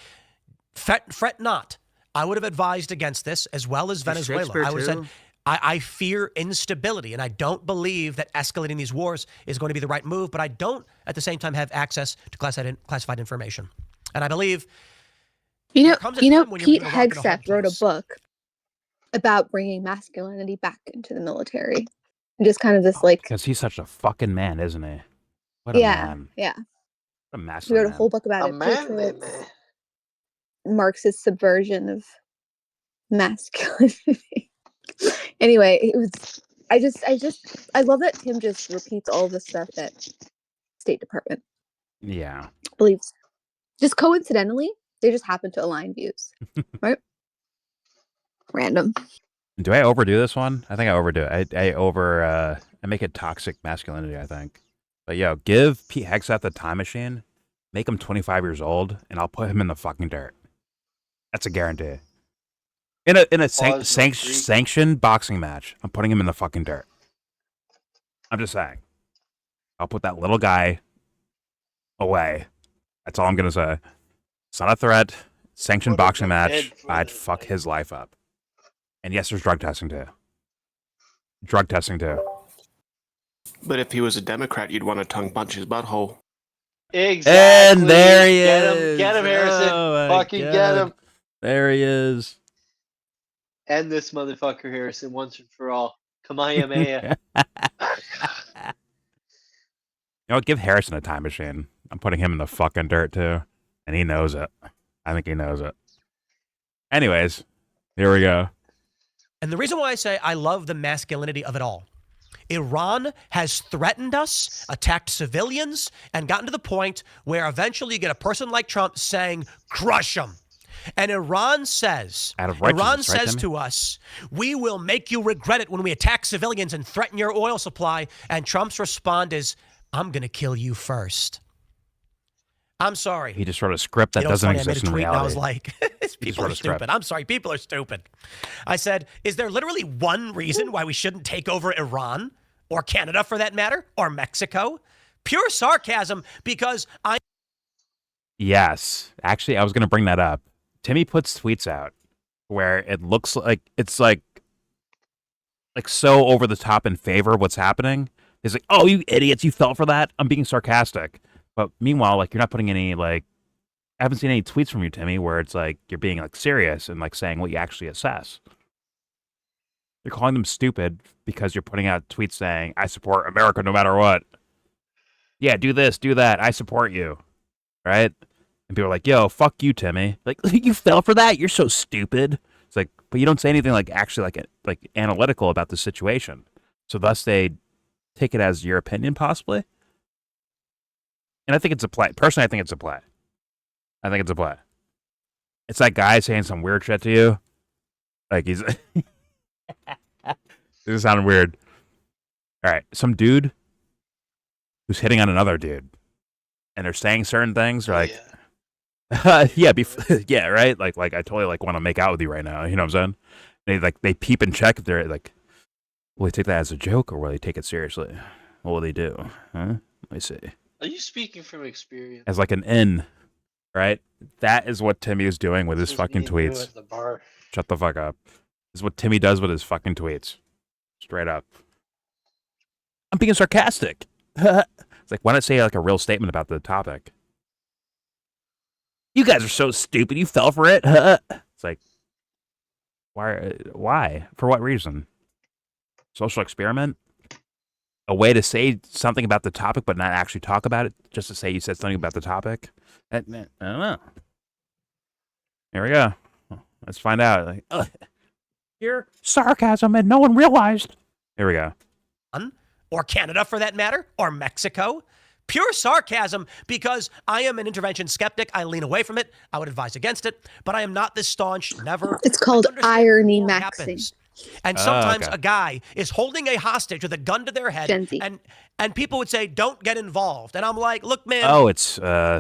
fret not. I would have advised against this, as well as Venezuela. I would have said, I fear instability, and I don't believe that escalating these wars is going to be the right move, but I don't, at the same time, have access to classified information. And I believe... Pete Hegseth wrote a book about bringing masculinity back into the military. Just kind of this, like... Because he's such a fucking man, isn't he? What a man. Yeah. What a masculine He wrote a whole book about it. Marxist subversion of masculinity. Anyway, I love that Tim just repeats all the stuff that State Department Yeah. believes. Just coincidentally, they just happen to align views, right? Random. Do I overdo this one? I think I overdo it. I make it toxic masculinity, I think. But yo, give Pete Hegseth the time machine, make him 25 years old, and I'll put him in the fucking dirt. That's a guarantee. In a sanctioned boxing match, I'm putting him in the fucking dirt. I'm just saying. I'll put that little guy away. That's all I'm gonna say. It's not a threat. Sanctioned boxing match. I'd fuck his life up. And yes, there's drug testing too. But if he was a Democrat, you'd want to tongue punch his butthole. Exactly. And there he is. Get him, Harrison. Oh, Fucking get him. There he is. End this motherfucker, Harrison, once and for all. Kamehameha. You know, give Harrison a time machine. I'm putting him in the fucking dirt too. And he knows it. I think he knows it. Anyways, here we go. And the reason why I say I love the masculinity of it all, Iran has threatened us, attacked civilians, and gotten to the point where eventually you get a person like Trump saying, crush them. And Iran says, to us, we will make you regret it when we attack civilians and threaten your oil supply. And Trump's response is, I'm going to kill you first. I'm sorry. He just wrote a script that doesn't exist in reality. And I was like, people are stupid. I'm sorry, people are stupid. I said, is there literally one reason why we shouldn't take over Iran or Canada for that matter or Mexico? Pure sarcasm because I... Yes. Actually, I was going to bring that up. Timmy puts tweets out where it looks like it's like so over the top in favor of what's happening. He's like, oh, you idiots, you fell for that? I'm being sarcastic. But meanwhile, like, you're not putting any, like, I haven't seen any tweets from you, Timmy, where it's like you're being like serious and like saying what you actually assess. You're calling them stupid because you're putting out tweets saying, I support America no matter what. Yeah, do this, do that. I support you. Right? And people are like, yo, fuck you, Timmy. Like, you fell for that? You're so stupid. It's like, but you don't say anything like actually like analytical about the situation. So thus they take it as your opinion, possibly. And I think it's a play. Personally, I think it's a play. It's that guy saying some weird shit to you. Like he's... This is sounding weird. All right. Some dude who's hitting on another dude. And they're saying certain things. They're like... Yeah. Yeah, right? Like I totally like want to make out with you right now. You know what I'm saying? They peep and check if they're like... Will they take that as a joke or will they take it seriously? What will they do? Huh? Let me see. Are you speaking from experience? As like an in, right? That is what Timmy is doing with his fucking tweets. At the bar. Shut the fuck up. This is what Timmy does with his fucking tweets. Straight up. I'm being sarcastic. It's like, why not say like a real statement about the topic? You guys are so stupid. You fell for it. It's like, why? For what reason? Social experiment? A way to say something about the topic but not actually talk about it, just to say you said something about the topic? I don't know. Here we go. Let's find out. Like, your sarcasm and no one realized. Here we go. Or Canada for that matter, or Mexico. Pure sarcasm because I am an intervention skeptic. I lean away from it. I would advise against it, but I am not this staunch. Never. It's called irony maxing. And sometimes a guy is holding a hostage with a gun to their head, and people would say, don't get involved. And I'm like, look, man. Oh, it's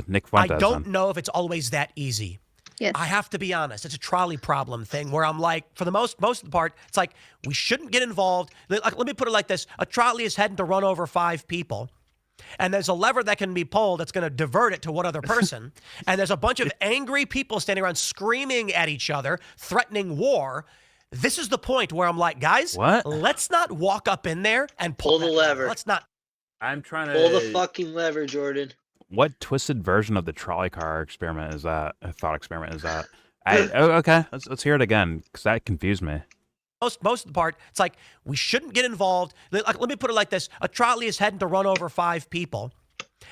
Nick Fuentes. I don't know if it's always that easy. Yes. I have to be honest. It's a trolley problem thing where I'm like, for the most of the part, it's like, we shouldn't get involved. Let me put it like this. A trolley is heading to run over 5 people. And there's a lever that can be pulled that's going to divert it to one other person. And there's a bunch of angry people standing around screaming at each other, threatening war. This is the point where I'm like, guys, let's not walk up in there and pull the lever. Let's not. I'm trying to pull the fucking lever, Jordan. What twisted version of the trolley car experiment is that? A thought experiment is that? Okay, let's hear it again because that confused me. Most of the part, it's like, we shouldn't get involved. Let me put it like this. A trolley is heading to run over 5 people.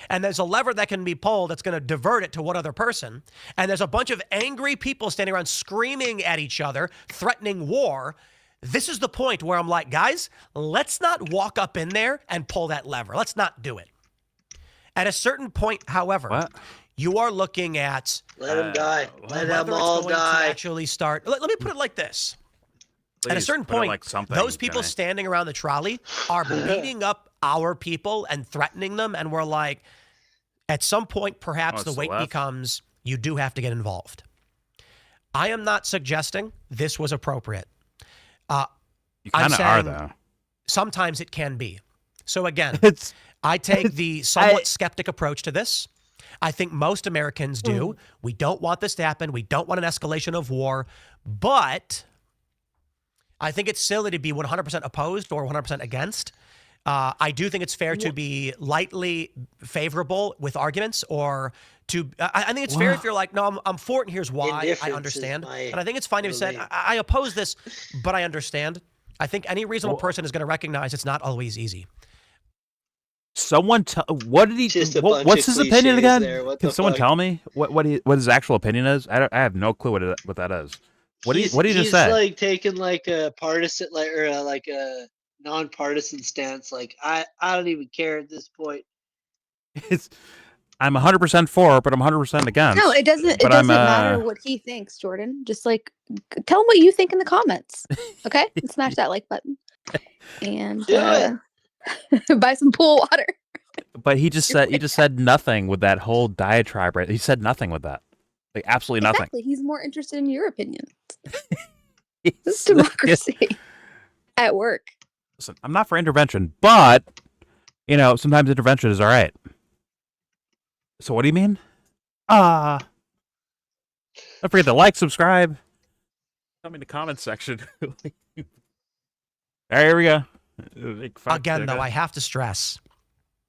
And there's a lever that can be pulled that's going to divert it to one other person. And there's a bunch of angry people standing around screaming at each other, threatening war. This is the point where I'm like, guys, let's not walk up in there and pull that lever. Let's not do it. At a certain point, however, you are looking at Let them die. Let them whether it's all going to die. actually start. Let me put it like this. At a Please certain put it point, like something, those people Jimmy. standing around the trolley are beating up our people and threatening them. And we're like, at some point, perhaps the it's the weight left. becomes you do have to get involved. I am not suggesting this was appropriate. You kind of are, though. Sometimes it can be. So again, I take the somewhat skeptic approach to this. I think most Americans do. We don't want this to happen. We don't want an escalation of war. But I think it's silly to be 100% opposed or 100% against. I do think it's fair to be lightly favorable with arguments, or to. I think it's fair if you're like, no, I'm for it, and here's why. I Indifference understand. is my And I think it's fine if you said, belief. I oppose this, but I understand. I think any reasonable person is going to recognize it's not always easy. Someone what did he? Just a bunch What's of his opinion cliches again? there. What Can the someone fuck? tell me what his actual opinion is? I have no clue what that is. What did he just He's say? like taking like a partisan, like a nonpartisan stance. Like I don't even care at this point. I'm 100% for, but I'm 100% against. No, it doesn't. It But doesn't matter what he thinks, Jordan. Just like tell him what you think in the comments. Okay, and smash that like button and Do buy some pool water. But he just said nothing with that whole diatribe. Right? He said nothing with that. Like absolutely nothing. Exactly. He's more interested in your opinion. This is democracy at work. Listen, I'm not for intervention, but sometimes intervention is all right. So what do you mean? Don't forget to like, subscribe. Tell me in the comments section. All right, here we go. Again, though, I have to stress.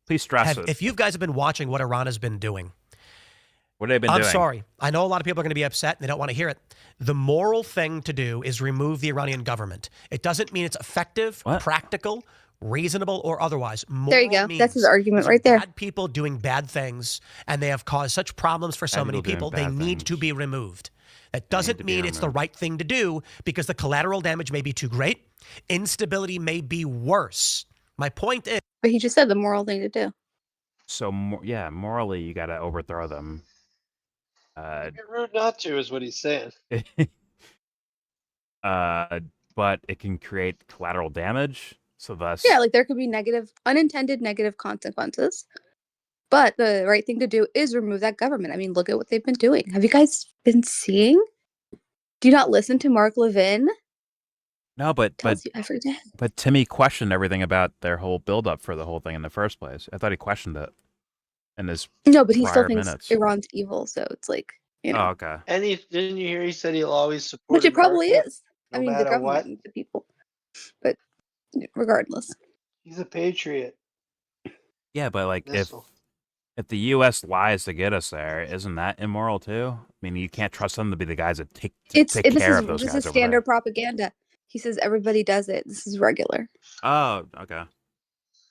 Please stress it. If you guys have been watching what Iran has been doing, What have they been doing? I'm sorry. I know a lot of people are going to be upset and they don't want to hear it. The moral thing to do is remove the Iranian government. It doesn't mean it's effective, practical, reasonable, or otherwise. There you go. That's his argument right there. Bad people doing bad things, and they have caused such problems for so many people. They need to be removed. That doesn't mean it's the right thing to do, because the collateral damage may be too great. Instability may be worse. My point is... But he just said the moral thing to do. So, morally, you got to overthrow them. You're rude not to, is what he's saying. But it can create collateral damage. So thus, Yeah, like there could be unintended negative consequences. But the right thing to do is remove that government. I mean, look at what they've been doing. Have you guys been seeing? Do you not listen to Mark Levin? No, but Tells you every day. But Timmy questioned everything about their whole build-up for the whole thing in the first place. I thought he questioned it in his No, but he still prior thinks minutes. Iran's evil. So it's like, Oh, okay. And didn't you hear he said he'll always support which it probably America, is. no I mean, the matter government what? and the people. But regardless. He's a patriot. Yeah, but like Missile. if the U.S. lies to get us there, isn't that immoral too? I mean, you can't trust them to be the guys that take care of those This guys is over standard there. propaganda. He says everybody does it. This is regular. Oh, okay.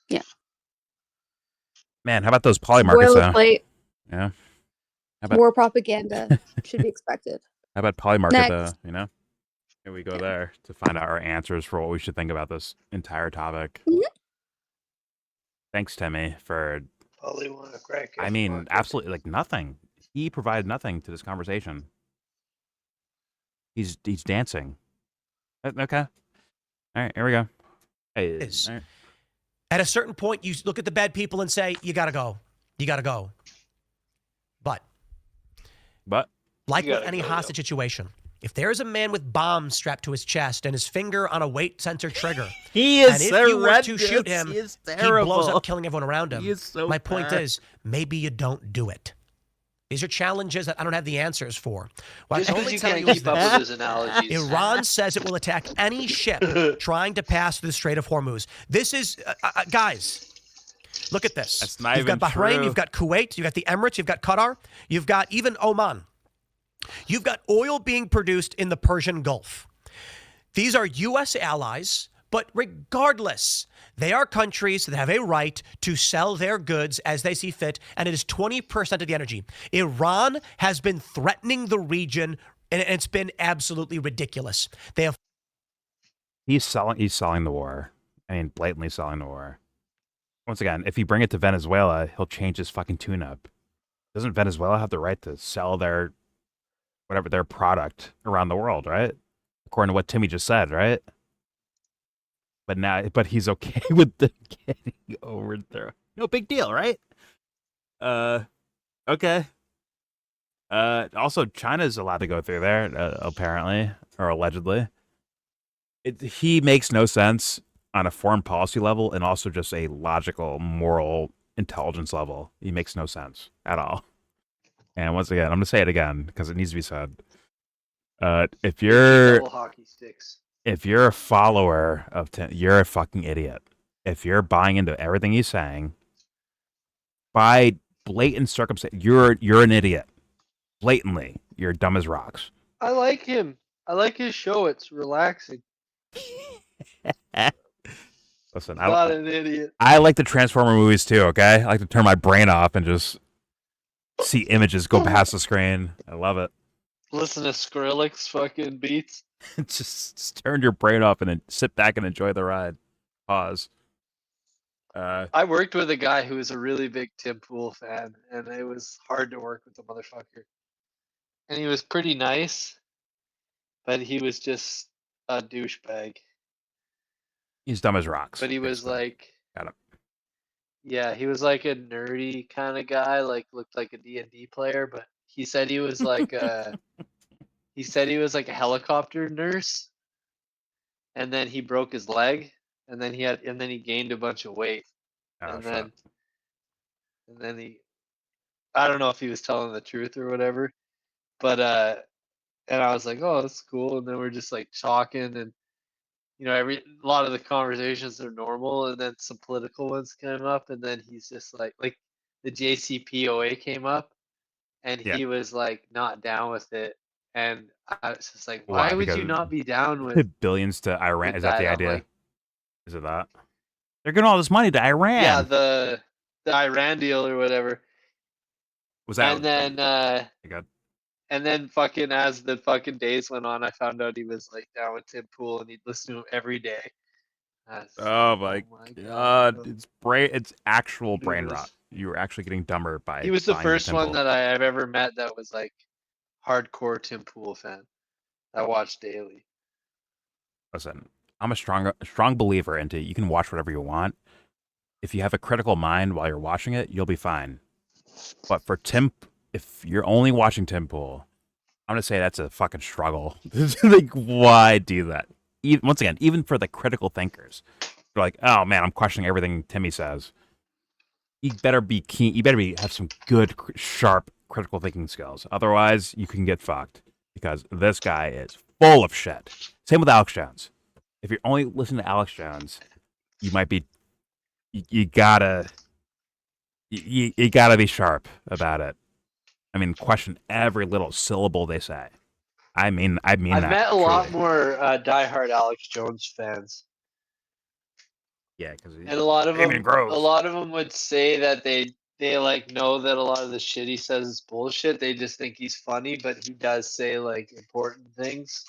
Yeah. Man, how about those Polymarkets though? Boilerplate. Yeah. How about War propaganda should be expected. how about Polymarket Next. though? Here we go there to find out our answers for what we should think about this entire topic. Mhm. Thanks, Timmy, for Probably want to crack. I mean, absolutely like nothing. He provided nothing to this conversation. He's dancing. Okay. All right, here we go. Hey, all right. At a certain point, you look at the bad people and say, you got to go. You got to go. But like with any hostage situation, if there is a man with bombs strapped to his chest and his finger on a weight sensor trigger, he is and if you were to shoot him, he is he terrible. blows up, killing everyone around him. He is so My point bad. is, maybe you don't do it. These are challenges that I don't have the answers for. What Just I can because only you tell can't you is keep up this. with his analogies. Iran says it will attack any ship trying to pass through the Strait of Hormuz. This is, guys, look at this. That's not You've got even Bahrain, true. you've got Kuwait, you've got the Emirates, you've got Qatar, you've got even Oman. You've got oil being produced in the Persian Gulf. These are U.S. allies, but regardless, they are countries that have a right to sell their goods as they see fit, and it is 20% of the energy. Iran has been threatening the region, and it's been absolutely ridiculous. They have He's selling the war. I mean, blatantly selling the war. Once again, if you bring it to Venezuela, he'll change his fucking tune-up. Doesn't Venezuela have the right to sell their product around the world, right? According to what Timmy just said, right? But he's okay with them getting overthrown. No big deal, right? Okay. Also, China's allowed to go through there, apparently, or allegedly. He makes no sense on a foreign policy level and also just a logical, moral intelligence level. He makes no sense at all. And once again, I'm gonna say it again because it needs to be said. If you're double hockey sticks. if you're a follower of Tim, you're a fucking idiot. If you're buying into everything he's saying, by blatant circumstance, you're an idiot. Blatantly, you're dumb as rocks. I like him. I like his show. It's relaxing. Listen, Not an idiot. I like the Transformer movies too. Okay, I like to turn my brain off and just see images go past the screen. I love it. Listen to Skrillex fucking beats. just turn your brain off and then sit back and enjoy the ride. Pause. I worked with a guy who was a really big Tim Pool fan, and it was hard to work with the motherfucker. And he was pretty nice, but he was just a douchebag. He's dumb as rocks. But he was basically. like, Got it. yeah, he was like a nerdy kind of guy, like looked like a D&D player, but he said he was like a a helicopter nurse, and then he broke his leg, and then he gained a bunch of weight, Oh, and shit. then he, I don't know if he was telling the truth or whatever, but and I was like, oh, that's cool, and then we're just like talking, and a lot of the conversations are normal, and then some political ones came up, and then he's just like the JCPOA came up, and Yeah. he was like not down with it, and I was just like, Why? why would you Because not be down with billions to Iran. with Is that the I'm idea? like, Is it that? They're giving all this money to Iran. yeah, the Iran deal or whatever, Was that? and then God. and then fucking as the fucking days went on, I found out he was like down with Tim Pool, and he'd listen to him every day. Oh my god! bro. It's actual He brain was- rot. You were actually getting dumber by. He was the buying first one Temple. that I've ever met that was like hardcore Tim Pool fan. I watched Daly. Listen, I'm a strong believer into you can watch whatever you want. If you have a critical mind while you're watching it, you'll be fine. But for if you're only watching Tim Pool, I'm gonna say that's a fucking struggle. Like, why do that? Once again, even for the critical thinkers, they're like, oh man, I'm questioning everything Timmy says. You better be keen. You better have some good, sharp critical thinking skills. Otherwise, you can get fucked because this guy is full of shit. Same with Alex Jones. If you're only listening to Alex Jones, you might be. You gotta be sharp about it. I mean, question every little syllable they say. I mean I've that. met a lot truly. more diehard Alex Jones fans, Yeah, because and a lot of them would say that they like know that a lot of the shit he says is bullshit. They just think he's funny, but he does say like important things.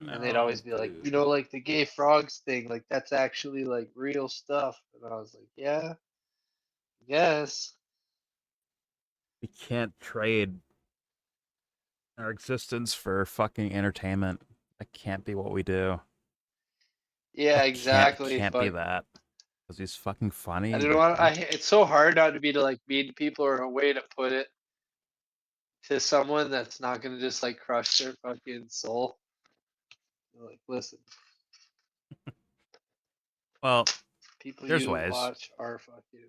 And they'd always be like, like the gay frogs thing, like that's actually like real stuff. And I was like, yeah, yes. we can't trade our existence for fucking entertainment. That can't be what we do. Yeah, That exactly. Can't be that. Because he's fucking funny. I don't know. It's so hard not to be to like mean people, or a way to put it to someone that's not gonna just like crush their fucking soul. Like, listen, Well, people there's you ways. watch are fucking.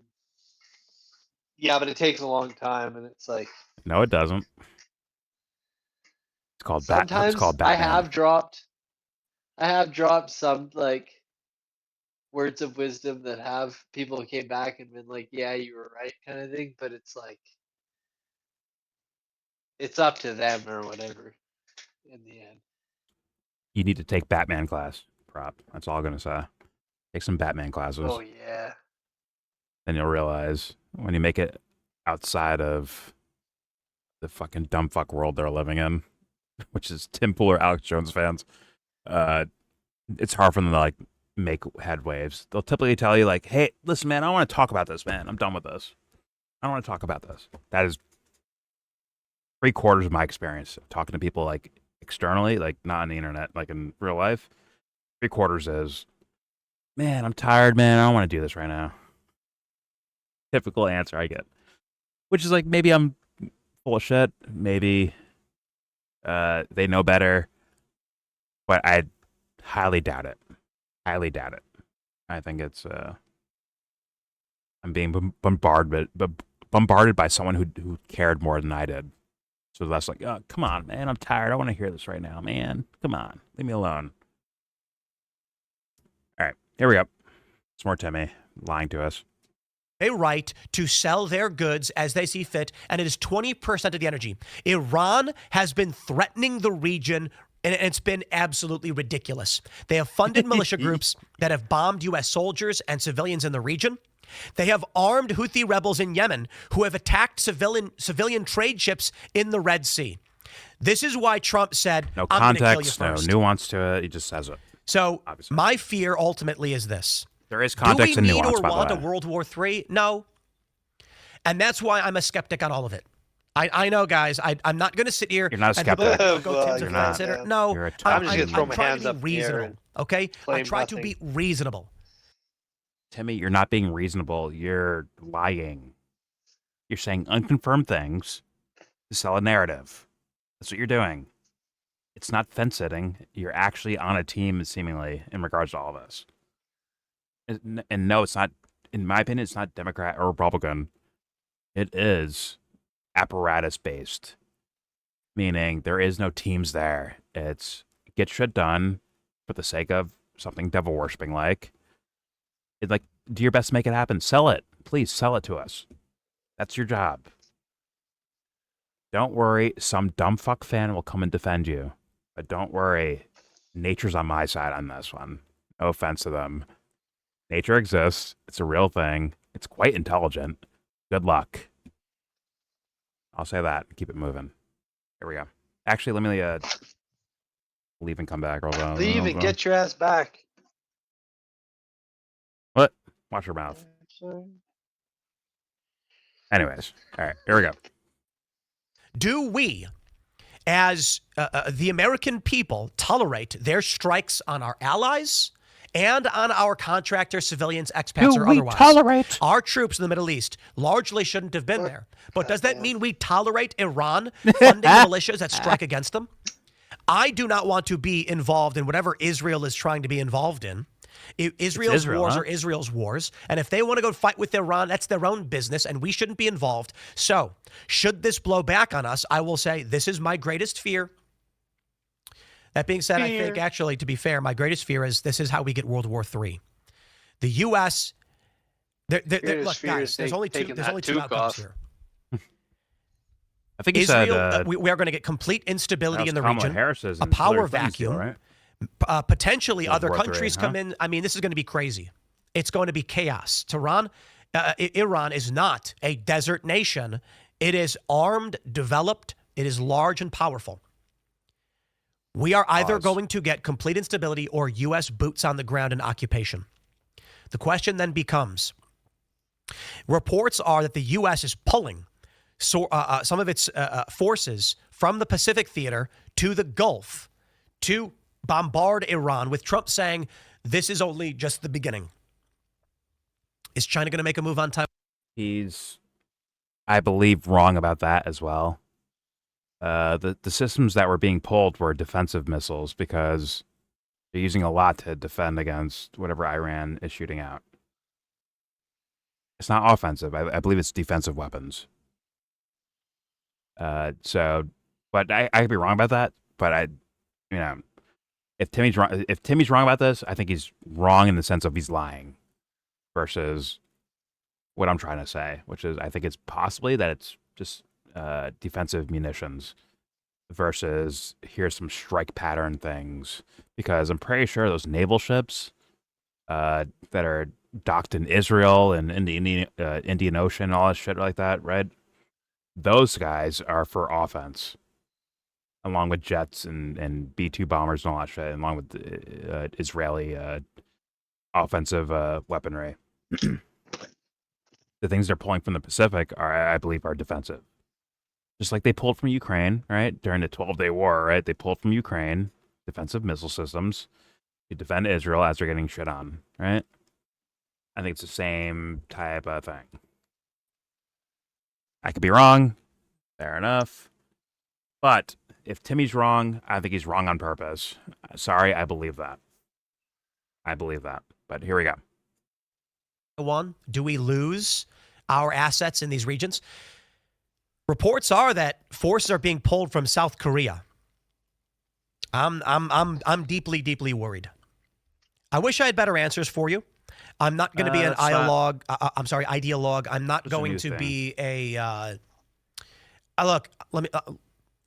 Yeah, but it takes a long time, and it's like. No, it doesn't. It's called Sometimes It's called Batman. I have dropped some like words of wisdom that have people who came back and been like, yeah, you were right, kind of thing. But it's like, it's up to them or whatever in the end. You need to take Batman class. Prop. That's all I'm gonna say. Take some Batman classes. Oh yeah. Then you'll realize when you make it outside of the fucking dumb fuck world they're living in, which is Tim Pool or Alex Jones fans, it's hard for them to like make head waves. They'll typically tell you like, "Hey, listen, man, I don't want to talk about this, man. I'm done with this. I don't want to talk about this." That is 3/4 of my experience talking to people like externally, like not on the internet, like in real life. 3/4 is, "Man, I'm tired, man. I don't want to do this right now." Typical answer I get, which is like maybe I'm full of shit. Maybe they know better, but I highly doubt it. Highly doubt it. I think it's I'm being bombarded by someone who cared more than I did. So that's like, oh, come on, man, I'm tired. I want to hear this right now, man. Come on, leave me alone. All right, here we go. It's more Timmy lying to us. A right to sell their goods as they see fit, and it is 20% of the energy. Iran has been threatening the region, and it's been absolutely ridiculous. They have funded militia groups that have bombed U.S. soldiers and civilians in the region. They have armed Houthi rebels in Yemen who have attacked civilian trade ships in the Red Sea. This is why Trump said, no I'm going to kill you context, no first. nuance to it. He just says it. So Obviously. my fear ultimately is this. There is context and Do we need nuance, or by the want a way. World War III? No. And that's why I'm a skeptic on all of it. I know, guys. I'm not going to sit here. You're not a and people skeptic. are go Tim's a You're flat not. sitter. man. No, You're a I'm just gonna throw I'm my trying hands to up be in the air reasonable. and Okay, I claim try to nothing. be reasonable. Timmy, you're not being reasonable. You're lying. You're saying unconfirmed things to sell a narrative. That's what you're doing. It's not fence sitting. You're actually on a team, seemingly, in regards to all this. And no, it's not, in my opinion, it's not Democrat or Republican. It is apparatus based, meaning there is no teams there. It's get shit done for the sake of something devil worshipping like. It's like, do your best to make it happen. Sell it. Please sell it to us. That's your job. Don't worry, some dumb fuck fan will come and defend you. But don't worry, nature's on my side on this one. No offense to them. Nature exists. It's a real thing. It's quite intelligent. Good luck. I'll say that. Keep it moving. Here we go. Actually, let me leave and come back. Leave and get your ass back. What? Watch your mouth. Anyways, all right, here we go. Do we, as the American people, tolerate their strikes on our allies and on our contractors, civilians, expats, or otherwise? Tolerate? Our troops in the Middle East largely shouldn't have been there. But does that mean we tolerate Iran funding the militias that strike against them? I do not want to be involved in whatever Israel is trying to be involved in. Israel's Israel, wars huh? are Israel's wars. And if they want to go fight with Iran, that's their own business, and we shouldn't be involved. So, should this blow back on us, I will say this is my greatest fear. That being said, I think actually, to be fair, my greatest fear is this is how we get World War III. The U.S. Look, guys, there's only two outcomes here. I think he Israel, said we are going to get complete instability in the Kamala region, Harris's a power Hillary Clinton's deal, vacuum. right? Potentially World other War III, countries huh? come in. I mean, this is going to be crazy. It's going to be chaos. Iran is not a desert nation. It is armed, developed. It is large and powerful. We are either going to get complete instability or U.S. boots on the ground in occupation. The question then becomes, reports are that the U.S. is pulling some of its forces from the Pacific theater to the Gulf to bombard Iran, with Trump saying this is only just the beginning. Is China going to make a move on Taiwan? He's, I believe, wrong about that as well. The systems that were being pulled were defensive missiles because they're using a lot to defend against whatever Iran is shooting out. It's not offensive. I believe it's defensive weapons. But I could be wrong about that. But if Timmy's wrong about this, I think he's wrong in the sense of he's lying versus what I'm trying to say, which is I think it's possibly that it's just defensive munitions versus here's some strike pattern things, because I'm pretty sure those naval ships that are docked in Israel and in the Indian Ocean and all that shit like that, right? Those guys are for offense. along with jets and B-2 bombers and all that shit, along with the Israeli offensive weaponry. The things they're pulling from the Pacific I believe, are defensive. Just like they pulled from Ukraine, right? During the 12-day war, right? They pulled from Ukraine defensive missile systems to defend Israel as they're getting shit on, right? I think it's the same type of thing. I could be wrong. Fair enough. But if Timmy's wrong, I think he's wrong on purpose. Sorry, I believe that. I believe that. But here we go. One, do we lose our assets in these regions? Reports are that forces are being pulled from South Korea. I'm deeply, deeply worried. I wish I had better answers for you. I'm not going to be an ideologue. Ideologue. I'm not going to be a. Look, let me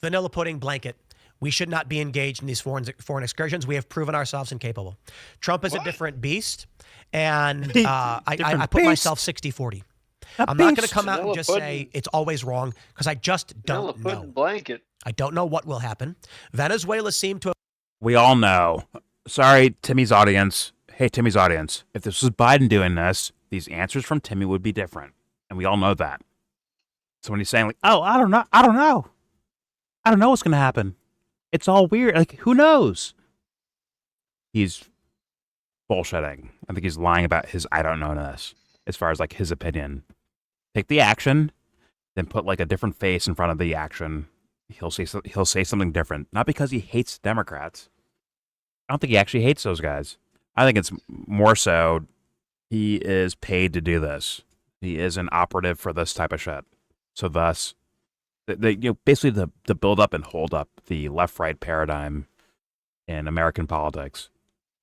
vanilla pudding blanket. We should not be engaged in these foreign excursions. We have proven ourselves incapable. Trump is a different beast, and I put myself 60-40. I'm not going to come out and just say it's always wrong because I just don't know. Blanket. I don't know what will happen. Venezuela seemed to. We all know. Sorry, Timmy's audience. Hey, Timmy's audience. If this was Biden doing this, these answers from Timmy would be different, and we all know that. So when he's saying like, "Oh, I don't know. I don't know what's going to happen. It's all weird. Like, who knows?" He's bullshitting. I think he's lying about his I don't know-ness as far as like his opinion. Take the action, then put like a different face in front of the action. He'll say something different. Not because he hates Democrats. I don't think he actually hates those guys. I think it's more so he is paid to do this. He is an operative for this type of shit. So thus, basically the build up and hold up the left-right paradigm in American politics.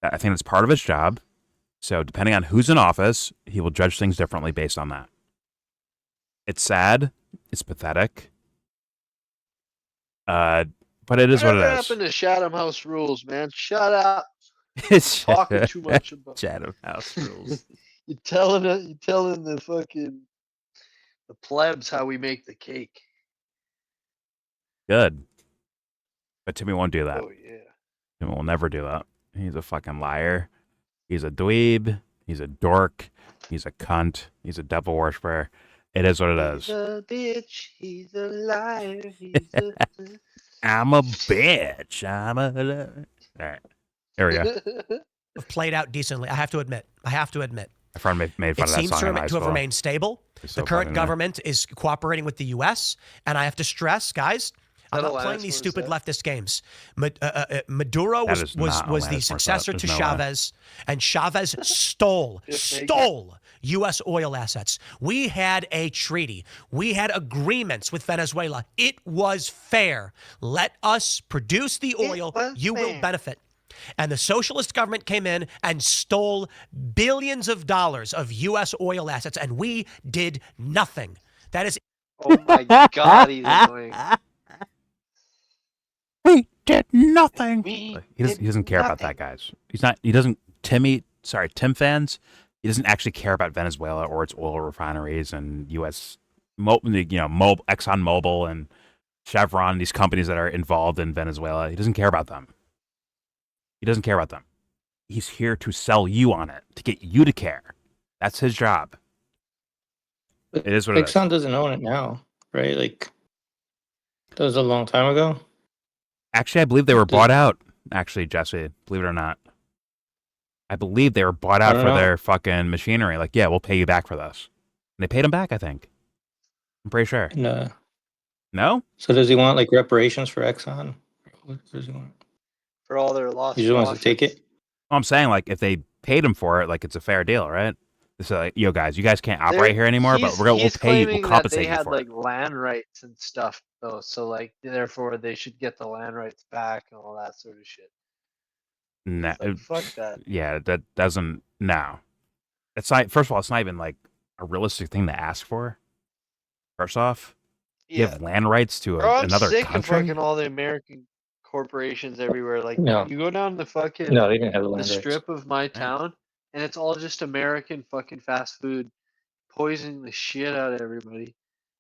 I think it's part of his job. So depending on who's in office, he will judge things differently based on that. It's sad. It's pathetic. But it is what it is. What happened to Chatham House rules, man? Shut up. Talking too much about Chatham House rules. You're telling the fucking the plebs how we make the cake. Good. But Timmy won't do that. Oh yeah. Timmy will never do that. He's a fucking liar. He's a dweeb. He's a dork. He's a cunt. He's a devil worshiper. It is what it is. He's a bitch. He's a liar. He's a... I'm a bitch. I'm a... All right. There we go. Played out decently. I have to admit. My friend made fun of that song in high It seems to school. have remained stable. So the current government is cooperating with the U.S., and I have to stress, guys, I'm not playing these stupid leftist games. Maduro was the successor to Chavez, and Chavez stole U.S. oil assets. We had a treaty. We had agreements with Venezuela. It was fair. Let us produce the oil. You will benefit. And the socialist government came in and stole billions of dollars of U.S. oil assets, and we did nothing. That is... Oh my God, he's annoying. We did nothing. He doesn't care about that, guys. Tim fans, he doesn't actually care about Venezuela or its oil refineries and U.S. ExxonMobil and Chevron, these companies that are involved in Venezuela. He doesn't care about them. He's here to sell you on it, to get you to care. That's his job. It is what it is. Exxon doesn't own it now, right? Like, that was a long time ago. Actually, I believe they were bought out. Actually, Jesse, believe it or not. I believe they were bought out for their fucking machinery. Like, yeah, we'll pay you back for this. And they paid him back, I think. I'm pretty sure. No. No? So does he want, like, reparations for Exxon? What does he want? For all their losses. He just wants to take it? Well, I'm saying, like, if they paid him for it, like, it's a fair deal, right? So, like, yo, guys, you guys can't operate here anymore, but we'll pay you, we'll compensate you for it. They had, like, land rights and stuff, though. So, like, therefore, they should get the land rights back and all that sort of shit. No, like, fuck that. Yeah, that doesn't. No, it's not. First of all, it's not even like a realistic thing to ask for. First off, you have land rights to another sick country. Of fucking all the American corporations everywhere. Like, you go down the fucking they didn't have the land strip of my town, and it's all just American fucking fast food, poisoning the shit out of everybody.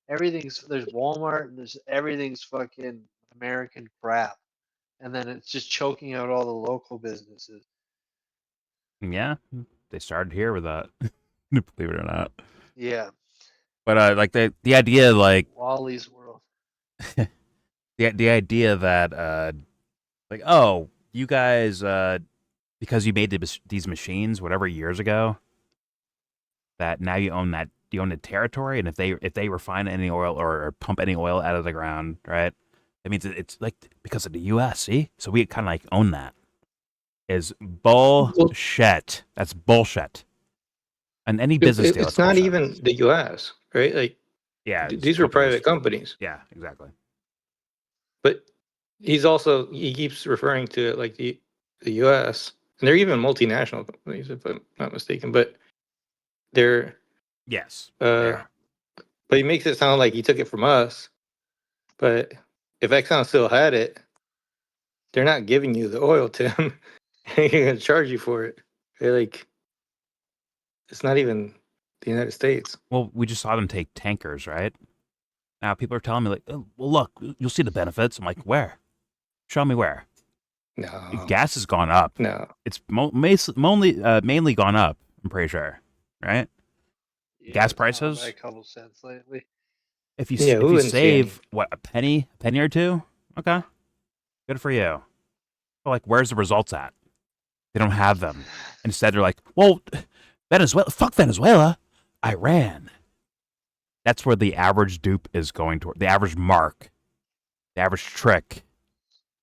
There's Walmart, and everything's fucking American crap, and then it's just choking out all the local businesses. Yeah, they started here with that. Believe it or not. Yeah, But like the idea, like Wally's World. the idea that like, oh, you guys because you made these machines whatever years ago, that now you own the territory, and if they refine any oil or pump any oil out of the ground, right? That means it's like because of the U.S. See, so we kind of like own that. Is bullshit. That's bullshit. And any business deal, It's not bullshit. even the U.S., right? Like, yeah, these were private companies. Yeah, exactly. But he keeps referring to it like the U.S. and they're even multinational companies, if I'm not mistaken. But they're yes, but he makes it sound like he took it from us. But if Exxon still had it, they're not giving you the oil, Tim. They're gonna charge you for it. They're like, it's not even the United States. Well, we just saw them take tankers, right? Now people are telling me like, oh, well, look, you'll see the benefits. I'm like, where? Show me where. No, gas has gone up. No, it's mainly gone up. I'm pretty sure, right? Yeah, Gas it's gone prices. by a couple cents lately. If you save what, a penny or two, okay, good for you. But like, where's the results at? They don't have them. Instead, they're like, well, Venezuela, fuck Venezuela, Iran. That's where the average dupe is going toward. The average mark, the average trick,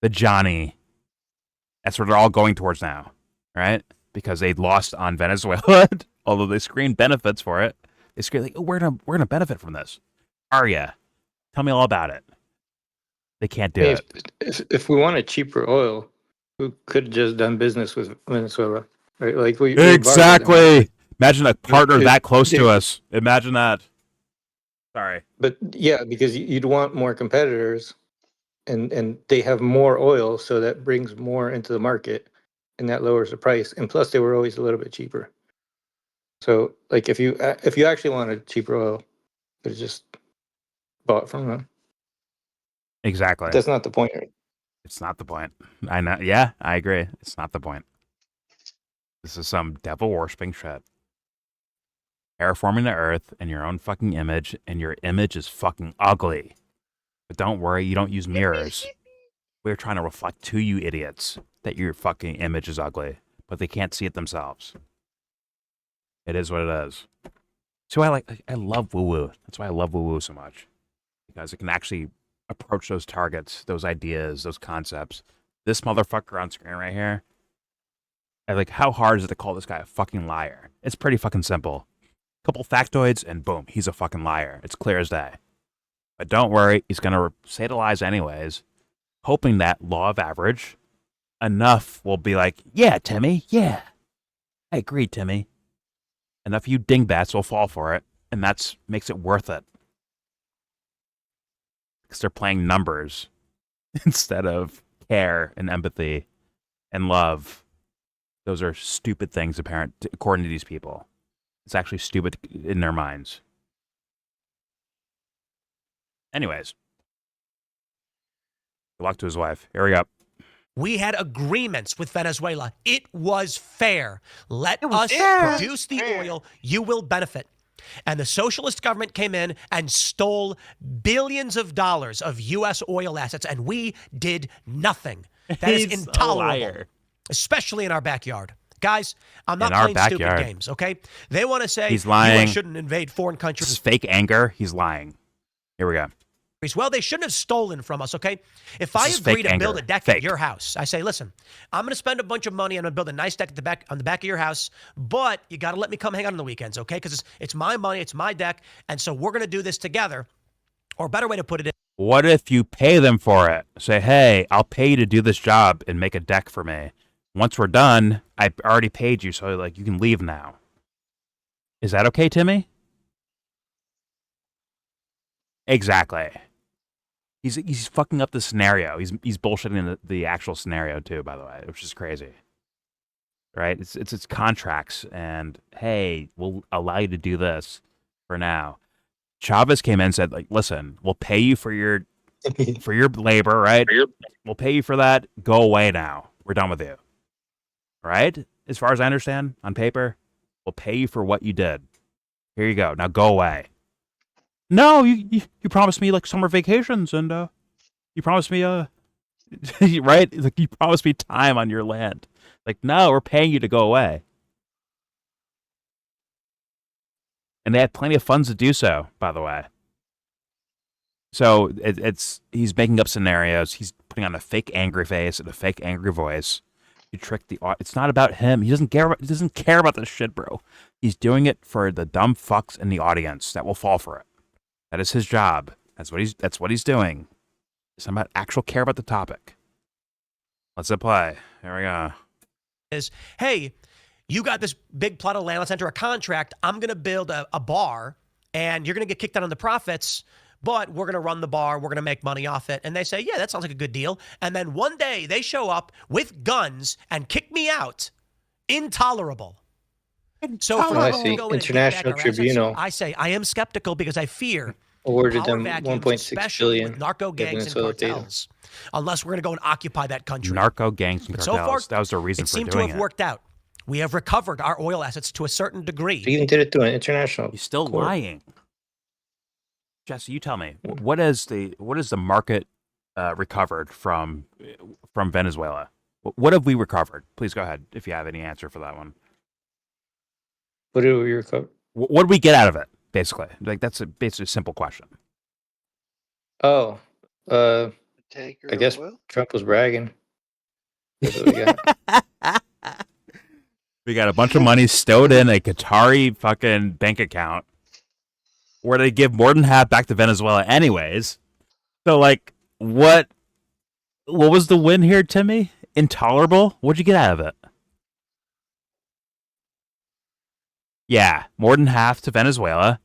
the Johnny. That's where they're all going towards now, right? Because they lost on Venezuela, although they screened benefits for it. They screened like, oh, we're gonna benefit from this. Are ya? Tell me all about it. They can't do it. If we wanted cheaper oil, we could have just done business with Venezuela, right? Like we exactly. Imagine a partner that close to us. Imagine that. Sorry. But yeah, because you'd want more competitors, and they have more oil, so that brings more into the market, and that lowers the price. And plus, they were always a little bit cheaper. So, like, if you actually wanted cheaper oil, you could just bought from them. Exactly. But that's not the point. It's not the point. I know. Yeah, I agree. It's not the point. This is some devil worshipping shit. Terraforming the earth in your own fucking image, and your image is fucking ugly. But don't worry, you don't use mirrors. We're trying to reflect to you idiots that your fucking image is ugly, but they can't see it themselves. It is what it is. So I love woo-woo. That's why I love woo-woo so much. Because it can actually approach those targets, those ideas, those concepts. This motherfucker on screen right here. How hard is it to call this guy a fucking liar? It's pretty fucking simple. Couple factoids, and boom, he's a fucking liar. It's clear as day. But don't worry, he's going to say the lies anyways, hoping that law of average, enough will be like, yeah, Timmy, yeah. I agree, Timmy. Enough of you dingbats will fall for it, and that's makes it worth it. Because they're playing numbers instead of care and empathy and love. Those are stupid things, according to these people. It's actually stupid in their minds. Anyways. Good luck to his wife. Here we go. We had agreements with Venezuela. It was fair. Let us produce the oil. You will benefit. And the socialist government came in and stole billions of dollars of U.S. oil assets, and we did nothing. That is intolerable, especially in our backyard. Guys, I'm not playing stupid games, okay? They want to say he's lying. U.S. shouldn't invade foreign countries. This is fake anger. He's lying. Here we go. Well, they shouldn't have stolen from us, okay? If I agree to build a deck at your house, I say, listen, I'm going to spend a bunch of money and I'm going to build a nice deck on the back of your house, but you got to let me come hang out on the weekends, okay? Because it's my money, it's my deck, and so we're going to do this together. Or a better way to put it is, what if you pay them for it? Say, hey, I'll pay you to do this job and make a deck for me. Once we're done, I already paid you, so you can leave now. Is that okay, Timmy? Exactly. He's fucking up the scenario. He's bullshitting the actual scenario too, by the way, which is crazy. Right? It's contracts, and hey, we'll allow you to do this for now. Chavez came in and said, listen, we'll pay you for your for your labor, right? We'll pay you for that. Go away now. We're done with you. Right? As far as I understand, on paper, we'll pay you for what you did. Here you go. Now go away. No, you promised me like summer vacations and you promised me right? Like you promised me time on your land. Like, no, we're paying you to go away. And they had plenty of funds to do so, by the way. So he's making up scenarios. He's putting on a fake angry face and a fake angry voice. You trick the audience. It's not about him. He doesn't care about this shit, bro. He's doing it for the dumb fucks in the audience that will fall for it. That is his job. That's what he's doing. It's not about actual care about the topic. Let's play. Here we go. Hey, you got this big plot of land. Let's enter a contract. I'm going to build a bar, and you're going to get kicked out on the profits, but we're going to run the bar. We're going to make money off it. And they say, yeah, that sounds like a good deal. And then one day they show up with guns and kick me out. Intolerable. So for I us to see. go in and take International back our assets, Tribunal I say I am skeptical because I fear awarded power them vacuums, 1.6 especially billion. with narco gangs and cartels. Unless we're going to go and occupy that country. Narco gangs and But cartels. So far, that was the reason it for seemed doing to have it. worked out. We have recovered our oil assets to a certain degree. They even did it to an international. He's still court. lying. Jesse, you tell me, what is the market recovered from Venezuela? What have we recovered? Please go ahead if you have any answer for that one. What did we recover? What did we get out of it? Basically, like that's basically a simple question. Oh, Tanker I guess of oil? Trump was bragging. That's what we got. We got a bunch of money stowed in a Qatari fucking bank account where they give more than half back to Venezuela anyways. So like, what was the win here, Timmy? Intolerable? What'd you get out of it? Yeah, more than half to Venezuela.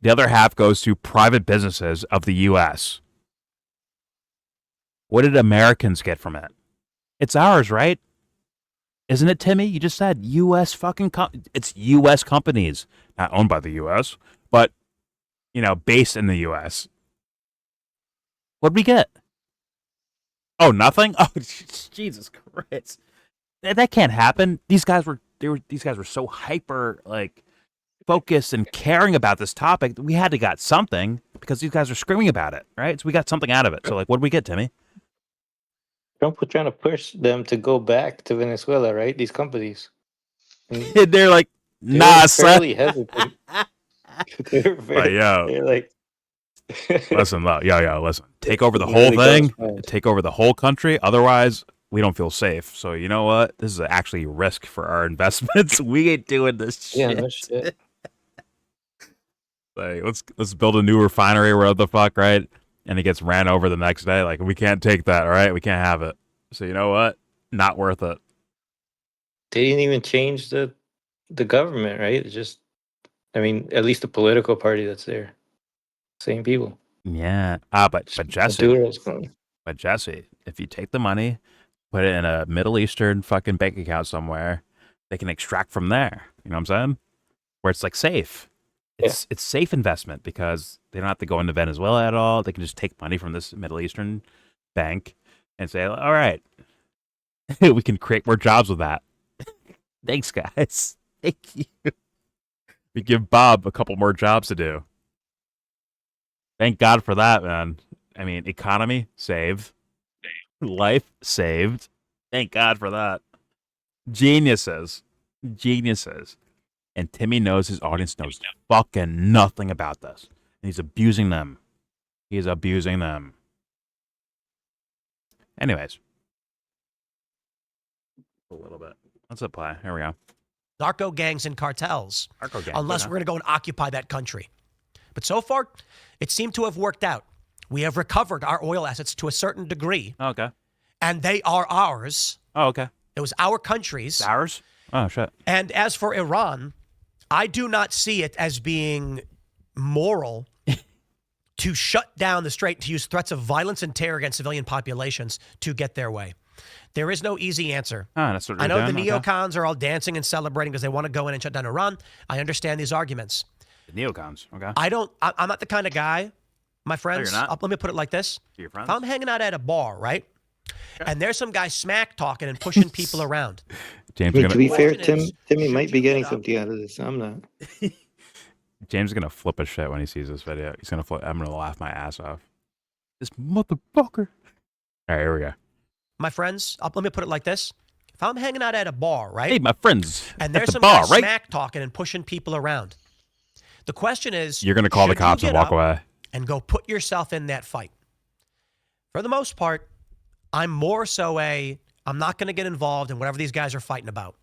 The other half goes to private businesses of the U.S. What did Americans get from it? It's ours, right? Isn't it, Timmy? You just said U.S. fucking it's U.S. companies, not owned by the U.S., but, based in the U.S. What'd we get? Oh, nothing? Oh, Jesus Christ. That can't happen. These guys were so hyper, focused and caring about this topic that we had to got something because these guys are screaming about it, right? So we got something out of it. So, what did we get, Timmy? Trump was trying to push them to go back to Venezuela, right? These companies. And they're like, nah, fairly son. hesitant. They're like, listen, listen. Take over the whole thing. Take over the whole country. Otherwise, we don't feel safe. So you know what? This is actually a risk for our investments. We ain't doing this shit. Yeah, no shit. Let's build a new refinery, wherever the fuck, right? And it gets ran over the next day. Like, we can't take that, all right? We can't have it. So you know what? Not worth it. They didn't even change the government, right? It's just, at least the political party that's there. Same people. Yeah. But Jesse, if you take the money, put it in a Middle Eastern fucking bank account somewhere, they can extract from there. You know what I'm saying? Where it's safe. It's safe investment because they don't have to go into Venezuela at all. They can just take money from this Middle Eastern bank and say, all right, we can create more jobs with that. Thanks, guys. Thank you. We give Bob a couple more jobs to do. Thank God for that, man. Economy saved. Life saved. Thank God for that. Geniuses. And Timmy knows his audience knows fucking nothing about this. And he's abusing them. Anyways. A little bit. Let's apply. Here we go. Narco gangs and cartels. Unless we're going to go and occupy that country. But so far, it seemed to have worked out. We have recovered our oil assets to a certain degree. Oh, okay. And they are ours. Oh, okay. It was our country's. It's ours? Oh, shit. And as for Iran, I do not see it as being moral to shut down the strait, to use threats of violence and terror against civilian populations to get their way. There is no easy answer. Oh, that's what I know doing? the neocons are all dancing and celebrating because they want to go in and shut down Iran. I understand these arguments. The neocons, okay. I'm not the kind of guy My friends, not. let me put it like this. To your friends? If I'm hanging out at a bar, right, and there's some guy smack talking and pushing people around. James, Hey, to be fair, Question is, Timmy should might you be getting get up? something out of this. I'm not. James is gonna flip a shit when he sees this video. He's gonna flip. I'm gonna laugh my ass off. This motherfucker. All right, here we go. My friends, let me put it like this. If I'm hanging out at a bar, right? Hey, my friends. And at there's the some bar, guy right? smack talking and pushing people around. The question is, You're gonna call the should you cops and get walk up away. and go put yourself in that fight? For the most part, I'm more so I'm not going to get involved in whatever these guys are fighting about.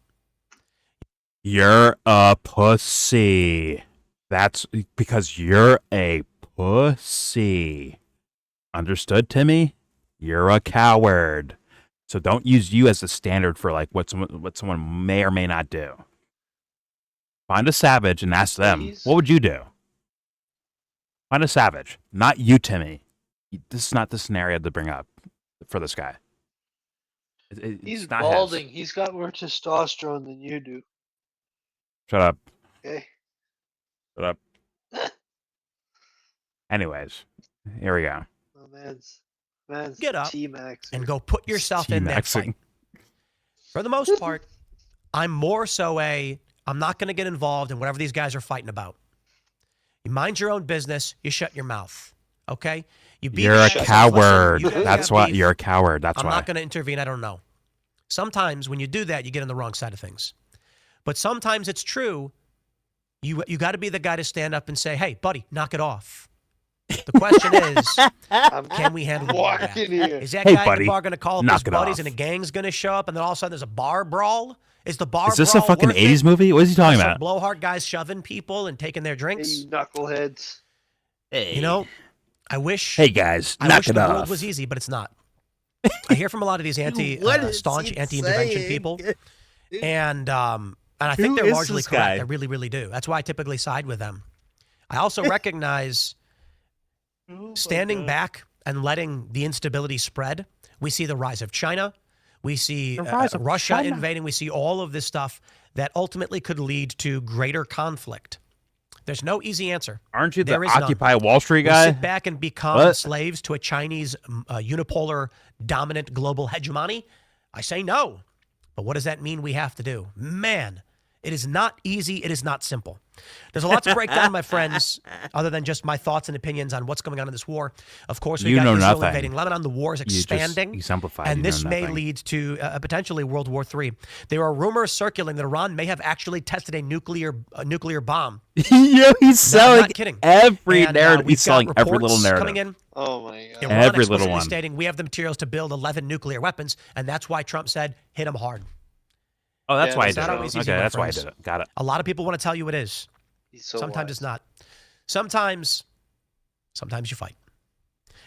You're a pussy. That's because you're a pussy. Understood, Timmy? You're a coward. So don't use you as the standard for like what someone may or may not do. Find a savage and ask them, what would you do? Find a savage, not you, Timmy. This is not the scenario to bring up for this guy. He's it's not balding. his. He's got more testosterone than you do. Shut up. Okay. Shut up. Anyways, here we go. Oh, man's Get up T-Max and go put yourself in that fight. For the most part, I'm more so I'm not going to get involved in whatever these guys are fighting about. You mind your own business. You shut your mouth. Okay? You're a coward. That's why you're a coward. That's I'm why. not going to intervene. I don't know. Sometimes when you do that, you get on the wrong side of things. But sometimes it's true. You got to be the guy to stand up and say, hey, buddy, knock it off. The question is, can we handle the bar back? Is that guy at the bar going to call up his buddies and a gang's going to show up and then all of a sudden there's a bar brawl? Is the bar brawl Is this a fucking worth 80s it? movie? What is he talking about? Blowhard guys shoving people and taking their drinks? Hey, knuckleheads. Hey. You know, I wish. Hey guys, I knock wish it the off. world was easy, but it's not. I hear from a lot of these staunch anti-intervention people, and I think they're largely correct. I really, really do. That's why I typically side with them. I also recognize standing back and letting the instability spread. We see the rise of China. We see Russia invading. We see all of this stuff that ultimately could lead to greater conflict. There's no easy answer. Aren't you the There is Occupy none. Wall Street We guy? sit back and become slaves to a Chinese unipolar dominant global hegemony? I say no. But what does that mean we have to do? Man, it is not easy. It is not simple. There's a lot to break down, my friends, other than just my thoughts and opinions on what's going on in this war. Of course, we got Israel invading Lebanon. The war is expanding. And this may lead to potentially World War III. There are rumors circulating that Iran may have actually tested a nuclear bomb. Yeah, he's selling kidding. every narrative. He's selling every little narrative. Coming in. Oh, my God. Iran Every little one. Stating we have the materials to build 11 nuclear weapons, and that's why Trump said, hit them hard. Oh, that's why I It's did not it. always Okay, easy, my that's why I friends. did it. Got it. A lot of people want to tell you it is. Sometimes it's not. Sometimes you fight.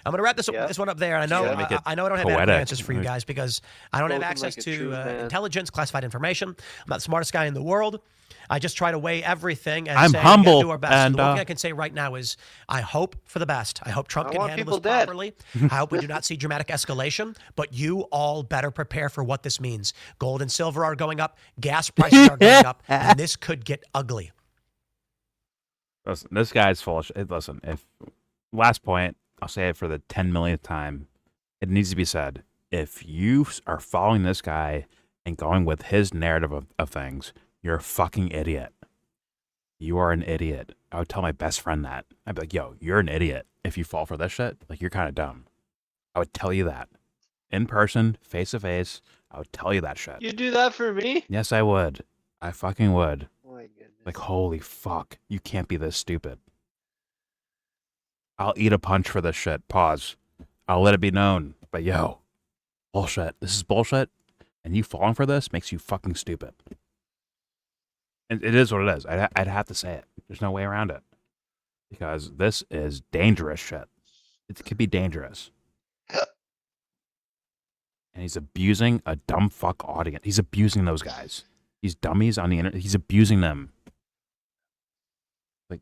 I'm going to wrap this one up there. And I know I don't have adequate answers for you guys because I don't have access to intelligence, classified information. I'm not the smartest guy in the world. I just try to weigh everything and say, humble, we gotta do our best. and the one thing I can say right now is I hope for the best. I hope Trump can handle this properly. I hope we do not see dramatic escalation, but you all better prepare for what this means. Gold and silver are going up. Gas prices are going up. And this could get ugly. Listen, this guy's full of shit. Listen, last point, I'll say it for the 10 millionth time. It needs to be said. If you are following this guy and going with his narrative of things, you're a fucking idiot. You are an idiot. I would tell my best friend that. I'd be like, yo, you're an idiot. If you fall for this shit, like, you're kind of dumb. I would tell you that. In person, face to face, I would tell you that shit. You do that for me? Yes, I would. I fucking would. Oh, my goodness. Like, holy fuck. You can't be this stupid. I'll eat a punch for this shit. Pause. I'll let it be known. But yo, bullshit. This is bullshit. And you falling for this makes you fucking stupid. And it is what it is. I'd have to say it. There's no way around it. Because this is dangerous shit. It could be dangerous. And he's abusing a dumb fuck audience. He's abusing those guys. These dummies on the internet. He's abusing them. Like,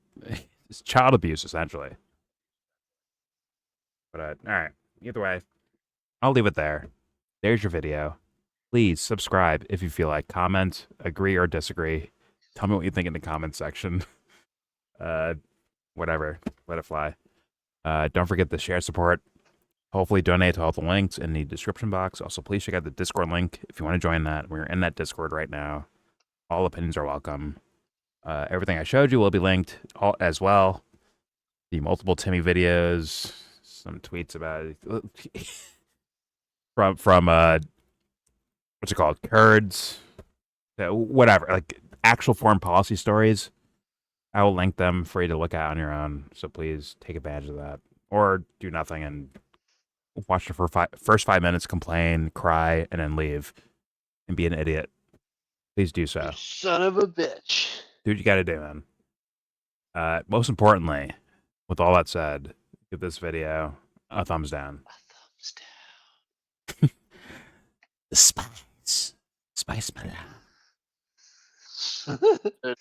it's child abuse, essentially. But, all right. Either way, I'll leave it there. There's your video. Please subscribe if you feel like. Comment, agree or disagree. Tell me what you think in the comment section. Whatever. Let it fly. Don't forget the share support. Hopefully donate to all the links in the description box. Also, please check out the Discord link if you want to join that. We're in that Discord right now. All opinions are welcome. Everything I showed you will be linked as well. The multiple Timmy videos, some tweets about it. from what's it called? Kurds, whatever, like actual foreign policy stories. I will link them for you to look at on your own. So please take advantage of that, or do nothing and watch the first 5 minutes, complain, cry, and then leave and be an idiot. Please do so. Son of a bitch. Do what you got to do, man. Most importantly, with all that said, give this video a thumbs down. A thumbs down. The spice, my love.